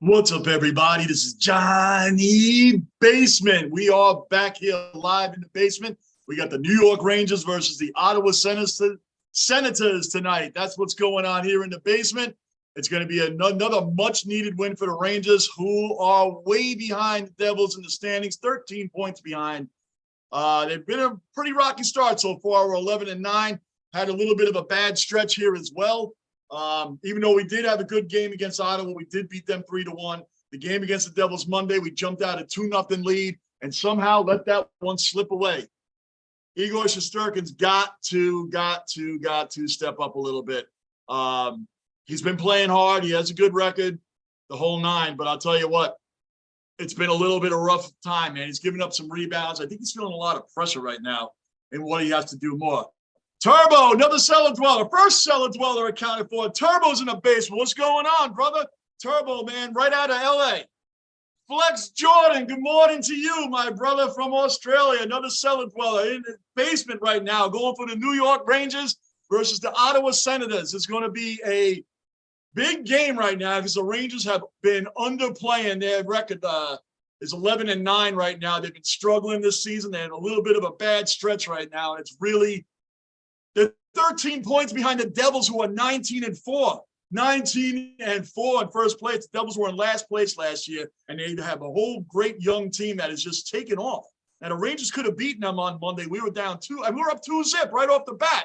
What's up, everybody? This is Johnny Basement. We are back here live in the basement. We got the New York Rangers versus the Ottawa Senators tonight. That's what's going on here in the basement. It's going to be another much-needed win for the Rangers, who are way behind the Devils in the standings, 13 points behind. They've been a pretty rocky start so far. We're 11-9. Had a little bit of a bad stretch here as well. Even though we did have a good game against Ottawa, we did beat them 3-1. The game against the Devils Monday, we jumped out a 2-0 lead and somehow let that one slip away. Igor Shesterkin's got to step up a little bit. He's been playing hard. He has a good record, the whole nine. But I'll tell you what, it's been a little bit of rough time, man. He's giving up some rebounds. I think he's feeling a lot of pressure right now in what he has to do more. Turbo, another cellar dweller. First cellar dweller accounted for. Turbo's in the basement. What's going on, brother? Turbo, man, right out of LA. Flex Jordan, good morning to you, my brother from Australia. Another cellar dweller in the basement right now, going for the New York Rangers versus the Ottawa Senators. It's going to be a big game right now because the Rangers have been underplaying. Their record is 11-9 right now. They've been struggling this season. They had a little bit of a bad stretch right now, and it's really – they're 13 points behind the Devils, who are 19-4. 19-4 in first place. The Devils were in last place last year, and they have a whole great young team that is just taken off. Now, the Rangers could have beaten them on Monday. We were down 2, and we were up 2-0 right off the bat.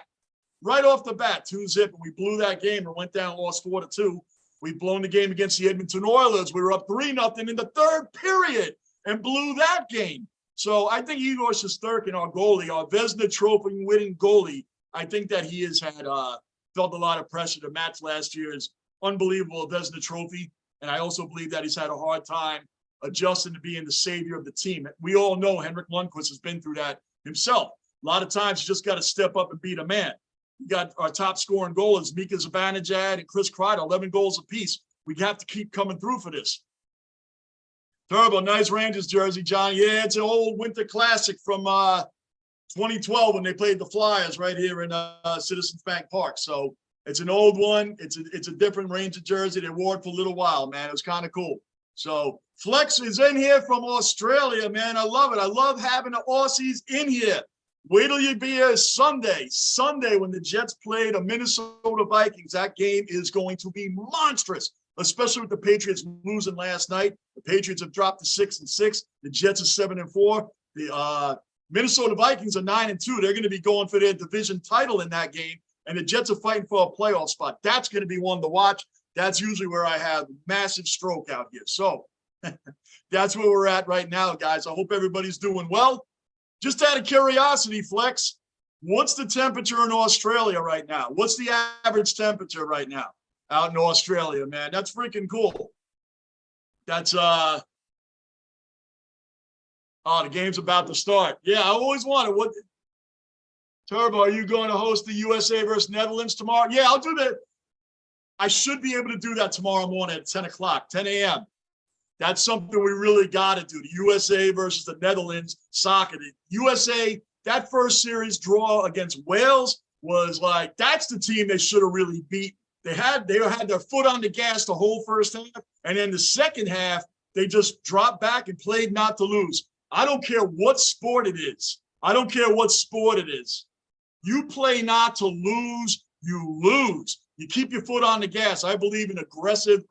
Right off the bat, 2-0, and we blew that game and went down, lost 4-2. We've blown the game against the Edmonton Oilers. We were up 3-0 in the third period and blew that game. So I think Igor Shesterkin, our goalie, our Vezina Trophy winning goalie, I think that he has had felt a lot of pressure to match last year's unbelievable Vezina Trophy. And I also believe that he's had a hard time adjusting to being the savior of the team. We all know Henrik Lundqvist has been through that himself. A lot of times you just got to step up and beat a man. We got our top scoring goalers, Mika Zibanejad and Chris Kreider, 11 goals apiece. We have to keep coming through for this. Turbo, nice Rangers jersey, John. Yeah, it's an old winter classic from 2012 when they played the Flyers right here in Citizens Bank Park. So it's an old one. It's a different Ranger jersey. They wore it for a little while, man. It was kind of cool. So Flex is in here from Australia, man. I love it. I love having the Aussies in here. Wait till you be here Sunday. Sunday when the Jets play the Minnesota Vikings. That game is going to be monstrous, especially with the Patriots losing last night. The Patriots have dropped to 6-6. The Jets are 7-4. The Minnesota Vikings are 9-2. They're going to be going for their division title in that game, and the Jets are fighting for a playoff spot. That's going to be one to watch. That's usually where I have massive stroke out here. So that's where we're at right now, guys. I hope everybody's doing well. Just out of curiosity, Flex, what's the temperature in Australia right now? What's the average temperature right now out in Australia, man? That's freaking cool. That's oh, the game's about to start. Yeah, I always wanted. What, Turbo, are you going to host the USA versus Netherlands tomorrow? Yeah, I'll do that. I should be able to do that tomorrow morning at 10 o'clock, 10 a.m. That's something we really got to do. The USA versus the Netherlands soccer. The USA, that first series draw against Wales was like, that's the team they should have really beat. They had their foot on the gas the whole first half, and then the second half, they just dropped back and played not to lose. I don't care what sport it is. I don't care what sport it is. You play not to lose, you lose. You keep your foot on the gas. I believe in aggressive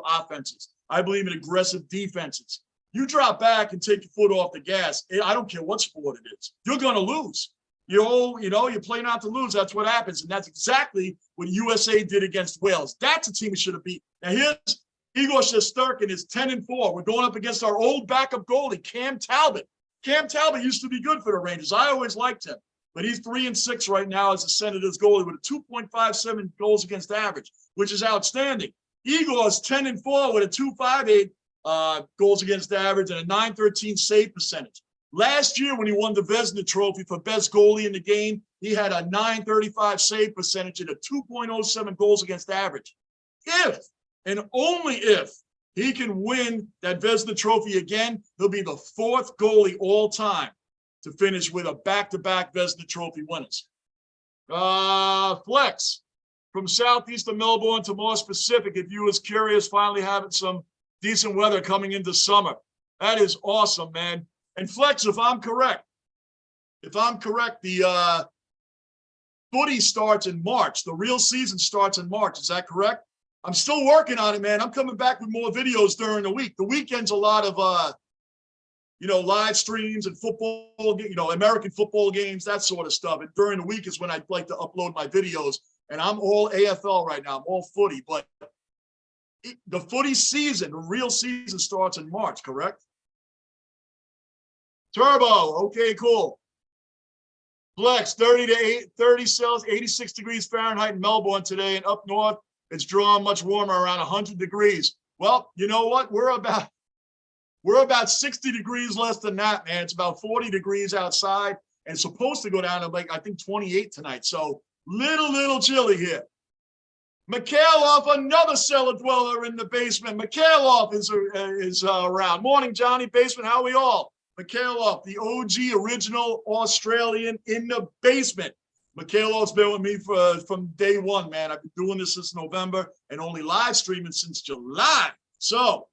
offenses. I believe in aggressive defenses. You drop back and take your foot off the gas. I don't care what sport it is. You're going to lose. You play not to lose. That's what happens. And that's exactly what USA did against Wales. That's a team we should have beat. Now here's Igor Shesterkin is 10-4. We're going up against our old backup goalie, Cam Talbot. Cam Talbot used to be good for the Rangers. I always liked him. But he's 3-6 right now as a Senators goalie with a 2.57 goals against average, which is outstanding. Igor is 10-4 with a 2.58 goals against average and a 9.13 save percentage. Last year, when he won the Vezina Trophy for best goalie in the game, he had a 9.35 save percentage and a 2.07 goals against average. If and only if he can win that Vezina Trophy again, he'll be the 4th goalie all time to finish with a back-to-back Vezina Trophy winners. Flex, from southeast of Melbourne to more specific, if you was curious, finally having some decent weather coming into summer. That is awesome, man. And Flex, if I'm correct, the footy starts in March. The real season starts in March. Is that correct? I'm still working on it, man. I'm coming back with more videos during the week. The weekend's a lot of, live streams and football, American football games, that sort of stuff. And during the week is when I like to upload my videos. And I'm all AFL right now. I'm all footy. But the footy season, the real season starts in March, correct? Turbo. Okay, cool. Flex, 30 Celsius, 86 degrees Fahrenheit in Melbourne today, and up north, it's drawing much warmer, around 100 degrees. Well, you know what? We're about 60 degrees less than that, man. It's about 40 degrees outside, and it's supposed to go down to I think 28 tonight. So little chilly here. Mikhailov, another cellar dweller in the basement. Mikhailov is around. Morning, Johnny. Basement, how are we all? Mikhailov, the OG original Australian in the basement. Mikhailov's been with me from day one, man. I've been doing this since November and only live streaming since July. So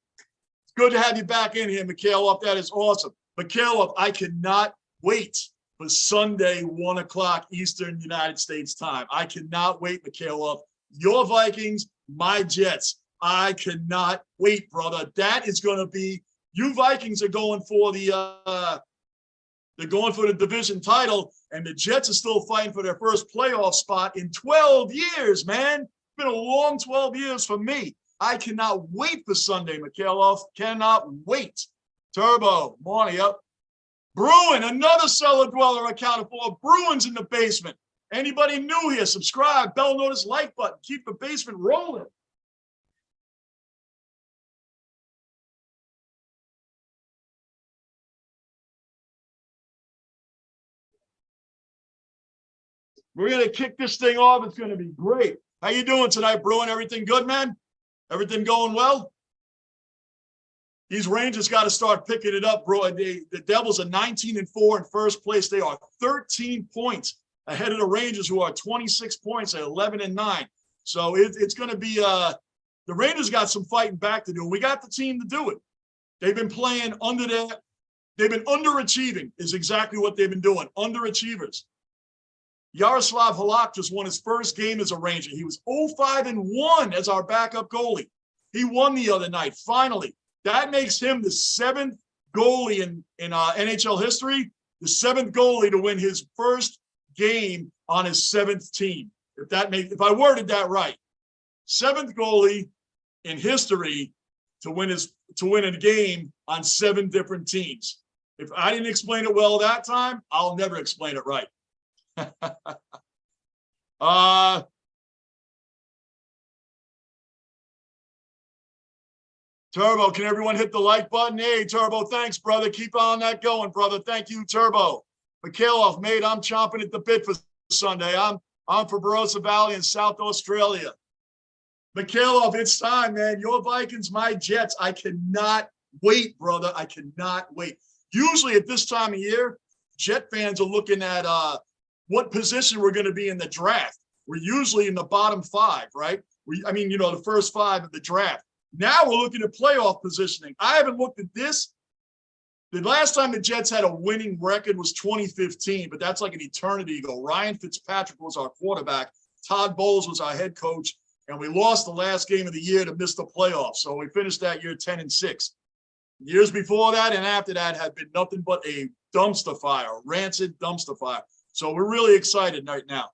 it's good to have you back in here, Mikhailov. That is awesome. Mikhailov, I cannot wait for Sunday, 1 o'clock Eastern United States time. I cannot wait, Mikhailov. Your Vikings, my Jets. I cannot wait, brother. That is going to be, you Vikings are going for the division title, and the Jets are still fighting for their first playoff spot in 12 years, man. It's been a long 12 years for me. I cannot wait for Sunday, Mikhailov. Cannot wait. Turbo, morning up. Bruin, another cellar dweller accounted for. Bruins in the basement. Anybody new here, subscribe, bell notice, like button. Keep the basement rolling. We're going to kick this thing off. It's going to be great. How you doing tonight, Bruin? Everything good, man? Everything going well? These Rangers got to start picking it up, bro. The Devils are 19-4 in first place. They are 13 points ahead of the Rangers, who are 26 points at 11-9. So it's going to be the Rangers got some fighting back to do. We got the team to do it. They've been playing they've been underachieving is exactly what they've been doing. Underachievers. Yaroslav Halak just won his first game as a Ranger. He was 0-5-1 as our backup goalie. He won the other night, finally. That makes him the 7th goalie in NHL history, the 7th goalie to win his first game on his 7th team. If I worded that right, 7th goalie in history to win a game on 7 different teams. If I didn't explain it well that time, I'll never explain it right. Turbo, can everyone hit the like button? Hey, Turbo, thanks, brother. Keep on that going, brother. Thank you, Turbo. Mikhailov, mate, I'm chomping at the bit for Sunday. I'm for Barossa Valley in South Australia. Mikhailov, it's time, man. Your Vikings, my Jets. I cannot wait, brother. I cannot wait. Usually at this time of year, Jet fans are looking at what position we're going to be in the draft. We're usually in the bottom 5, right? The first 5 of the draft. Now we're looking at playoff positioning. I haven't looked at this. The last time the Jets had a winning record was 2015, but that's like an eternity ago. Ryan Fitzpatrick was our quarterback. Todd Bowles was our head coach, and we lost the last game of the year to miss the playoffs. So we finished that year 10-6. Years before that and after that had been nothing but a dumpster fire, a rancid dumpster fire. So we're really excited right now.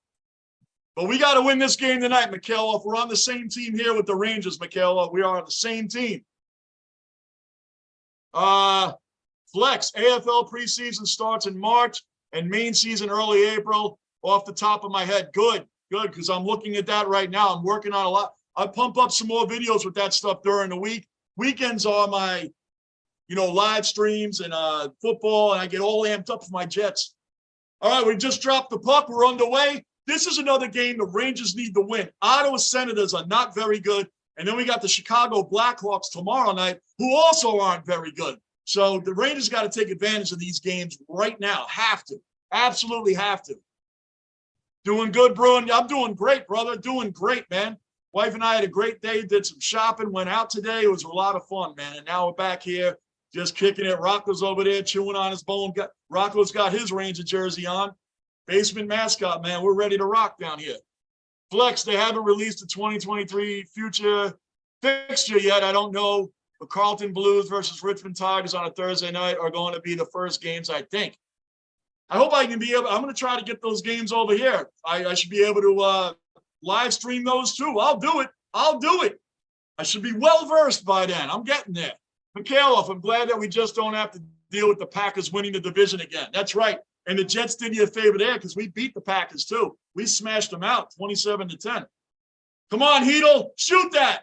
But we got to win this game tonight, Mikhailov. We're on the same team here with the Rangers, Mikhailov. We are on the same team. Flex, AFL preseason starts in March and main season early April. Off the top of my head. Good, because I'm looking at that right now. I'm working on a lot. I pump up some more videos with that stuff during the week. Weekends are my, live streams and football, and I get all amped up for my Jets. All right, we just dropped the puck. We're underway. This is another game the Rangers need to win. Ottawa Senators are not very good. And then we got the Chicago Blackhawks tomorrow night, who also aren't very good. So the Rangers got to take advantage of these games right now. Have to. Absolutely have to. Doing good, bro. And I'm doing great, brother. Doing great, man. Wife and I had a great day, did some shopping, went out today. It was a lot of fun, man. And now we're back here just kicking it. Rocco's over there chewing on his bone. Rocco's got his Ranger jersey on. Basement mascot, man. We're ready to rock down here. Flex, they haven't released the 2023 future fixture yet. I don't know. The Carlton Blues versus Richmond Tigers on a Thursday night are going to be the first games, I think. I hope I can be able, I'm going to try to get those games over here. I should be able to live stream those too. I'll do it. I'll do it. I should be well-versed by then. I'm getting there. Mikhailov, I'm glad that we just don't have to deal with the Packers winning the division again. That's right. And the Jets did you a favor there because we beat the Packers too. We smashed them out 27-10. Come on, Heedle, shoot that.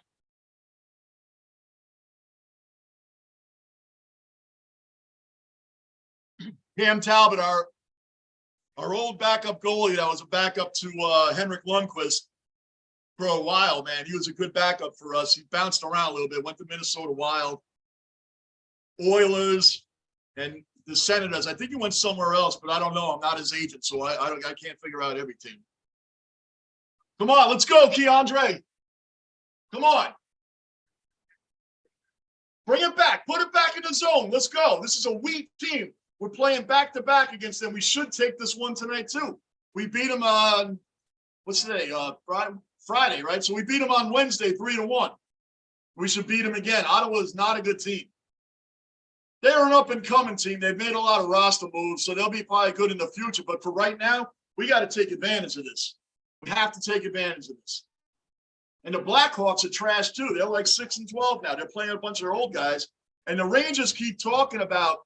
Cam Talbot, our old backup goalie that was a backup to Henrik Lundqvist for a while, man. He was a good backup for us. He bounced around a little bit, went to Minnesota Wild, Oilers, and the Senators. I think he went somewhere else, but I don't know. I'm not his agent, so I can't figure out every team. Come on, let's go, Keandre. Come on. Bring it back. Put it back in the zone. Let's go. This is a weak team. We're playing back-to-back against them. We should take this one tonight, too. We beat them on, what's today? Friday, right? So we beat them on Wednesday, 3-1. We should beat them again. Ottawa is not a good team. They're an up-and-coming team. They've made a lot of roster moves, so they'll be probably good in the future. But for right now, we got to take advantage of this. We have to take advantage of this. And the Blackhawks are trash, too. They're like 6-12 now. They're playing a bunch of their old guys. And the Rangers keep talking about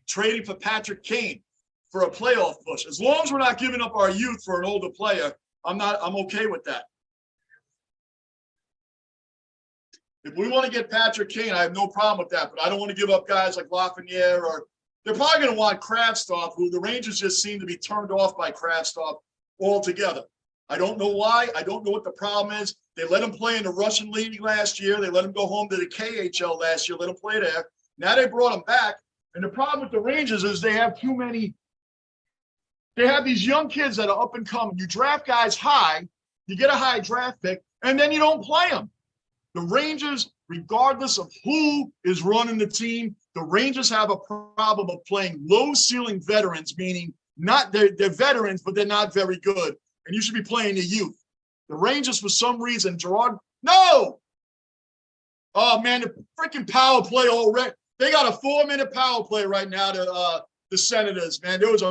trading for Patrick Kane for a playoff push. As long as we're not giving up our youth for an older player, I'm okay with that. If we want to get Patrick Kane, I have no problem with that, but I don't want to give up guys like Lafreniere, or they're probably going to want Kravtsov, who the Rangers just seem to be turned off by Kravtsov altogether. I don't know why. I don't know what the problem is. They let him play in the Russian League last year. They let him go home to the KHL last year, let him play there. Now they brought him back. And the problem with the Rangers is they have too many. They have these young kids that are up and coming. You draft guys high, you get a high draft pick, and then you don't play them. The Rangers, regardless of who is running the team, the Rangers have a problem of playing low-ceiling veterans, meaning not they're veterans, but they're not very good. And you should be playing the youth. The Rangers, for some reason, Gerard, no! Oh, man, the freaking power play already. They got a 4-minute power play right now to the Senators, man. There was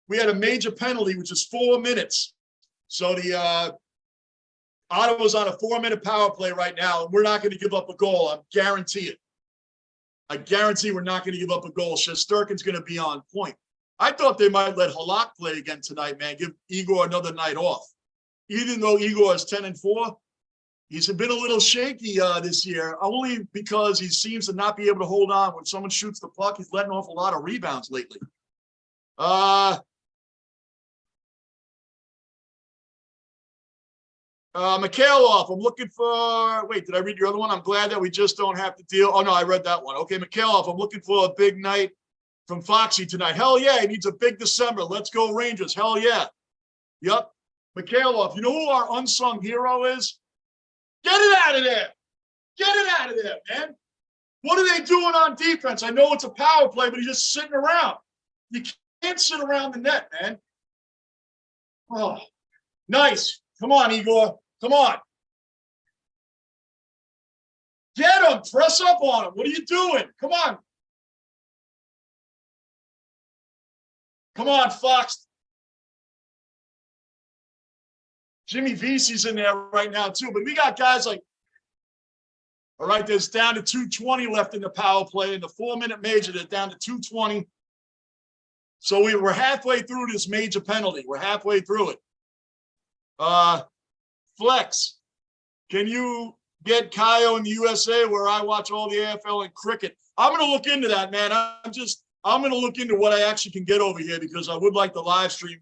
we had a major penalty, which is 4 minutes. So the Ottawa's on a 4-minute power play right now, and we're not going to give up a goal. I guarantee it. I guarantee we're not going to give up a goal. Shesterkin's going to be on point. I thought they might let Halak play again tonight, man. Give Igor another night off. Even though Igor is 10-4, he's been a little shaky this year, only because he seems to not be able to hold on. When someone shoots the puck, he's letting off a lot of rebounds lately. Mikhailov, I'm looking for, wait, did I read your other one? I'm glad that we just don't have to deal. Oh, no, I read that one. Okay, Mikhailov, I'm looking for a big night from Foxy tonight. Hell yeah, he needs a big December. Let's go Rangers. Hell yeah. Yep. Mikhailov, you know who our unsung hero is? Get it out of there. Get it out of there, man. What are they doing on defense? I know it's a power play, but he's just sitting around. You can't sit around the net, man. Oh, nice. Come on, Igor. Come on. Get him. Press up on him. What are you doing? Come on. Come on, Fox. Jimmy Vesey's in there right now, too. But we got guys like, all right, there's down to 2:20 left in the power play. In the 4-minute major, they're down to 2:20. So we're halfway through this major penalty. We're halfway through it. Flex, can you get Kaio in the USA where I watch all the AFL and cricket? I'm going to look into that, man. I'm going to look into what I actually can get over here because I would like to live stream.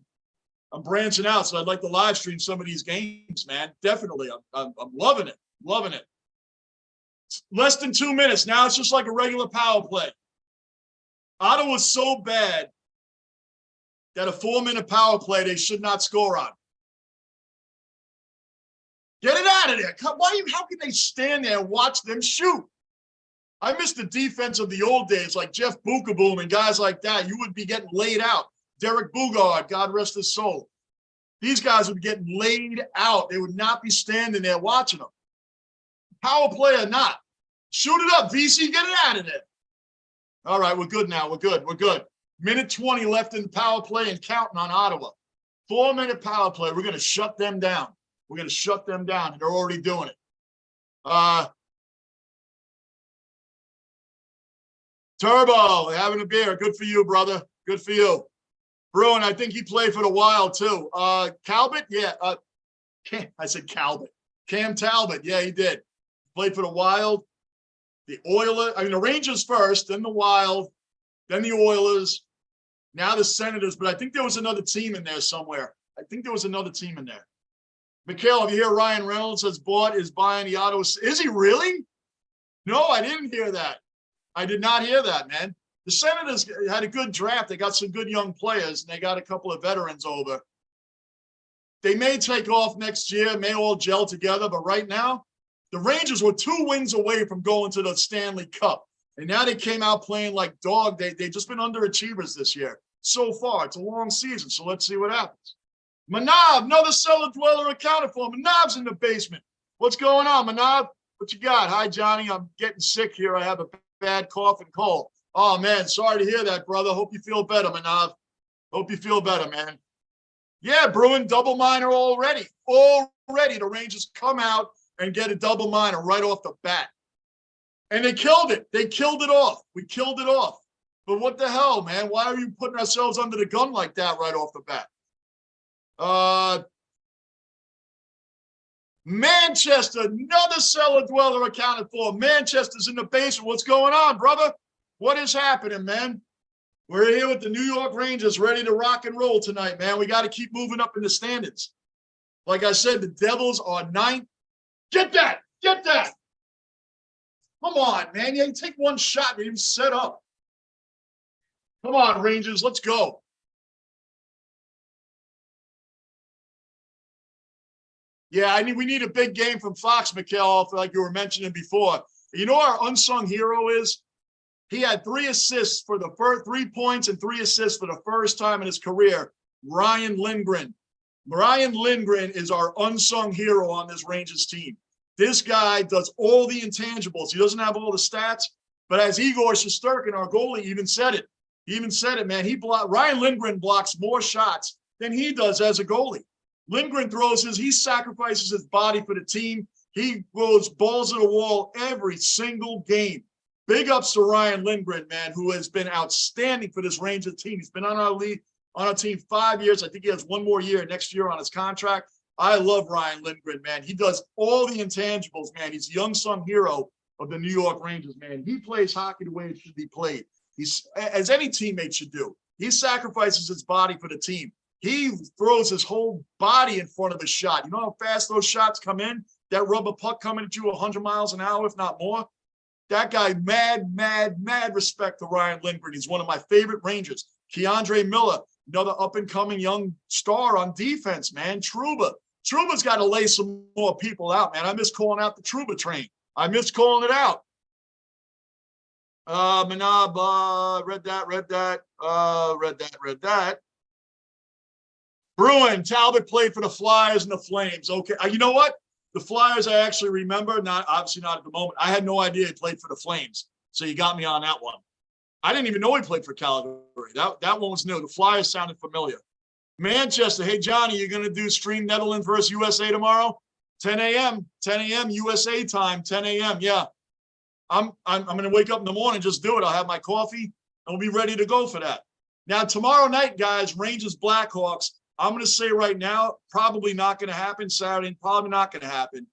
I'm branching out, so I'd like to live stream some of these games, man. Definitely. I'm loving it. Loving it. It's less than 2 minutes. Now it's just like a regular power play. Ottawa's so bad that a 4-minute power play they should not score on. Get it out of there. How can they stand there and watch them shoot? I miss the defense of the old days, like Jeff Bukaboom and guys like that. You would be getting laid out. Derek Bugard, God rest his soul. These guys would be getting laid out. They would not be standing there watching them. Power play or not. Shoot it up, VC. Get it out of there. All right, we're good now. We're good. We're good. Minute 20 left in the power play and counting on Ottawa. 4-minute power play. We're going to shut them down. We're going to shut them down, and they're already doing it. Turbo, having a beer. Good for you, brother. Good for you. Bruin, I think he played for the Wild, too. Talbot? Yeah. I said Calvert. Cam Talbot. Yeah, he did. Played for the Wild. The Oilers. I mean, the Rangers first, then the Wild, then the Oilers, now the Senators. But I think there was another team in there somewhere. Mikhail, have you hear Ryan Reynolds is buying the Ottawa? Is he really? No, I didn't hear that. I did not hear that, man. The Senators had a good draft. They got some good young players, and they got a couple of veterans over. They may take off next year, may all gel together, but right now, the Rangers were 2 wins away from going to the Stanley Cup. And now they came out playing like dog. They've just been underachievers this year. So far, it's a long season, so let's see what happens. Manav, another cellar dweller accounted for. Manav's in the basement. What's going on, Manav? What you got? Hi, Johnny. I'm getting sick here. I have a bad cough and cold. Oh, man, sorry to hear that, brother. Hope you feel better, Manav. Hope you feel better, man. Yeah, Bruin, double minor already. Already, the Rangers come out and get a double minor right off the bat. And they killed it. They killed it off. We killed it off. But what the hell, man? Why are you putting ourselves under the gun like that right off the bat? Manchester, another cellar dweller accounted for. Manchester's in the basement. What's going on, brother? What is happening, man? We're here with the New York Rangers ready to rock and roll tonight, man. We got to keep moving up in the standings. Like I said, the Devils are 9th. Get that. Get that. Come on, man. You take one shot and even set up. Come on, Rangers. Let's go. Yeah, we need a big game from Fox, Mikhail, like you were mentioning before. You know what our unsung hero is? He had 3 assists for the first 3 points and 3 assists for the first time in his career. Ryan Lindgren. Ryan Lindgren is our unsung hero on this Rangers team. This guy does all the intangibles. He doesn't have all the stats, but as Igor Shesterkin, our goalie, even said it. He even said it, man. Ryan Lindgren blocks more shots than he does as a goalie. Lindgren he sacrifices his body for the team. He goes balls to the wall every single game. Big ups to Ryan Lindgren, man, who has been outstanding for this Rangers team. He's been on our team 5 years. I think he has 1 more year next year on his contract. I love Ryan Lindgren, man. He does all the intangibles, man. He's the unsung hero of the New York Rangers, man. He plays hockey the way it should be played. He's as any teammate should do. He sacrifices his body for the team. He throws his whole body in front of a shot. You know how fast those shots come in? That rubber puck coming at you 100 miles an hour, if not more. That guy, mad respect to Ryan Lindgren. He's one of my favorite Rangers. Keandre Miller, another up-and-coming young star on defense, man. Trouba. Trouba's got to lay some more people out, man. I miss calling out the Trouba train. I miss calling it out. Manab, read that. Bruin, Talbot played for the Flyers and the Flames. Okay, you know what? The Flyers I actually remember, obviously not at the moment. I had no idea he played for the Flames, so you got me on that one. I didn't even know he played for Calgary. That one was new. The Flyers sounded familiar. Manchester, hey, Johnny, you're going to do Stream Netherlands versus USA tomorrow? 10 a.m. USA time, 10 a.m. Yeah. I'm going to wake up in the morning, just do it. I'll have my coffee, and we'll be ready to go for that. Now, tomorrow night, guys, Rangers Blackhawks. I'm going to say right now, probably not going to happen. Saturday, probably not going to happen.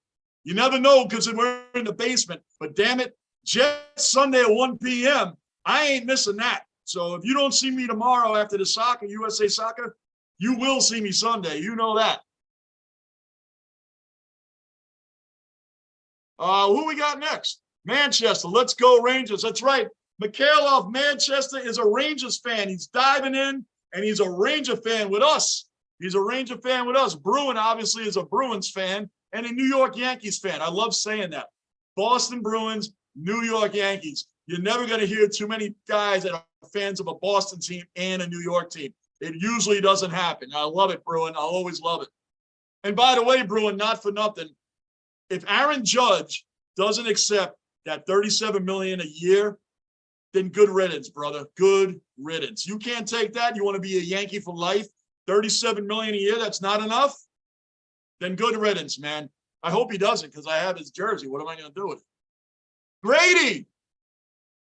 You never know because we're in the basement. But damn it, Jets Sunday at 1 p.m. I ain't missing that. So if you don't see me tomorrow after the soccer, USA Soccer, you will see me Sunday. You know that. Who we got next? Manchester. Let's go Rangers. That's right. Mikhailov, Manchester is a Rangers fan. He's diving in and he's a Ranger fan with us. He's a Ranger fan with us. Bruin obviously is a Bruins fan and a New York Yankees fan. I love saying that. Boston Bruins, New York Yankees. You're never going to hear too many guys that are fans of a Boston team and a New York team. It usually doesn't happen. I love it, Bruin. I'll always love it. And by the way, Bruin, not for nothing, if Aaron Judge doesn't accept that $37 million a year, then good riddance, brother. Good riddance. You can't take that. You want to be a Yankee for life? $37 million a year, that's not enough? Then good riddance, man. I hope he doesn't, because I have his jersey. What am I going to do with it?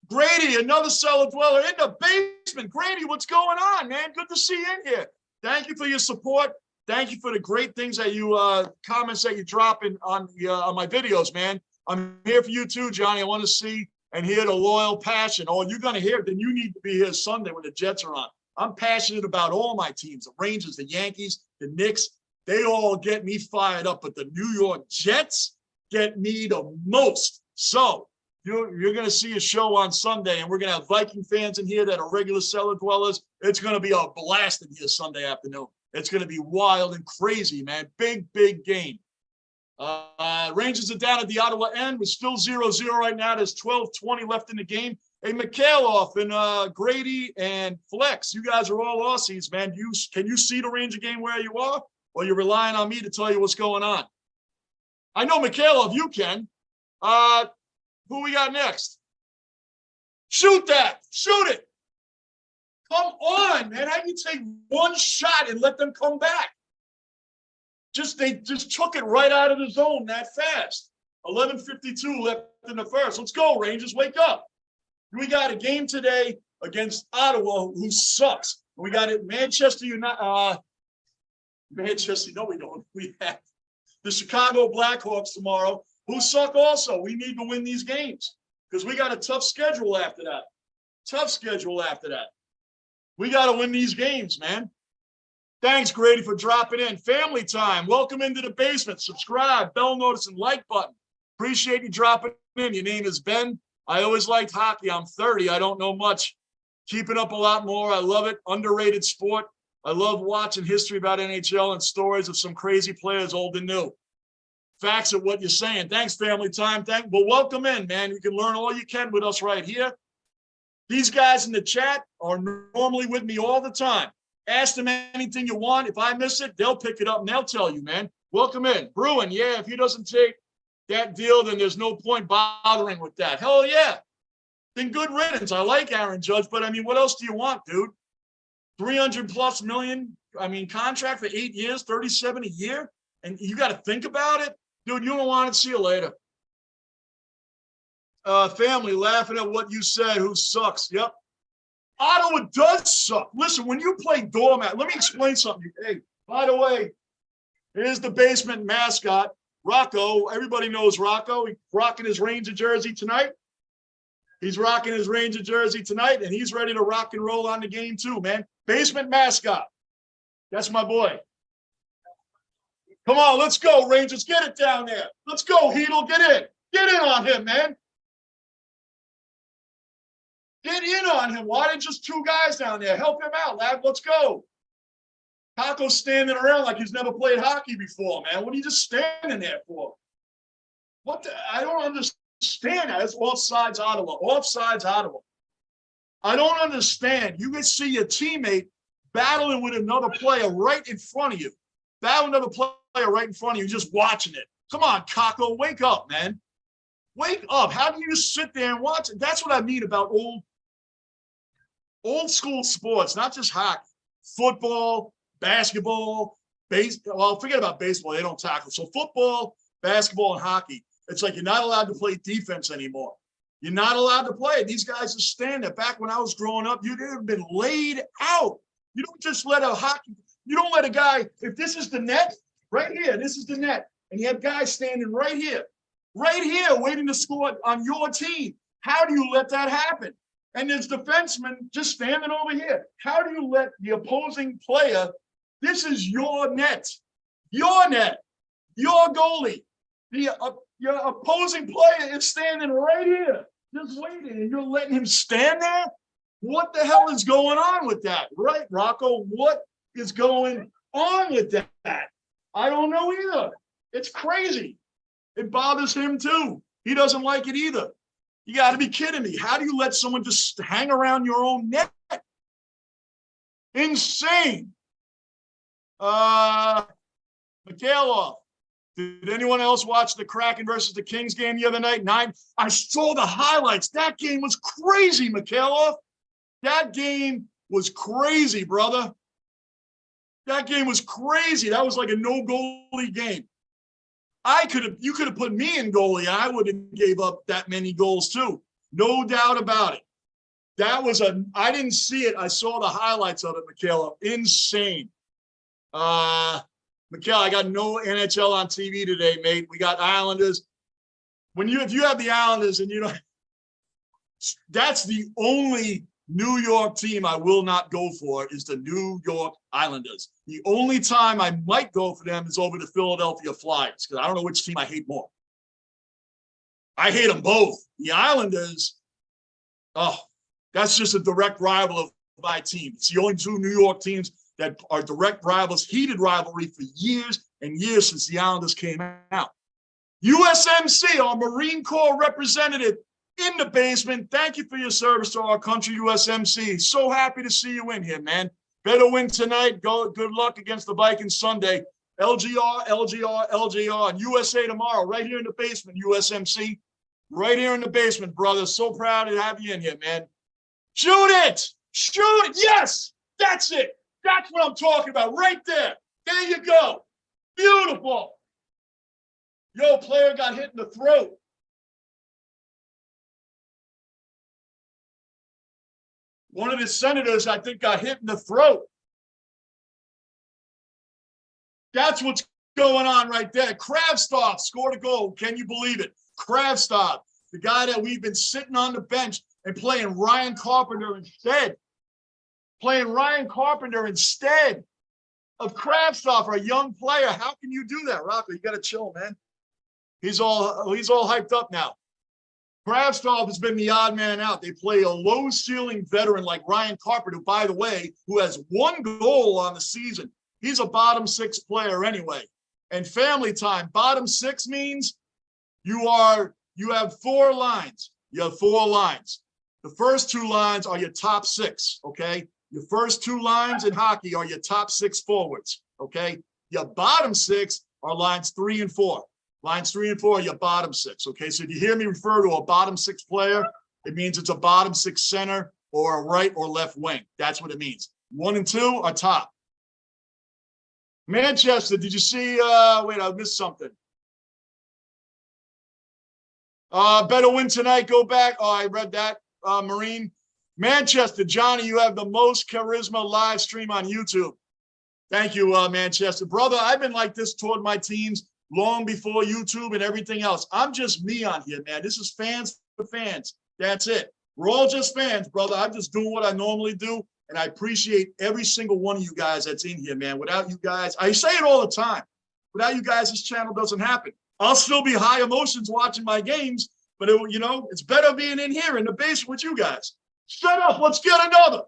Grady, another cellar dweller in the basement. Grady, what's going on, man? Good to see you in here. Thank you for your support. Thank you for the great things that you, comments that you drop in on my videos, man. I'm here for you too, Johnny. I want to see and hear the loyal passion. Oh, you're going to hear it, then you need to be here Sunday when the Jets are on. I'm passionate about all my teams, the Rangers, the Yankees, the Knicks. They all get me fired up, but the New York Jets get me the most. So you're going to see a show on Sunday, and we're going to have Viking fans in here that are regular cellar dwellers. It's going to be a blast in here Sunday afternoon. It's going to be wild and crazy, man. Big, big game. Rangers are down at the Ottawa end. We're still 0-0 right now. There's 12:20 left in the game. Hey, Mikhailov and Grady and Flex, you guys are all Aussies, man. Can you see the Ranger game where you are, or you're relying on me to tell you what's going on? I know, Mikhailov, you can. Who we got next? Shoot that. Shoot it. Come on, man. How do you take one shot and let them come back? They just took it right out of the zone that fast. 11:52 left in the first. Let's go, Rangers. Wake up. We got a game today against Ottawa, who sucks. We got it, Manchester United. Manchester, no, we don't. We have the Chicago Blackhawks tomorrow, who suck also. We need to win these games because we got a tough schedule after that. Tough schedule after that. We got to win these games, man. Thanks, Grady, for dropping in. Family time. Welcome into the basement. Subscribe, bell notice, and like button. Appreciate you dropping in. Your name is Ben. I always liked hockey. I'm 30. I don't know much. Keeping up a lot more. I love it. Underrated sport. I love watching history about NHL and stories of some crazy players, old and new. Facts of what you're saying. Thanks, family time. Well, welcome in, man. You can learn all you can with us right here. These guys in the chat are normally with me all the time. Ask them anything you want. If I miss it, they'll pick it up and they'll tell you, man. Welcome in. Bruin, yeah, if he doesn't take that deal, then there's no point bothering with that. Hell yeah. Then good riddance. I like Aaron Judge, but I mean, what else do you want, dude? 300+ million, contract for 8 years, 37 a year, and you got to think about it? Dude, you don't want it. See you later. Family laughing at what you said. Who sucks? Yep. Ottawa does suck. Listen, when you play doormat, let me explain something. Hey, by the way, here's the basement mascot, Rocco. Everybody knows Rocco. He's rocking his Ranger jersey tonight. He's rocking his Ranger jersey tonight, and he's ready to rock and roll on the game too, man. Basement mascot. That's my boy. Come on, let's go, Rangers. Get it down there. Let's go, Heedle. Get in. Get in on him, man. Get in on him. Why did just two guys down there? Help him out, lad. Let's go. Taco's standing around like he's never played hockey before, man. What are you just standing there for? I don't understand that. It's offsides Ottawa. Offsides Ottawa. I don't understand. You can see your teammate battling with another player right in front of you. Battling another player right in front of you, just watching it. Come on, Kako, wake up, man. Wake up. How do you just sit there and watch it? That's what I mean about old school sports, not just hockey. Football, basketball, baseball. Well, forget about baseball. They don't tackle. So football, basketball, and hockey. It's like you're not allowed to play defense anymore. You're not allowed to play. These guys are standing. Back when I was growing up, you'd have been laid out. You don't just let you don't let a guy, if this is the net, right here, this is the net, and you have guys standing right here, waiting to score on your team. How do you let that happen? And there's defensemen just standing over here. How do you let the opposing player, this is your net, your goalie. Your opposing player is standing right here, just waiting, and you're letting him stand there? What the hell is going on with that? Right, Rocco? What is going on with that? I don't know either. It's crazy. It bothers him too. He doesn't like it either. You got to be kidding me. How do you let someone just hang around your own neck? Insane. Mikhailov. Did anyone else watch the Kraken versus the Kings game the other night? I saw the highlights. That game was crazy, Mikhailov. That game was crazy, brother. That game was crazy. That was like a no-goalie game. You could have put me in goalie, and I would have gave up that many goals too. No doubt about it. I didn't see it. I saw the highlights of it, Mikhailov. Insane. Mikhail, I got no NHL on TV today, mate. We got Islanders. If you have the Islanders and that's the only New York team I will not go for is the New York Islanders. The only time I might go for them is over the Philadelphia Flyers because I don't know which team I hate more. I hate them both. The Islanders, that's just a direct rival of my team. It's the only two New York teams that are direct rivals, heated rivalry for years and years since the Islanders came out. USMC, our Marine Corps representative in the basement. Thank you for your service to our country, USMC. So happy to see you in here, man. Better win tonight. Good luck against the Vikings Sunday. LGR, LGR, LGR, and USA tomorrow, right here in the basement, USMC. Right here in the basement, brother. So proud to have you in here, man. Shoot it! Shoot it! Yes! That's it! That's what I'm talking about right there. There you go. Beautiful. Yo, player got hit in the throat. One of the senators, I think, got hit in the throat. That's what's going on right there. Kravtsov scored a goal. Can you believe it? Kravtsov, the guy that we've been sitting on the bench and playing Ryan Carpenter instead. Playing Ryan Carpenter instead of Kravtsov, a young player. How can you do that, Rocco? You got to chill, man. He's all hyped up now. Kravtsov has been the odd man out. They play a low-ceiling veteran like Ryan Carpenter, by the way, who has one goal on the season. He's a bottom six player anyway. And family time, bottom six means you have 4 lines. You have 4 lines. The first 2 lines are your top 6, okay? Your first 2 lines in hockey are your top 6 forwards, okay? Your bottom 6 are lines 3 and 4. Lines 3 and 4 are your bottom 6, okay? So if you hear me refer to a bottom 6 player, it means it's a bottom 6 center or a right or left wing. That's what it means. 1 and 2 are top. Manchester, did you see, wait, I missed something. Better win tonight, go back. Oh, I read that, Marine. Manchester, Johnny, you have the most charisma live stream on YouTube. Thank you, Manchester. Brother, I've been like this toward my teams long before YouTube and everything else. I'm just me on here, man. This is fans for fans. That's it. We're all just fans, brother. I'm just doing what I normally do, and I appreciate every single one of you guys that's in here, man. Without you guys, I say it all the time. Without you guys, this channel doesn't happen. I'll still be high emotions watching my games, but it's better being in here in the basement with you guys. Shut up. Let's get another.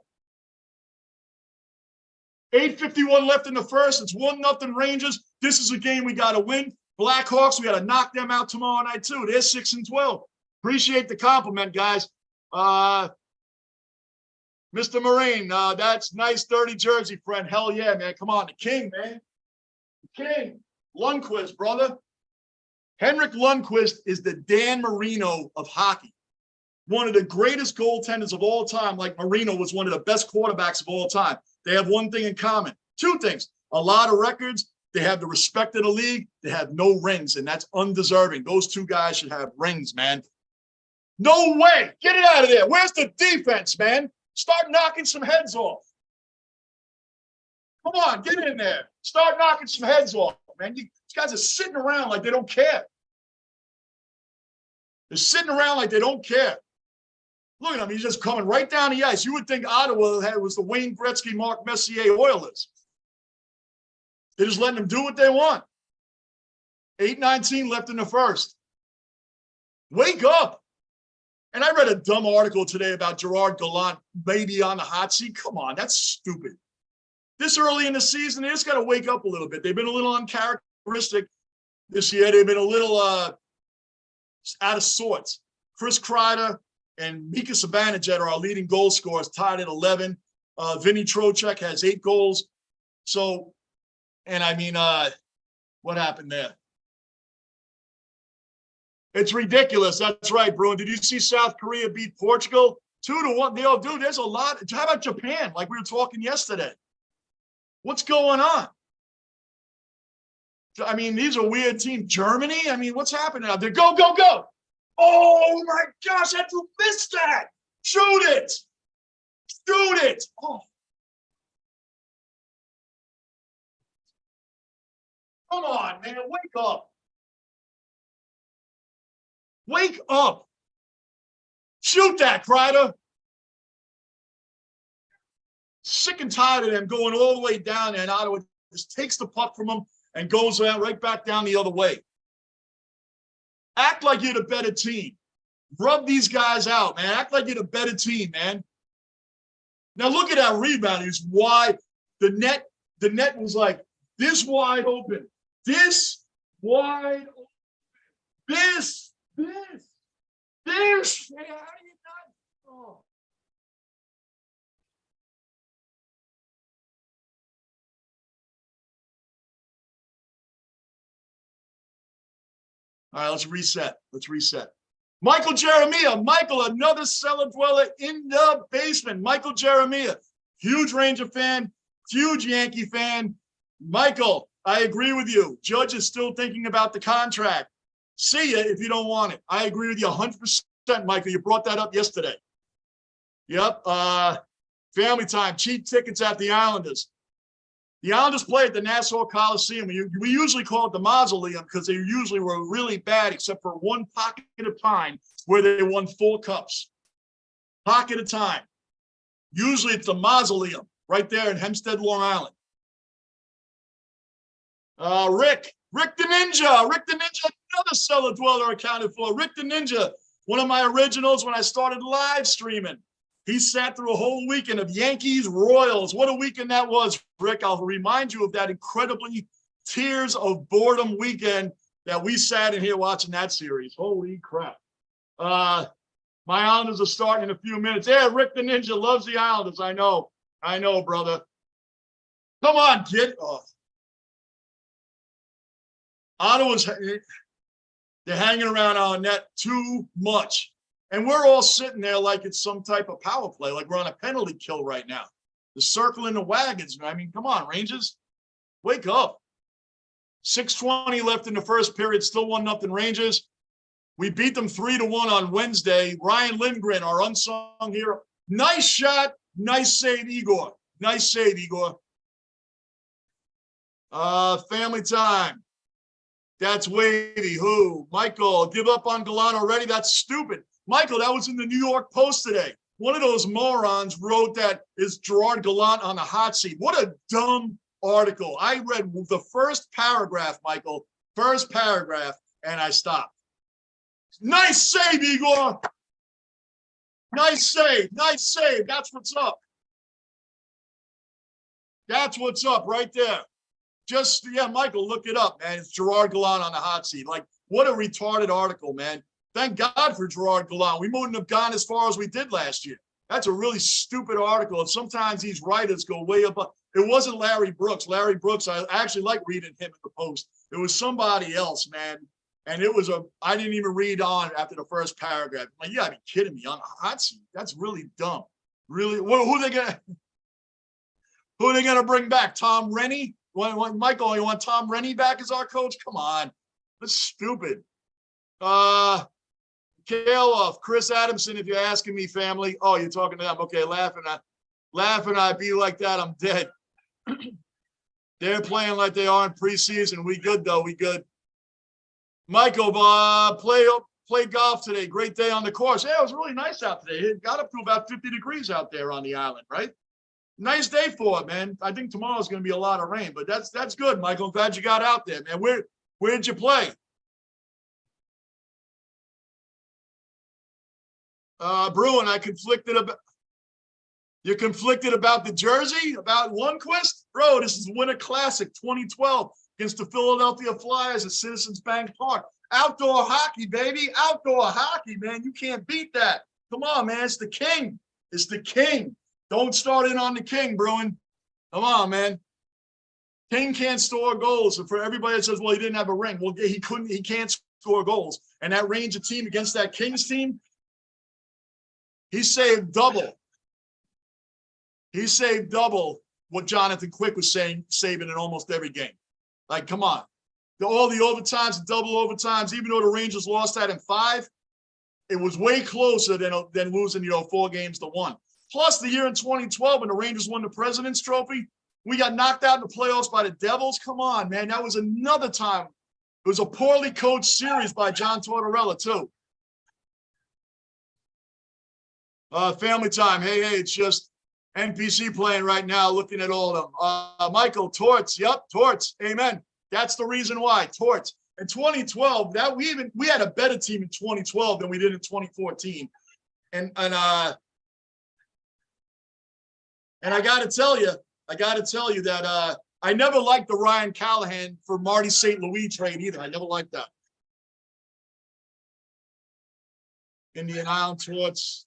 8:51 left in the first. It's 1-0 Rangers. This is a game we got to win. Blackhawks, we got to knock them out tomorrow night too. They're 6-12. Appreciate the compliment, guys. Mr. Marine, that's nice 30 jersey, friend. Hell yeah, man. Come on, the king, man. The king. Lundqvist, brother. Henrik Lundqvist is the Dan Marino of hockey. One of the greatest goaltenders of all time, like Marino was one of the best quarterbacks of all time. They have one thing in common. 2 things. A lot of records. They have the respect of the league. They have no rings, and that's undeserving. Those 2 guys should have rings, man. No way. Get it out of there. Where's the defense, man? Start knocking some heads off. Come on, get in there. Start knocking some heads off, man. These guys are sitting around like they don't care. They're sitting around like they don't care. Look at him. He's just coming right down the ice. You would think Ottawa was the Wayne Gretzky, Mark Messier Oilers. They're just letting them do what they want. 8:19 left in the first. Wake up. And I read a dumb article today about Gerard Gallant maybe on the hot seat. Come on, that's stupid. This early in the season, they just got to wake up a little bit. They've been a little uncharacteristic this year. They've been a little out of sorts. Chris Kreider and Mika Zibanejad are our leading goal scorers, tied at 11. Vinny Trocheck has 8 goals. So, and I mean, what happened there? It's ridiculous. That's right, Bruin. Did you see South Korea beat Portugal 2-1? Yo, dude, there's a lot. How about Japan? Like we were talking yesterday. What's going on? I mean, these are weird teams. Germany? I mean, what's happening out there? Go, go, go. Oh, my gosh, I had to miss that. Shoot it. Shoot it. Oh. Come on, man. Wake up. Wake up. Shoot that, Kreider. Sick and tired of them going all the way down there, and Ottawa just takes the puck from them and goes right back down the other way. Act like you're the better team. Rub these guys out, man. Act like you're the better team, man. Now look at that rebound. It was wide. The net was like this wide open. This wide open. This. Man, how do you not? Oh. All right, let's reset. Michael Jeremiah. Michael, another cellar dweller in the basement. Michael Jeremiah, huge Ranger fan, huge Yankee fan. Michael, I agree with you. Judge is still thinking about the contract. See ya if you don't want it. I agree with you 100%, Michael. You brought that up yesterday. Yep. Family time. Cheap tickets at the Islanders. The Islanders play at the Nassau Coliseum. We usually call it the Mausoleum because they usually were really bad, except for one pocket of time where they won 4 cups. Pocket of time. Usually it's the Mausoleum right there in Hempstead, Long Island. Rick the Ninja, another cellar dweller accounted for. Rick the Ninja, one of my originals when I started live streaming. He sat through a whole weekend of Yankees Royals. What a weekend that was, Rick. I'll remind you of that incredibly tears of boredom weekend that we sat in here watching that series. Holy crap. My Islanders are starting in a few minutes. Yeah, Rick the Ninja loves the Islanders. I know, brother. Come on, kid. Oh. Ottawa's, they're hanging around our net too much. And we're all sitting there like it's some type of power play, like we're on a penalty kill right now. The circling the wagons. I mean, come on, Rangers. Wake up. 6:20 left in the first period, still 1-0 Rangers. We beat them 3-1 on Wednesday. Ryan Lindgren, our unsung hero. Nice shot. Nice save, Igor. Nice save, Igor. Family time. That's wavy. Who? Michael, give up on Gallant already? That's stupid. Michael, that was in the New York Post today. One of those morons wrote that is Gerard Gallant on the hot seat. What a dumb article. I read the first paragraph, Michael, first paragraph, and I stopped. Nice save, Igor. Nice save. Nice save. That's what's up. That's what's up right there. Just, yeah, Michael, look it up, man. It's Gerard Gallant on the hot seat. Like, what a retarded article, man. Thank God for Gerard Gallant. We wouldn't have gone as far as we did last year. That's a really stupid article. And sometimes these writers go way above. It wasn't Larry Brooks. Larry Brooks, I actually like reading him in the Post. It was somebody else, man. And it was I didn't even read on after the first paragraph. I'm like, you gotta be kidding me, on a hot seat. That's really dumb. Really, who are they gonna bring back? Tom Rennie? Michael, you want Tom Rennie back as our coach? Come on. That's stupid. Kale, Chris Adamson, if you're asking me, family. Oh, you're talking to them. Okay, laughing. I be like that, I'm dead. They're playing like they are in preseason. We good, though. We good. Michael, played golf today. Great day on the course. Yeah, it was really nice out today. It got up to about 50 degrees out there on the island, right? Nice day for it, man. I think tomorrow's going to be a lot of rain, but that's good, Michael. I'm glad you got out there, man. Where did you play? Bruin, you're conflicted about the jersey, about Lundqvist? Bro, this is Winter Classic 2012 against the Philadelphia Flyers at Citizens Bank Park. Outdoor hockey, baby. Outdoor hockey, man. You can't beat that. Come on, man. It's the king. It's the king. Don't start in on the king, Bruin. Come on, man. King can't score goals. And for everybody that says, well, he didn't have a ring. Well, he can't score goals. And that Ranger team against that Kings team, he saved double. He saved double what Jonathan Quick was saving in almost every game. Like, come on. All the overtimes, the double overtimes, even though the Rangers lost that in 5, it was way closer than losing, 4 games to 1. Plus, the year in 2012 when the Rangers won the President's Trophy, we got knocked out in the playoffs by the Devils. Come on, man. That was another time. It was a poorly coached series by John Tortorella, too. Family time. Hey, it's just NPC playing right now, looking at all of them. Michael, Torts. Yep, Torts. Amen. That's the reason why. Torts. In 2012, we had a better team in 2012 than we did in 2014. And I got to tell you that I never liked the Ryan Callahan for Marty St. Louis trade either. I never liked that. Indian Island Torts.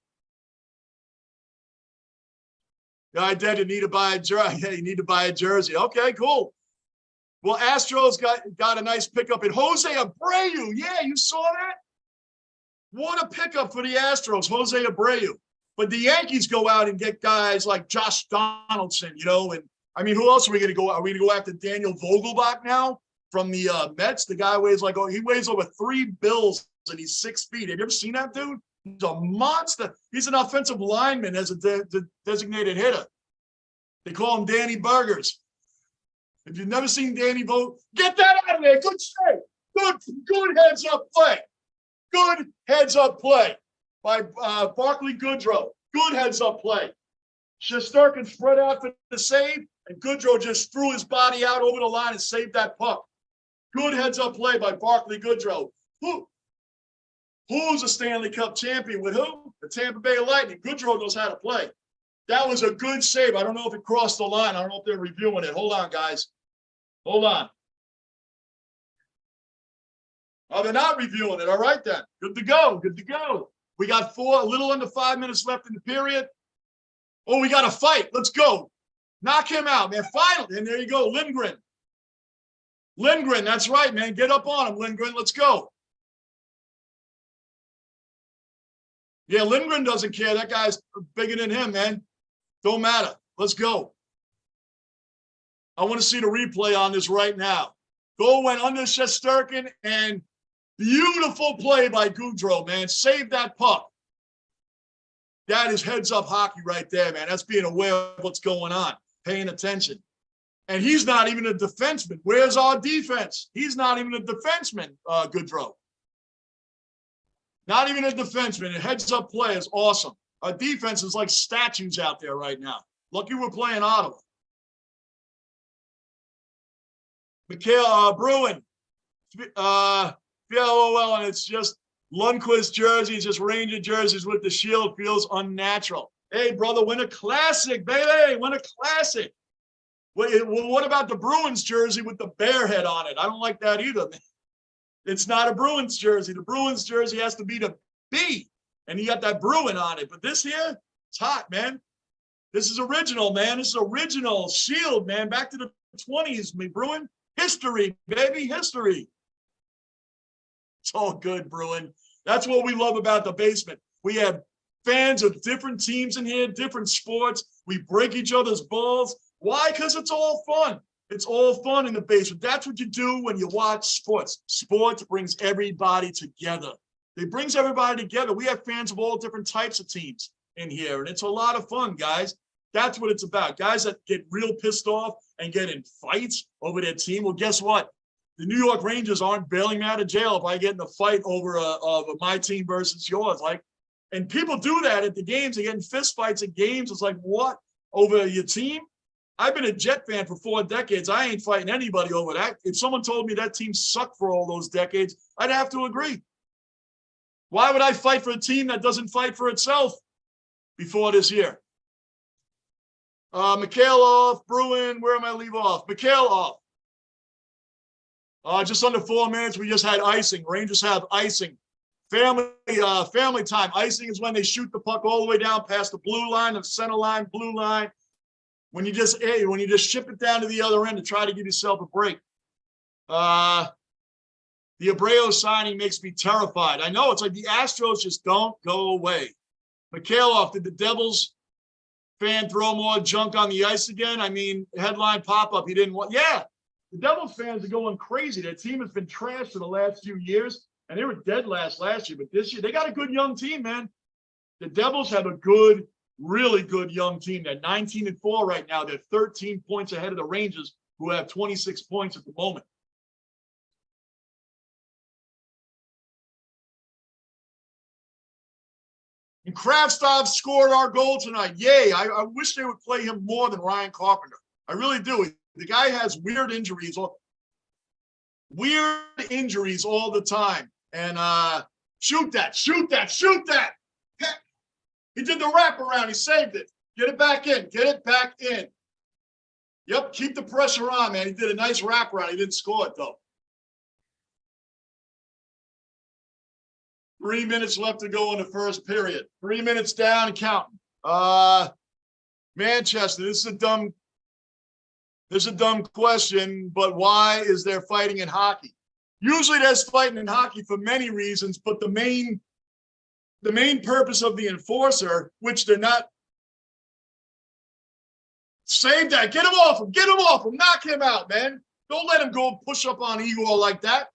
Guy dead, you need to buy a jersey. Yeah, you need to buy a jersey. Okay, cool. Well, Astros got a nice pickup in Jose Abreu. Yeah, you saw that? What a pickup for the Astros, Jose Abreu. But the Yankees go out and get guys like Josh Donaldson, and I mean, who else are we going to go? Are we going to go after Daniel Vogelbach now from the Mets? The guy weighs he weighs over 3 bills and he's 6 feet. Have you ever seen that dude? He's a monster. He's an offensive lineman as a designated hitter. They call him Danny Burgers. If you've never seen Danny Vogt, get that out of there. Good save. Good heads up play. Good heads up play by Barkley Goodrow. Good heads up play. Shesterkin spread out for the save, and Goodrow just threw his body out over the line and saved that puck. Good heads up play by Barkley Goodrow. Who's a Stanley Cup champion with who? The Tampa Bay Lightning. Goodrow knows how to play. That was a good save. I don't know if it crossed the line. I don't know if they're reviewing it. Hold on, guys. Hold on. Oh, they're not reviewing it. All right, then. Good to go. Good to go. We got a little under 5 minutes left in the period. Oh, we got a fight. Let's go. Knock him out, man. Finally. And there you go. Lindgren, that's right, man. Get up on him, Lindgren. Let's go. Yeah, Lindgren doesn't care. That guy's bigger than him, man. Don't matter. Let's go. I want to see the replay on this right now. Goal went under Shesterkin, and beautiful play by Goodrow, man. Save that puck. That is heads-up hockey right there, man. That's being aware of what's going on, paying attention. And he's not even a defenseman. Where's our defense? He's not even a defenseman, Goodrow. Not even a defenseman. A heads-up play is awesome. Our defense is like statues out there right now. Lucky we're playing Ottawa. Mikhail Bruin. LOL, and it's just Lundqvist jerseys, just Ranger jerseys with the shield. Feels unnatural. Hey, brother, win a classic, baby. Win a classic. What about the Bruins jersey with the bear head on it? I don't like that either, man. It's not a Bruins jersey. The Bruins jersey has to be the B, and you got that Bruin on it. But this here, it's hot, man. This is original, man. This is original shield, man. Back to the 20s, me Bruin. History, baby, history. It's all good, Bruin. That's what we love about the basement. We have fans of different teams in here, different sports. We break each other's balls. Why? Because it's all fun. It's all fun in the basement. That's what you do when you watch sports. Sports brings everybody together. It brings everybody together. We have fans of all different types of teams in here, and it's a lot of fun, guys. That's what it's about. Guys that get real pissed off and get in fights over their team. Well, guess what? The New York Rangers aren't bailing me out of jail if I get in a fight over my team versus yours. And people do that at the games. They get in fist fights at games. It's like, what? Over your team? I've been a Jet fan for 4 decades. I ain't fighting anybody over that. If someone told me that team sucked for all those decades, I'd have to agree. Why would I fight for a team that doesn't fight for itself before this year? Mikhailov, Bruin, where am I leave off? Mikhailov. Just under 4 minutes, we just had icing. Rangers have icing. Family time. Icing is when they shoot the puck all the way down past the blue line, the center line, blue line. When you just ship it down to the other end to try to give yourself a break. The Abreu signing makes me terrified. I know, it's like the Astros just don't go away. Mikhailov, did the Devils fan throw more junk on the ice again? I mean, headline pop-up, he didn't want. Yeah, the Devils fans are going crazy. Their team has been trashed for the last few years, and they were dead last year. But this year, they got a good young team, man. The Devils have a good, really good young team. They're 19-4 right now. They're 13 points ahead of the Rangers, who have 26 points at the moment. And Kravtsov scored our goal tonight. Yay. I wish they would play him more than Ryan Carpenter. I really do. The guy has weird injuries all the time. And shoot that. Heck, he did the wraparound. He saved it. Get it back in. Yep, keep the pressure on, man. He did a nice wraparound. He didn't score it, though. 3 minutes left to go in the first period. 3 minutes down and counting. Manchester, this is a dumb question, but why is there fighting in hockey? Usually there's fighting in hockey for many reasons, but the main purpose of the enforcer, which they're not. Save that. Get him off him. Knock him out, man. Don't let him go push up on Igor like that.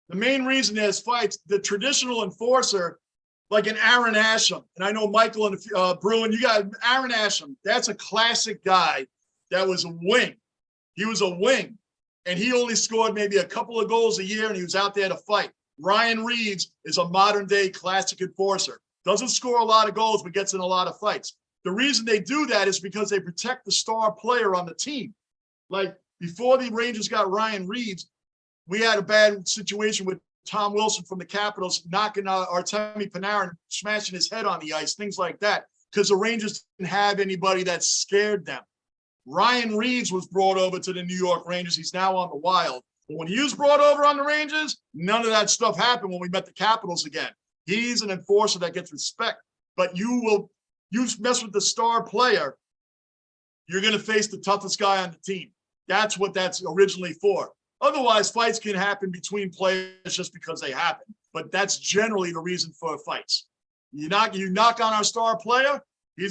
The main reason there's fights, the traditional enforcer, like an Aaron Asham, and I know Michael and Bruin, you got Aaron Asham. That's a classic guy that was a wing. He was a wing, and he only scored maybe a couple of goals a year, and he was out there to fight. Ryan Reeves is a modern-day classic enforcer. Doesn't score a lot of goals, but gets in a lot of fights. The reason they do that is because they protect the star player on the team. Like, before the Rangers got Ryan Reeves, we had a bad situation with Tom Wilson from the Capitals knocking Artemi Panarin, smashing his head on the ice, things like that, because the Rangers didn't have anybody that scared them. Ryan Reeves was brought over to the New York Rangers. He's now on the Wild. But when he was brought over on the Rangers, none of that stuff happened when we met the Capitals again. He's an enforcer that gets respect. But you mess with the star player, you're going to face the toughest guy on the team. That's what that's originally for. Otherwise, fights can happen between players just because they happen. But that's generally the reason for fights. You knock on our star player, you're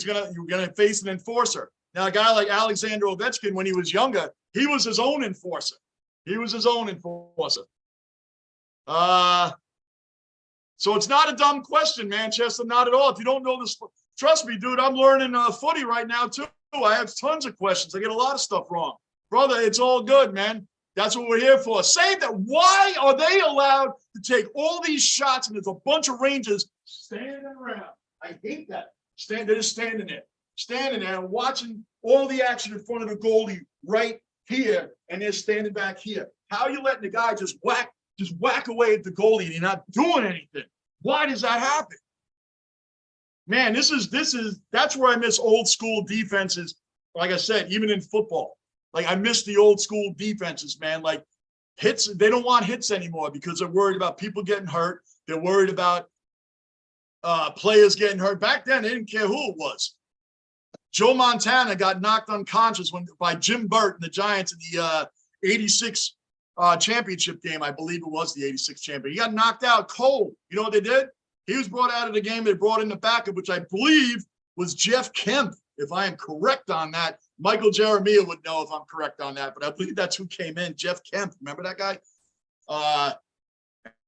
gonna face an enforcer. Now, a guy like Alexander Ovechkin, when he was younger, he was his own enforcer. So it's not a dumb question, Manchester, not at all. If you don't know this, trust me, dude, I'm learning footy right now, too. I have tons of questions. I get a lot of stuff wrong. Brother, it's all good, man. That's what we're here for. Say that. Why are they allowed to take all these shots and there's a bunch of Rangers standing around? I hate that. They're just standing there and watching all the action in front of the goalie right here, and they're standing back here. How are you letting the guy just whack away at the goalie and you're not doing anything? Why does that happen? Man, that's where I miss old school defenses. Like I said, even in football. Like, I miss the old school defenses, man. Like, hits, they don't want hits anymore because they're worried about people getting hurt. They're worried about players getting hurt. Back then, they didn't care who it was. Joe Montana got knocked unconscious by Jim Burt and the Giants in the 86 championship game. I believe it was the 86 champion. He got knocked out cold. You know what they did? He was brought out of the game. They brought in the backup, which I believe was Jeff Kemp, if I am correct on that. Michael Jeremiah would know if I'm correct on that, but I believe that's who came in, Jeff Kemp. Remember that guy?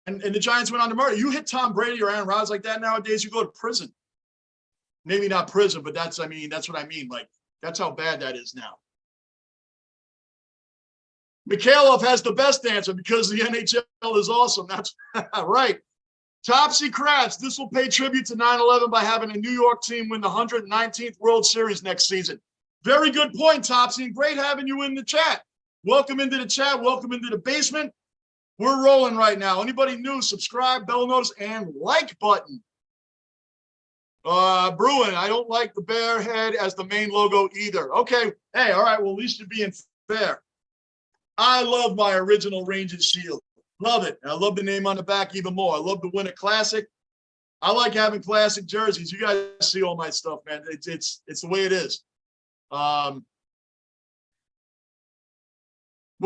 And the Giants went on to murder. You hit Tom Brady or Aaron Rodgers like that nowadays, you go to prison. Maybe not prison, but that's what I mean. Like, that's how bad that is now. Mikhailov has the best answer because the NHL is awesome. That's right. Topsy Kratz, this will pay tribute to 9/11 by having a New York team win the 119th World Series next season. Very good point, Topsy, and great having you in the chat. Welcome into the chat. Welcome into the basement. We're rolling right now. Anybody new, subscribe, bell notice, and like button. Bruin, I don't like the bear head as the main logo either. Okay. Hey, all right. Well, at least you're being fair. I love my original Rangers shield. Love it. And I love the name on the back even more. I love the Winter Classic. I like having classic jerseys. You guys see all my stuff, man. It's the way it is. What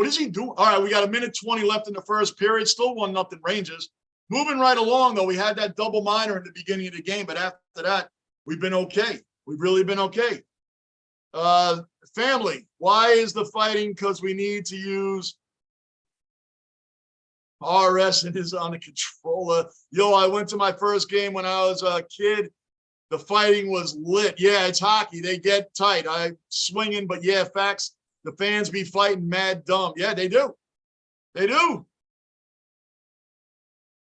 is he doing? All right, we got 1:20 left in the first period. Still 1-0 Rangers. Moving right along, though. We had that double minor in the beginning of the game, but after that, we've been okay. We've really been okay. Family, why is the fighting? Because we need to use RS and is on the controller. Yo, I went to my first game when I was a kid. The fighting was lit. Yeah, it's hockey. They get tight. I swinging, but yeah, facts. The fans be fighting mad dumb. Yeah, they do. They do.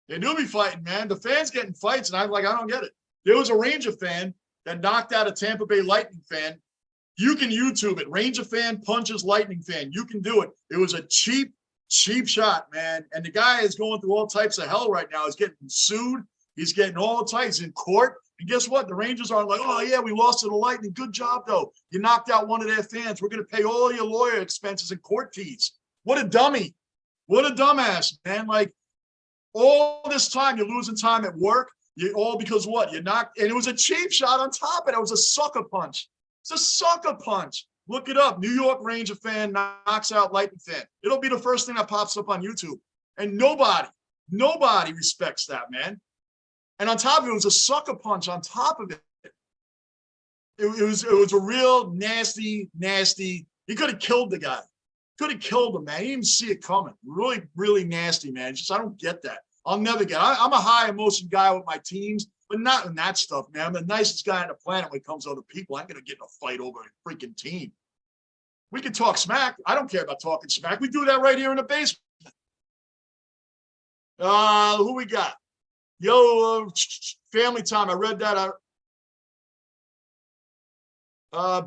They do be fighting, man. The fans getting fights, and I'm like, I don't get it. There was a Ranger fan that knocked out a Tampa Bay Lightning fan. You can YouTube it. Ranger fan punches Lightning fan. You can do it. It was a cheap shot, man. And the guy is going through all types of hell right now. He's getting sued. He's getting all types in court. And guess what? The Rangers are like, oh, yeah, we lost to the Lightning. Good job, though. You knocked out one of their fans. We're going to pay all your lawyer expenses and court fees. What a dummy. What a dumbass, man. Like, all this time, you're losing time at work. You all because what? You knocked, and it was a cheap shot on top of it. It was a sucker punch. It's a sucker punch. Look it up. New York Ranger fan knocks out Lightning fan. It'll be the first thing that pops up on YouTube. And nobody respects that, man. And on top of it, it was a sucker punch on top of it. It was a real nasty. He could have killed the guy. Could have killed him, man. He didn't even see it coming. Really, really nasty, man. Just I don't get that. I'll never get it. I'm a high emotion guy with my teams, but not in that stuff, man. I'm the nicest guy on the planet when it comes to other people. I'm going to get in a fight over a freaking team. We can talk smack. I don't care about talking smack. We do that right here in the basement. Who we got? Yo, family time. I read that.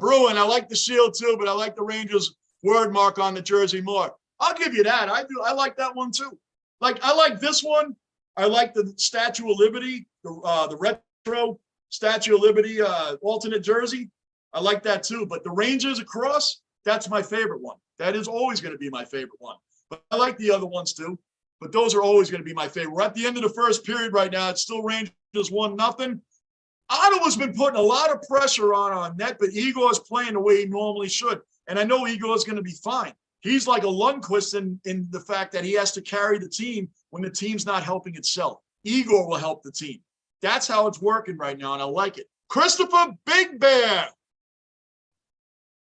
Bruin, I like the shield too, but I like the Rangers word mark on the jersey more. I'll give you that. I do. I like that one too. Like, I like this one. I like the Statue of Liberty, the retro Statue of Liberty alternate jersey. I like that too. But the Rangers across, that's my favorite one. That is always going to be my favorite one. But I like the other ones too. But those are always going to be my favorite. We're at the end of the first period right now. It's still Rangers 1-0. Ottawa's been putting a lot of pressure on net, but Igor's playing the way he normally should. And I know Igor's going to be fine. He's like a Lundqvist in the fact that he has to carry the team when the team's not helping itself. Igor will help the team. That's how it's working right now, and I like it. Christopher Big Bear.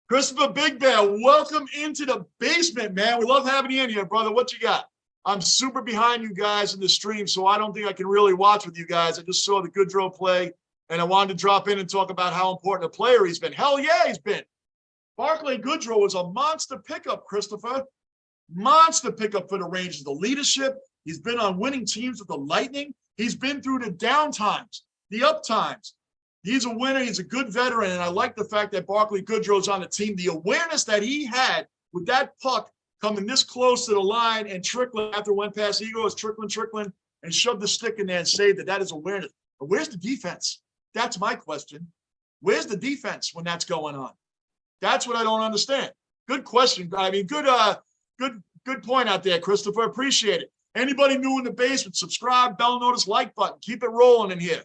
Christopher Big Bear, welcome into the basement, man. We love having you in here, brother. What you got? I'm super behind you guys in the stream, so I don't think I can really watch with you guys. I just saw the Goodrow play, and I wanted to drop in and talk about how important a player he's been. Hell yeah, he's been. Barclay Goodrow was a monster pickup, Christopher. Monster pickup for the Rangers. The leadership. He's been on winning teams with the Lightning. He's been through the down times, the up times. He's a winner. He's a good veteran, and I like the fact that Barclay Goodrow's on the team. The awareness that he had with that puck coming this close to the line and trickling after it went past Igor, was trickling, and shoved the stick in there and saved it. That is awareness. But where's the defense? That's my question. Where's the defense when that's going on? That's what I don't understand. Good question. I mean, good point out there, Christopher. Appreciate it. Anybody new in the basement, subscribe, bell notice, like button. Keep it rolling in here.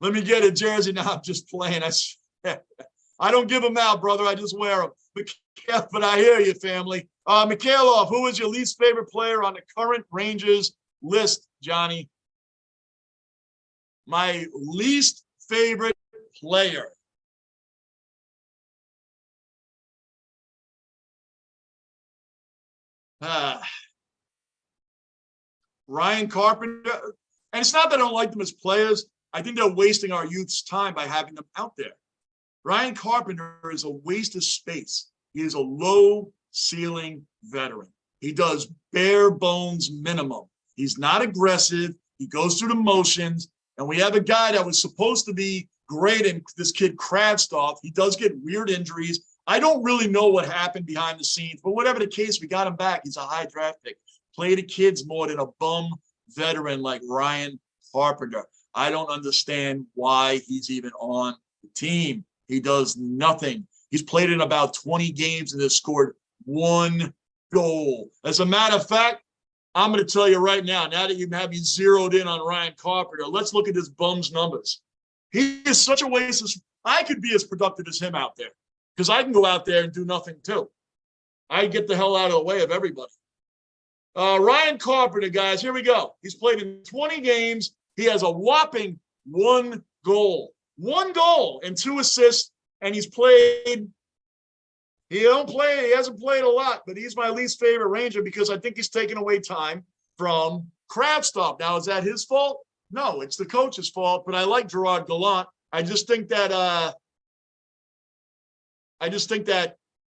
Let me get a jersey now. I'm just playing. I don't give them out, brother. I just wear them. But I hear you, family. Mikhailov, who is your least favorite player on the current Rangers list, Johnny? My least favorite player. Ryan Carpenter. And it's not that I don't like them as players. I think they're wasting our youth's time by having them out there. Ryan Carpenter is a waste of space. He is a low ceiling veteran. He does bare bones minimum. He's not aggressive. He goes through the motions. And we have a guy that was supposed to be great, and this kid Kravtsov, he does get weird injuries. I don't really know what happened behind the scenes, but whatever the case, we got him back. He's a high draft pick. Play the kids more than a bum veteran like Ryan Carpenter. I don't understand why he's even on the team. He does nothing. He's played in about 20 games and has scored 1 goal. As a matter of fact, I'm going to tell you right now that you have me zeroed in on Ryan Carpenter, let's look at this bum's numbers. He is such a waste of, I could be as productive as him out there because I can go out there and do nothing too. I get the hell out of the way of everybody. Ryan Carpenter, guys, here we go. He's played in 20 games. He has a whopping 1 goal. 1 goal and 2 assists, and he's played. He hasn't played a lot, but he's my least favorite Ranger because I think he's taken away time from Kravtsov. Now, is that his fault? No, it's the coach's fault, but I like Gerard Gallant. I just think that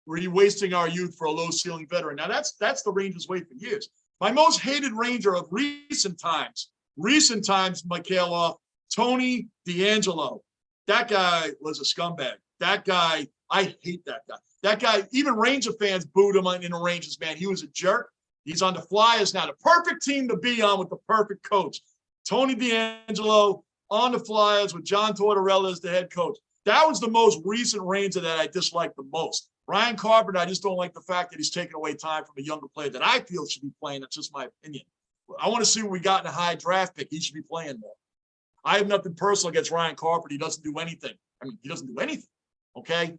we're wasting our youth for a low-ceiling veteran. Now, that's the Rangers' way for years. My most hated Ranger of recent times, Mikhailov, Tony DeAngelo. That guy was a scumbag. That guy, I hate that guy. That guy, even Ranger fans booed him in the Rangers, man. He was a jerk. He's on the Flyers now. The perfect team to be on with the perfect coach. Tony DeAngelo on the Flyers with John Tortorella as the head coach. That was the most recent Ranger that I disliked the most. Ryan Carpenter, I just don't like the fact that he's taking away time from a younger player that I feel should be playing. That's just my opinion. I want to see what we got in a high draft pick. He should be playing more. I have nothing personal against Ryan Carpenter. He doesn't do anything. I mean, he doesn't do anything, okay?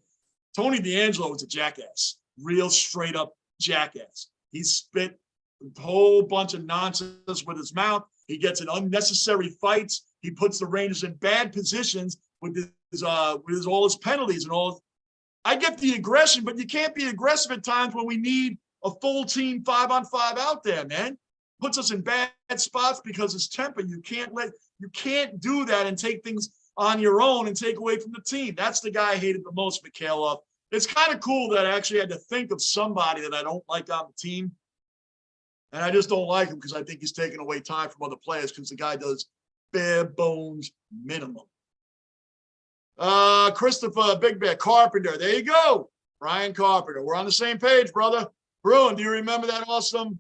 Tony DeAngelo is a jackass, real straight up jackass. He spit a whole bunch of nonsense with his mouth. He gets in unnecessary fights. He puts the Rangers in bad positions with all his penalties and all. I get the aggression, but you can't be aggressive at times when we need a full team 5-on-5 out there, man. Puts us in bad spots because his temper. You can't do that and take things on your own and take away from the team. That's the guy I hated the most, Mikhailov. It's kind of cool that I actually had to think of somebody that I don't like on the team. And I just don't like him because I think he's taking away time from other players because the guy does bare bones minimum. Christopher Big Bear Carpenter. There you go. Ryan Carpenter. We're on the same page, brother. Bruin, do you remember that awesome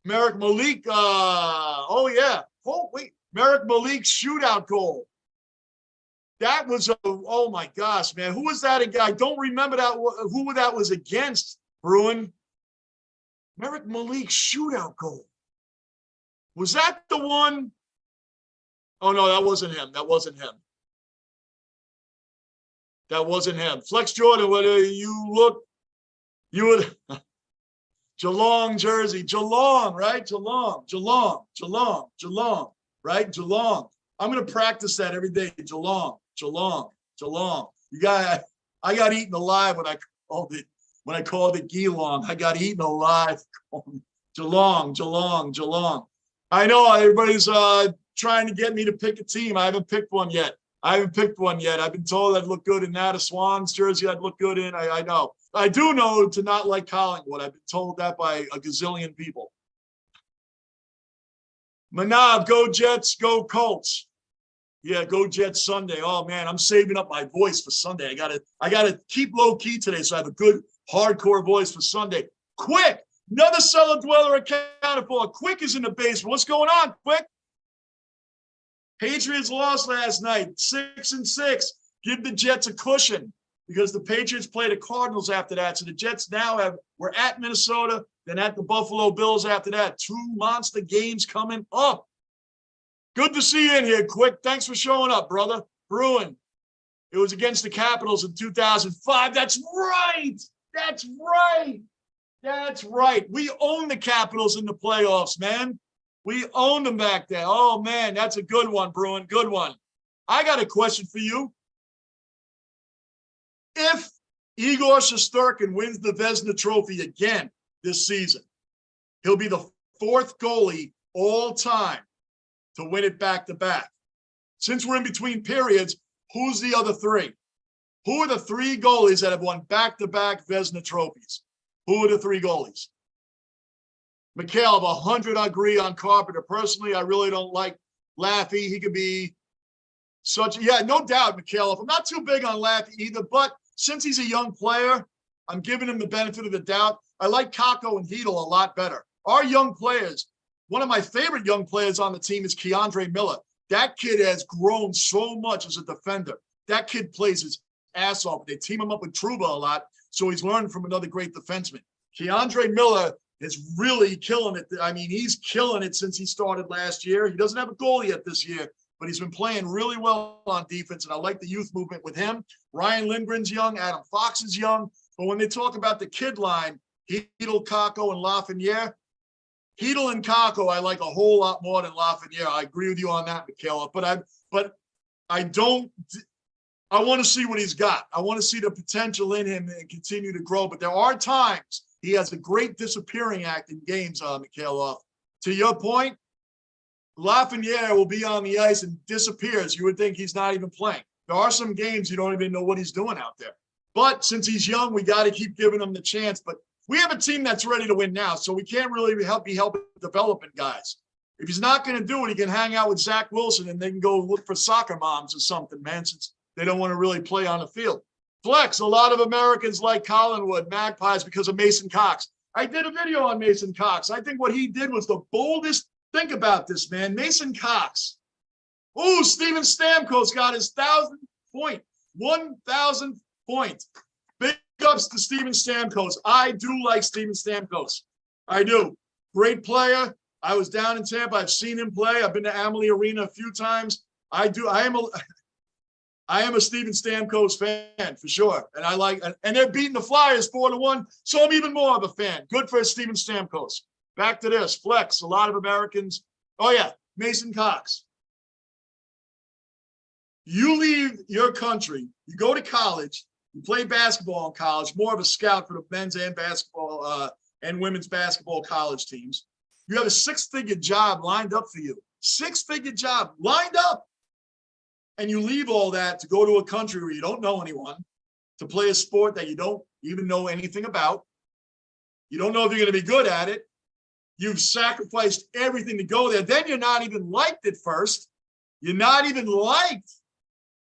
Merrick Malik? Oh, yeah. Oh, wait. Merrick Malik's shootout goal. That was, oh my gosh, man. Who was that again? I don't remember that. Who that was against, Bruin. Merrick Malik's shootout goal. Was that the one? Oh, no, that wasn't him. That wasn't him. That wasn't him. Flex Jordan, whether you look, you would. Geelong jersey. Geelong, right? Geelong, right? Geelong. I'm going to practice that every day. Geelong. You got, I got eaten alive when I called it Geelong. I got eaten alive. Geelong. I know everybody's trying to get me to pick a team. I haven't picked one yet. I've been told I'd look good in that. A Swans jersey I'd look good in. I know. I do know to not like Collingwood. I've been told that by a gazillion people. Manav, go Jets, go Colts. Yeah, go Jets Sunday. Oh man, I'm saving up my voice for Sunday. I gotta keep low key today, so I have a good hardcore voice for Sunday. Quick, another cellar dweller accounted for. Quick is in the basement. What's going on, Quick? Patriots lost last night, 6-6. Give the Jets a cushion because the Patriots play the Cardinals after that. So the Jets now we're at Minnesota, then at the Buffalo Bills after that. 2 monster games coming up. Good to see you in here, Quick. Thanks for showing up, brother. Bruin. It was against the Capitals in 2005. That's right. We own the Capitals in the playoffs, man. We owned them back there. Oh, man, that's a good one, Bruin. Good one. I got a question for you. If Igor Shesterkin wins the Vezina Trophy again this season, he'll be the 4th goalie all time to win it back-to-back. Since we're in between periods, who's the other 3? Who are the 3 goalies that have won back-to-back Vezina trophies? Who are the 3 goalies? Mikhail, 100 I agree on Carpenter. Personally, I really don't like Laffy. He could be Yeah, no doubt, Mikhailov. I'm not too big on Laffy either, but since he's a young player, I'm giving him the benefit of the doubt. I like Kako and Heedle a lot better. Our young players, one of my favorite young players on the team is Keandre Miller. That kid has grown so much as a defender. That kid plays his ass off. They team him up with Truba a lot, so he's learning from another great defenseman. Keandre Miller is really killing it. I mean, he's killing it since he started last year. He doesn't have a goal yet this year, but he's been playing really well on defense, and I like the youth movement with him. Ryan Lindgren's young. Adam Fox is young. But when they talk about the kid line, Heedle, Kako, and Lafreniere, Heedle and Kako I like a whole lot more than Lafreniere. I agree with you on that, Michaela. But I want to see what he's got. I want to see the potential in him and continue to grow. But there are times he has a great disappearing act in games, Mikhailov. To your point, Lafreniere will be on the ice and disappears. You would think he's not even playing. There are some games you don't even know what he's doing out there. But since he's young, we got to keep giving him the chance. But we have a team that's ready to win now, so we can't really be helping development guys. If he's not going to do it, he can hang out with Zach Wilson and they can go look for soccer moms or something, man, since they don't want to really play on the field. Flex, a lot of Americans like Collinwood, Magpies, because of Mason Cox. I did a video on Mason Cox. I think what he did was the boldest. Think about this, man. Mason Cox. Oh, Steven Stamkos got his 1,000th point. Big ups to Steven Stamkos. I do like Steven Stamkos. I do. Great player. I was down in Tampa. I've seen him play. I've been to Amalie Arena a few times. I am a Steven Stamkos fan for sure. And I like, and they're beating the Flyers 4-1. So I'm even more of a fan. Good for Steven Stamkos. Back to this. Flex. A lot of Americans. Oh, yeah. Mason Cox. You leave your country. You go to college. You play basketball in college. More of a scout for the men's and basketball and women's basketball college teams. You have a six-figure job lined up for you. Six-figure job lined up. And you leave all that to go to a country where you don't know anyone, to play a sport that you don't even know anything about. You don't know if you're going to be good at it. You've sacrificed everything to go there. Then you're not even liked at first. You're not even liked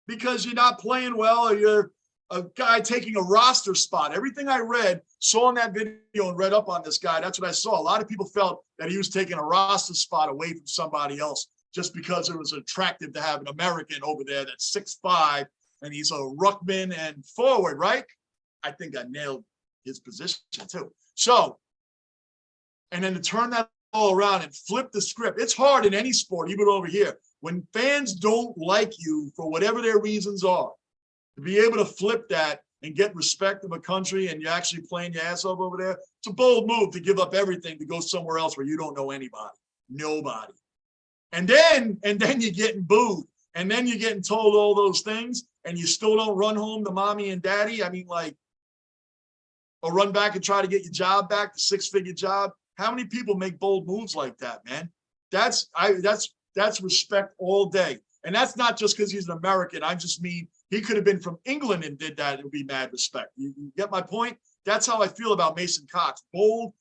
because you're not playing well or you're a guy taking a roster spot. Everything I read, saw in that video and read up on this guy, that's what I saw. A lot of people felt that he was taking a roster spot away from somebody else just because it was attractive to have an American over there that's 6'5", and he's a ruckman and forward, right? I think I nailed his position too. So, and then to turn that all around and flip the script. It's hard in any sport, even over here. When fans don't like you for whatever their reasons are, to be able to flip that and get respect of a country and you're actually playing your ass off over there, it's a bold move to give up everything to go somewhere else where you don't know anybody, nobody. And then you're getting booed. And then you're getting told all those things and you still don't run home to mommy and daddy. I mean, like, or run back and try to get your job back, the six-figure job. How many people make bold moves like that, man? That's respect all day. And that's not just because he's an American. I just mean he could have been from England and did that. It would be mad respect. You get my point? That's how I feel about Mason Cox. Bold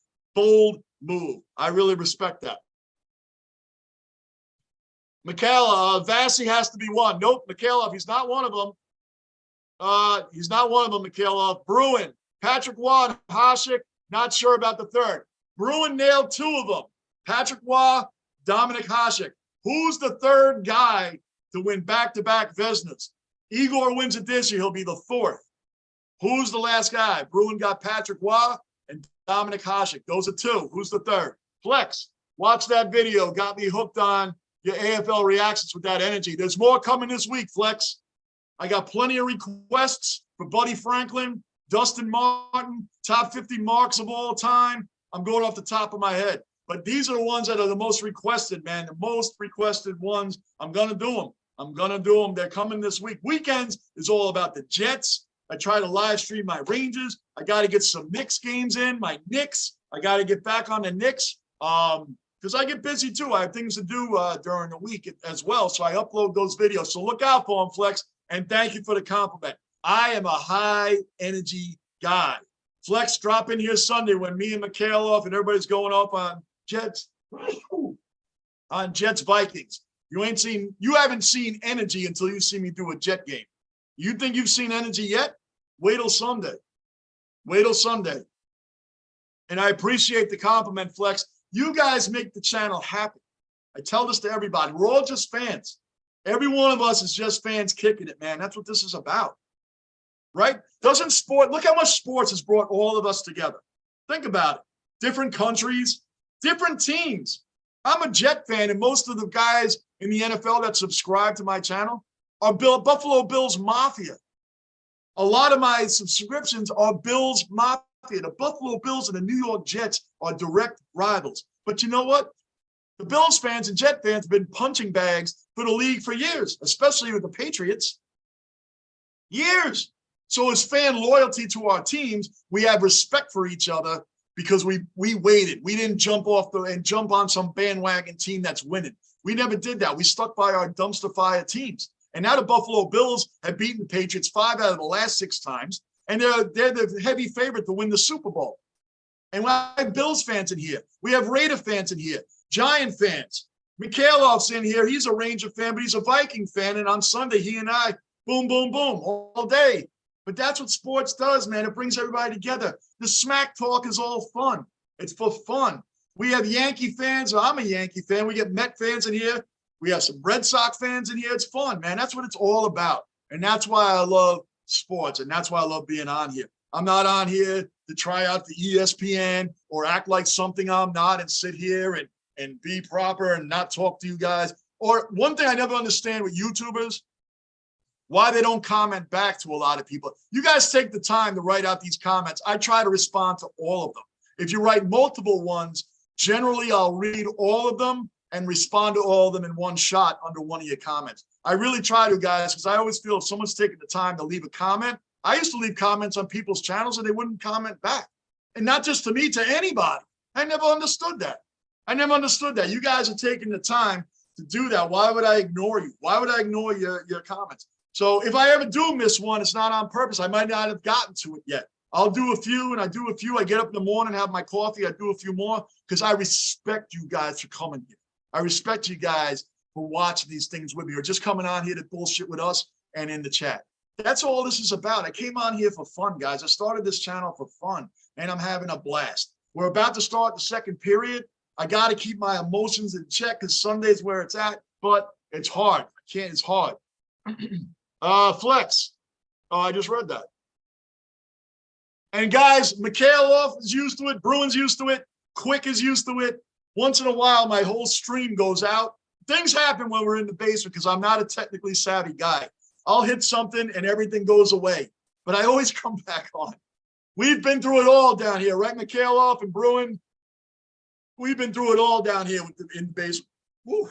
move. I really respect that. Michaela, Vasi has to be one. Nope, Michaela, he's not one of them. He's not one of them, Michaela. Bruin, Patrick Waugh, Hasek, not sure about the third. Bruin nailed two of them. Patrick Waugh, Dominic Hasek. Who's the third guy to win back-to-back Vezinas? Igor wins it this year. He'll be the fourth. Who's the last guy? Bruin got Patrick Waugh and Dominic Hasek. Those are two. Who's the third? Flex, watch that video. Got me hooked on your AFL reactions with that energy. There's more coming this week, Flex. I got plenty of requests for Buddy Franklin, Dustin Martin, top 50 marks of all time. I'm going off the top of my head. But these are the ones that are the most requested, man. The most requested ones. I'm going to do them. I'm going to do them. They're coming this week. Weekends is all about the Jets. I try to live stream my Rangers. I got to get some Knicks games in, my Knicks. I got to get back on the Knicks because I get busy too. I have things to do during the week as well. So I upload those videos. So look out for them, Flex. And thank you for the compliment. I am a high energy guy. Flex, drop in here Sunday when me and Mikhailov and everybody's going up on Jets Vikings. You haven't seen energy until you see me do a Jet game. You think you've seen energy yet? Wait till Sunday. Wait till Sunday. And I appreciate the compliment, Flex. You guys make the channel happy. I tell this to everybody. We're all just fans. Every one of us is just fans kicking it, man. That's what this is about, right? Look how much sports has brought all of us together. Think about it. Different countries, different teams. I'm a Jet fan, and most of the guys in the NFL that subscribe to my channel are Buffalo Bills Mafia. A lot of my subscriptions are Bills Mafia. The Buffalo Bills and the New York Jets are direct rivals. But you know what? The Bills fans and Jet fans have been punching bags for the league for years, especially with the Patriots. Years. So as fan loyalty to our teams, we have respect for each other because we waited. We didn't jump on some bandwagon team that's winning. We never did that. We stuck by our dumpster fire teams. And now the Buffalo Bills have beaten the Patriots 5 out of the last 6 times, and they're the heavy favorite to win the Super Bowl. And we have Bills fans in here. We have Raider fans in here. Giant fans. Mikhailov's in here. He's a Ranger fan, but he's a Viking fan. And on Sunday, he and I, boom, boom, boom, all day. But that's what sports does, man. It brings everybody together. The smack talk is all fun. It's for fun. We have Yankee fans. I'm a Yankee fan. We get Met fans in here. We have some Red Sox fans in here. It's fun, man. That's what it's all about. And that's why I love sports. And that's why I love being on here. I'm not on here to try out the ESPN or act like something I'm not and sit here and be proper and not talk to you guys. Or one thing I never understand with YouTubers, why they don't comment back to a lot of people. You guys take the time to write out these comments. I try to respond to all of them. If you write multiple ones, generally I'll read all of them and respond to all of them in one shot under one of your comments. I really try to, guys, because I always feel if someone's taking the time to leave a comment, I used to leave comments on people's channels and they wouldn't comment back. And not just to me, to anybody. I never understood that. I never understood that. You guys are taking the time to do that. Why would I ignore you? Why would I ignore your comments? So if I ever do miss one, it's not on purpose. I might not have gotten to it yet. I'll do a few and I do a few. I get up in the morning, have my coffee. I do a few more because I respect you guys for coming here. I respect you guys for watching these things with me or just coming on here to bullshit with us and in the chat. That's all this is about. I came on here for fun, guys. I started this channel for fun and I'm having a blast. We're about to start the second period. I got to keep my emotions in check because Sunday's where it's at, but it's hard. It's hard. Flex. Oh, I just read that. And guys, Mikhailov is used to it. Bruin's used to it. Quick is used to it. Once in a while, my whole stream goes out. Things happen when we're in the basement because I'm not a technically savvy guy. I'll hit something and everything goes away, but I always come back on. We've been through it all down here, right, Mikhailov and Bruin? We've been through it all down here in the basement. Woo.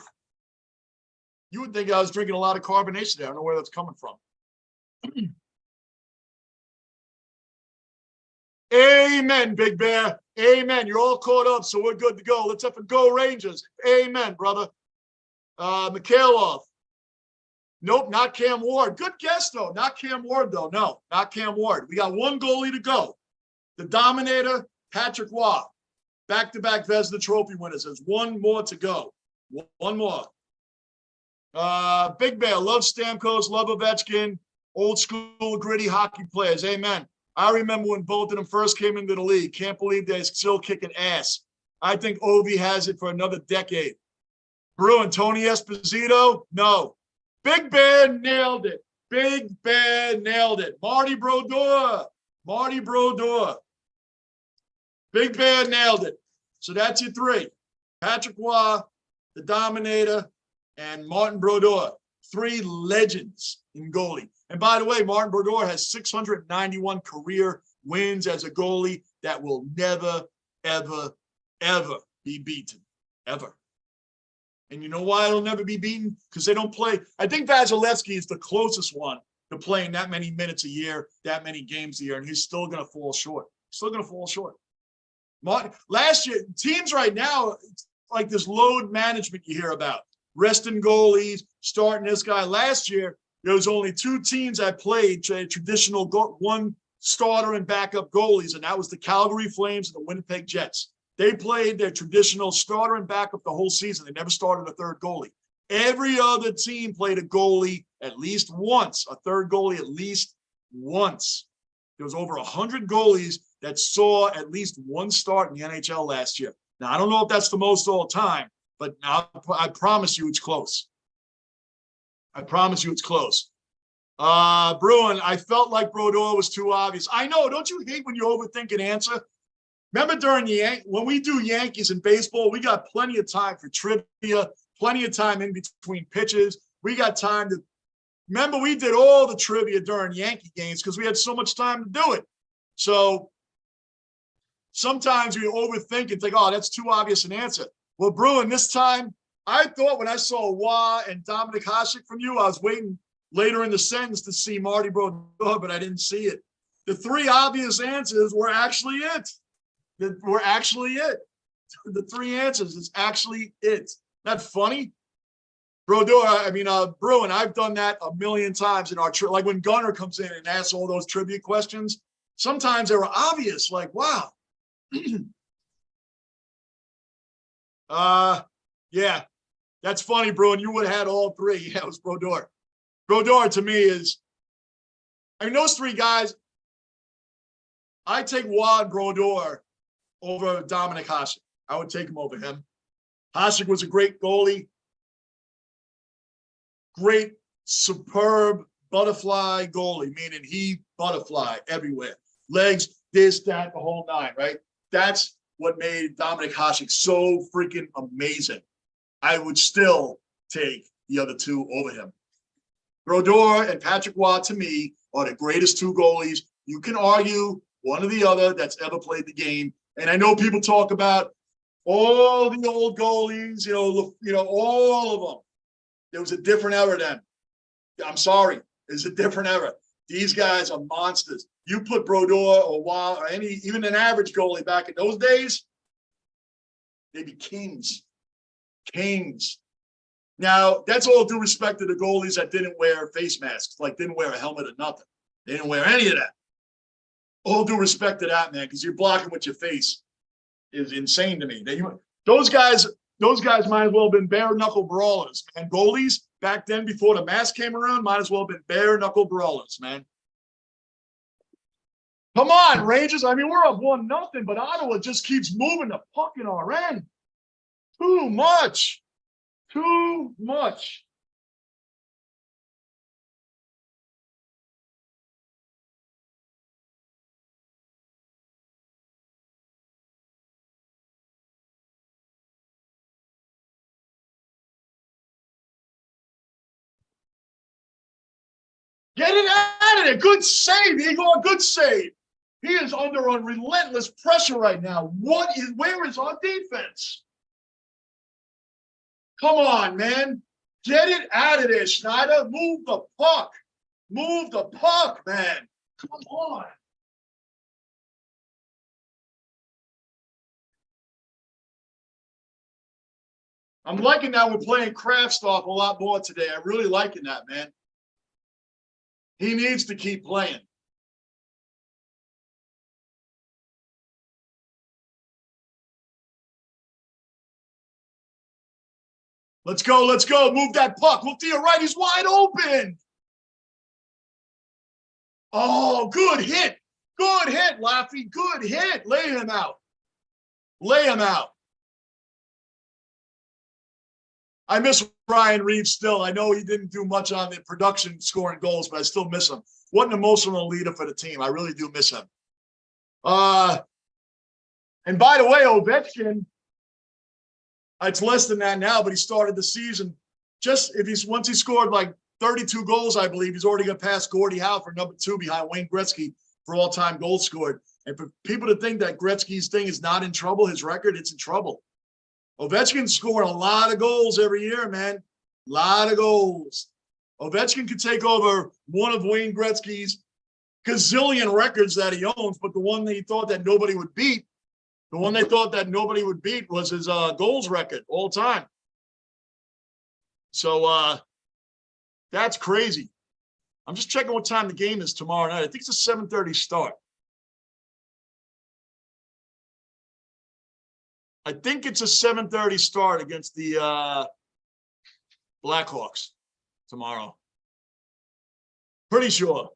You would think I was drinking a lot of carbonation there. I don't know where that's coming from. Amen, Big Bear. Amen. You're all caught up, so we're good to go. Let's up and go, Rangers. Amen, brother. Mikhailov. Nope, not Cam Ward. Good guess, though. Not Cam Ward, though. No, not Cam Ward. We got one goalie to go. The Dominator, Patrick Waugh. Back-to-back Vezina Trophy winners. There's one more to go. One more. Big Bear, love Stamkos, love Ovechkin, old school gritty hockey players. Amen. I remember when both of them first came into the league. Can't believe they're still kicking ass. I think Ovi has it for another decade. Bruin, Tony Esposito? No. Big Bear nailed it. Big Bear nailed it. Marty Brodeur. Marty Brodeur. Big Bear nailed it. So that's your three. Patrick Waugh, the Dominator, and Martin Brodeur. 3 legends in goalie. And by the way, Martin Brodeur has 691 career wins as a goalie that will never, ever, ever be beaten. Ever. And you know why it'll never be beaten? Because they don't play. I think Vasilevsky is the closest one to playing that many minutes a year, that many games a year, and he's still going to fall short. Still going to fall short. Last year, teams right now, it's like this load management you hear about. Resting goalies, starting this guy. Last year, there was only 2 teams that played traditional one starter and backup goalies, and that was the Calgary Flames and the Winnipeg Jets. They played their traditional starter and backup the whole season. They never started a third goalie. Every other team played a goalie at least once, a third goalie at least once. There was over 100 goalies that saw at least one start in the NHL last year. Now, I don't know if that's the most all time, but now I promise you it's close. I promise you it's close. Bruin, I felt like Brodeur was too obvious. I know. Don't you hate when you overthink an answer? Remember when we do Yankees in baseball, we got plenty of time for trivia, plenty of time in between pitches. We got time to remember we did all the trivia during Yankee games because we had so much time to do it. So sometimes we overthink and think, oh, that's too obvious an answer. Well, Bruin, this time, I thought when I saw Wah and Dominic Hasek from you, I was waiting later in the sentence to see Marty Brodeur, but I didn't see it. The three obvious answers were actually it. The three answers is actually it. Isn't that funny? Bruin, I've done that a million times in our like when Gunner comes in and asks all those trivia questions. Sometimes they were obvious, like, wow. Yeah, that's funny, Bruin. You would have had all three. Yeah, it was Brodeur. Brodeur to me is, those three guys, I take Wad Brodeur over Dominic Hasek. I would take him over him. Hasek was a great goalie. Great, superb butterfly goalie, meaning he butterfly everywhere. Legs, this, that, the whole nine, right? That's what made Dominic Hasek so freaking amazing. I would still take the other two over him. Brodeur and Patrick Waugh, to me, are the greatest two goalies. You can argue one or the other that's ever played the game. And I know people talk about all the old goalies, all of them. There was a different era then. I'm sorry. It's a different era. These guys are monsters. You put Brodeur or Waugh or even an average goalie back in those days, they'd be kings. Kings. Now, that's all due respect to the goalies that didn't wear face masks, like didn't wear a helmet or nothing. They didn't wear any of that. All due respect to that, man, because you're blocking with your face is insane to me. Those guys might as well have been bare knuckle brawlers, man. Goalies back then, before the mask came around, might as well have been bare knuckle brawlers, man. Come on, Rangers. We're up 1-0, but Ottawa just keeps moving the puck in our end. Too much. Too much. Get it out of there. Good save, Igor. Good save. He is under a relentless pressure right now. Where is our defense? Come on, man. Get it out of there, Schneider. Move the puck. Move the puck, man. Come on. I'm liking that we're playing Kraftstoff a lot more today. I'm really liking that, man. He needs to keep playing. Let's go. Let's go. Move that puck. Look to your right. He's wide open. Oh, good hit. Good hit, Laffy. Good hit. Lay him out. Lay him out. I miss Ryan Reeves still. I know he didn't do much on the production scoring goals, but I still miss him. What an emotional leader for the team. I really do miss him. And by the way, Ovechkin, it's less than that now, but he started the season once he scored like 32 goals, I believe, he's already going to pass Gordie Howe for number 2 behind Wayne Gretzky for all-time goals scored. And for people to think that Gretzky's thing is not in trouble, his record, it's in trouble. Ovechkin scored a lot of goals every year, man. A lot of goals. Ovechkin could take over one of Wayne Gretzky's gazillion records that he owns, but the one that he thought that nobody would beat, was his goals record all time. So that's crazy. I'm just checking what time the game is tomorrow night. I think it's a 7:30 start. I think it's a 7:30 start against the Blackhawks tomorrow. Pretty sure.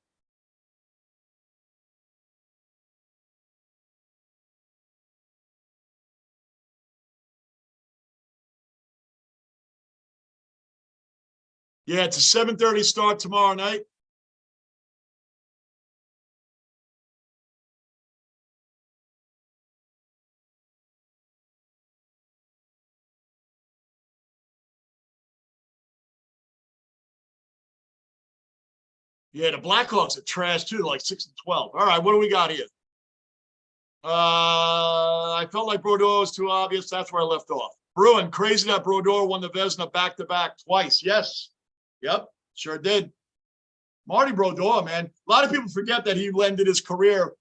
Yeah, it's a 7:30 start tomorrow night. Yeah, the Blackhawks are trash too, like 6-12. All right, what do we got here? I felt like Brodeur was too obvious. That's where I left off. Bruin, crazy that Brodeur won the Vezina back-to-back twice. Yes. Yep, sure did. Marty Brodeur, man. A lot of people forget that he ended his career.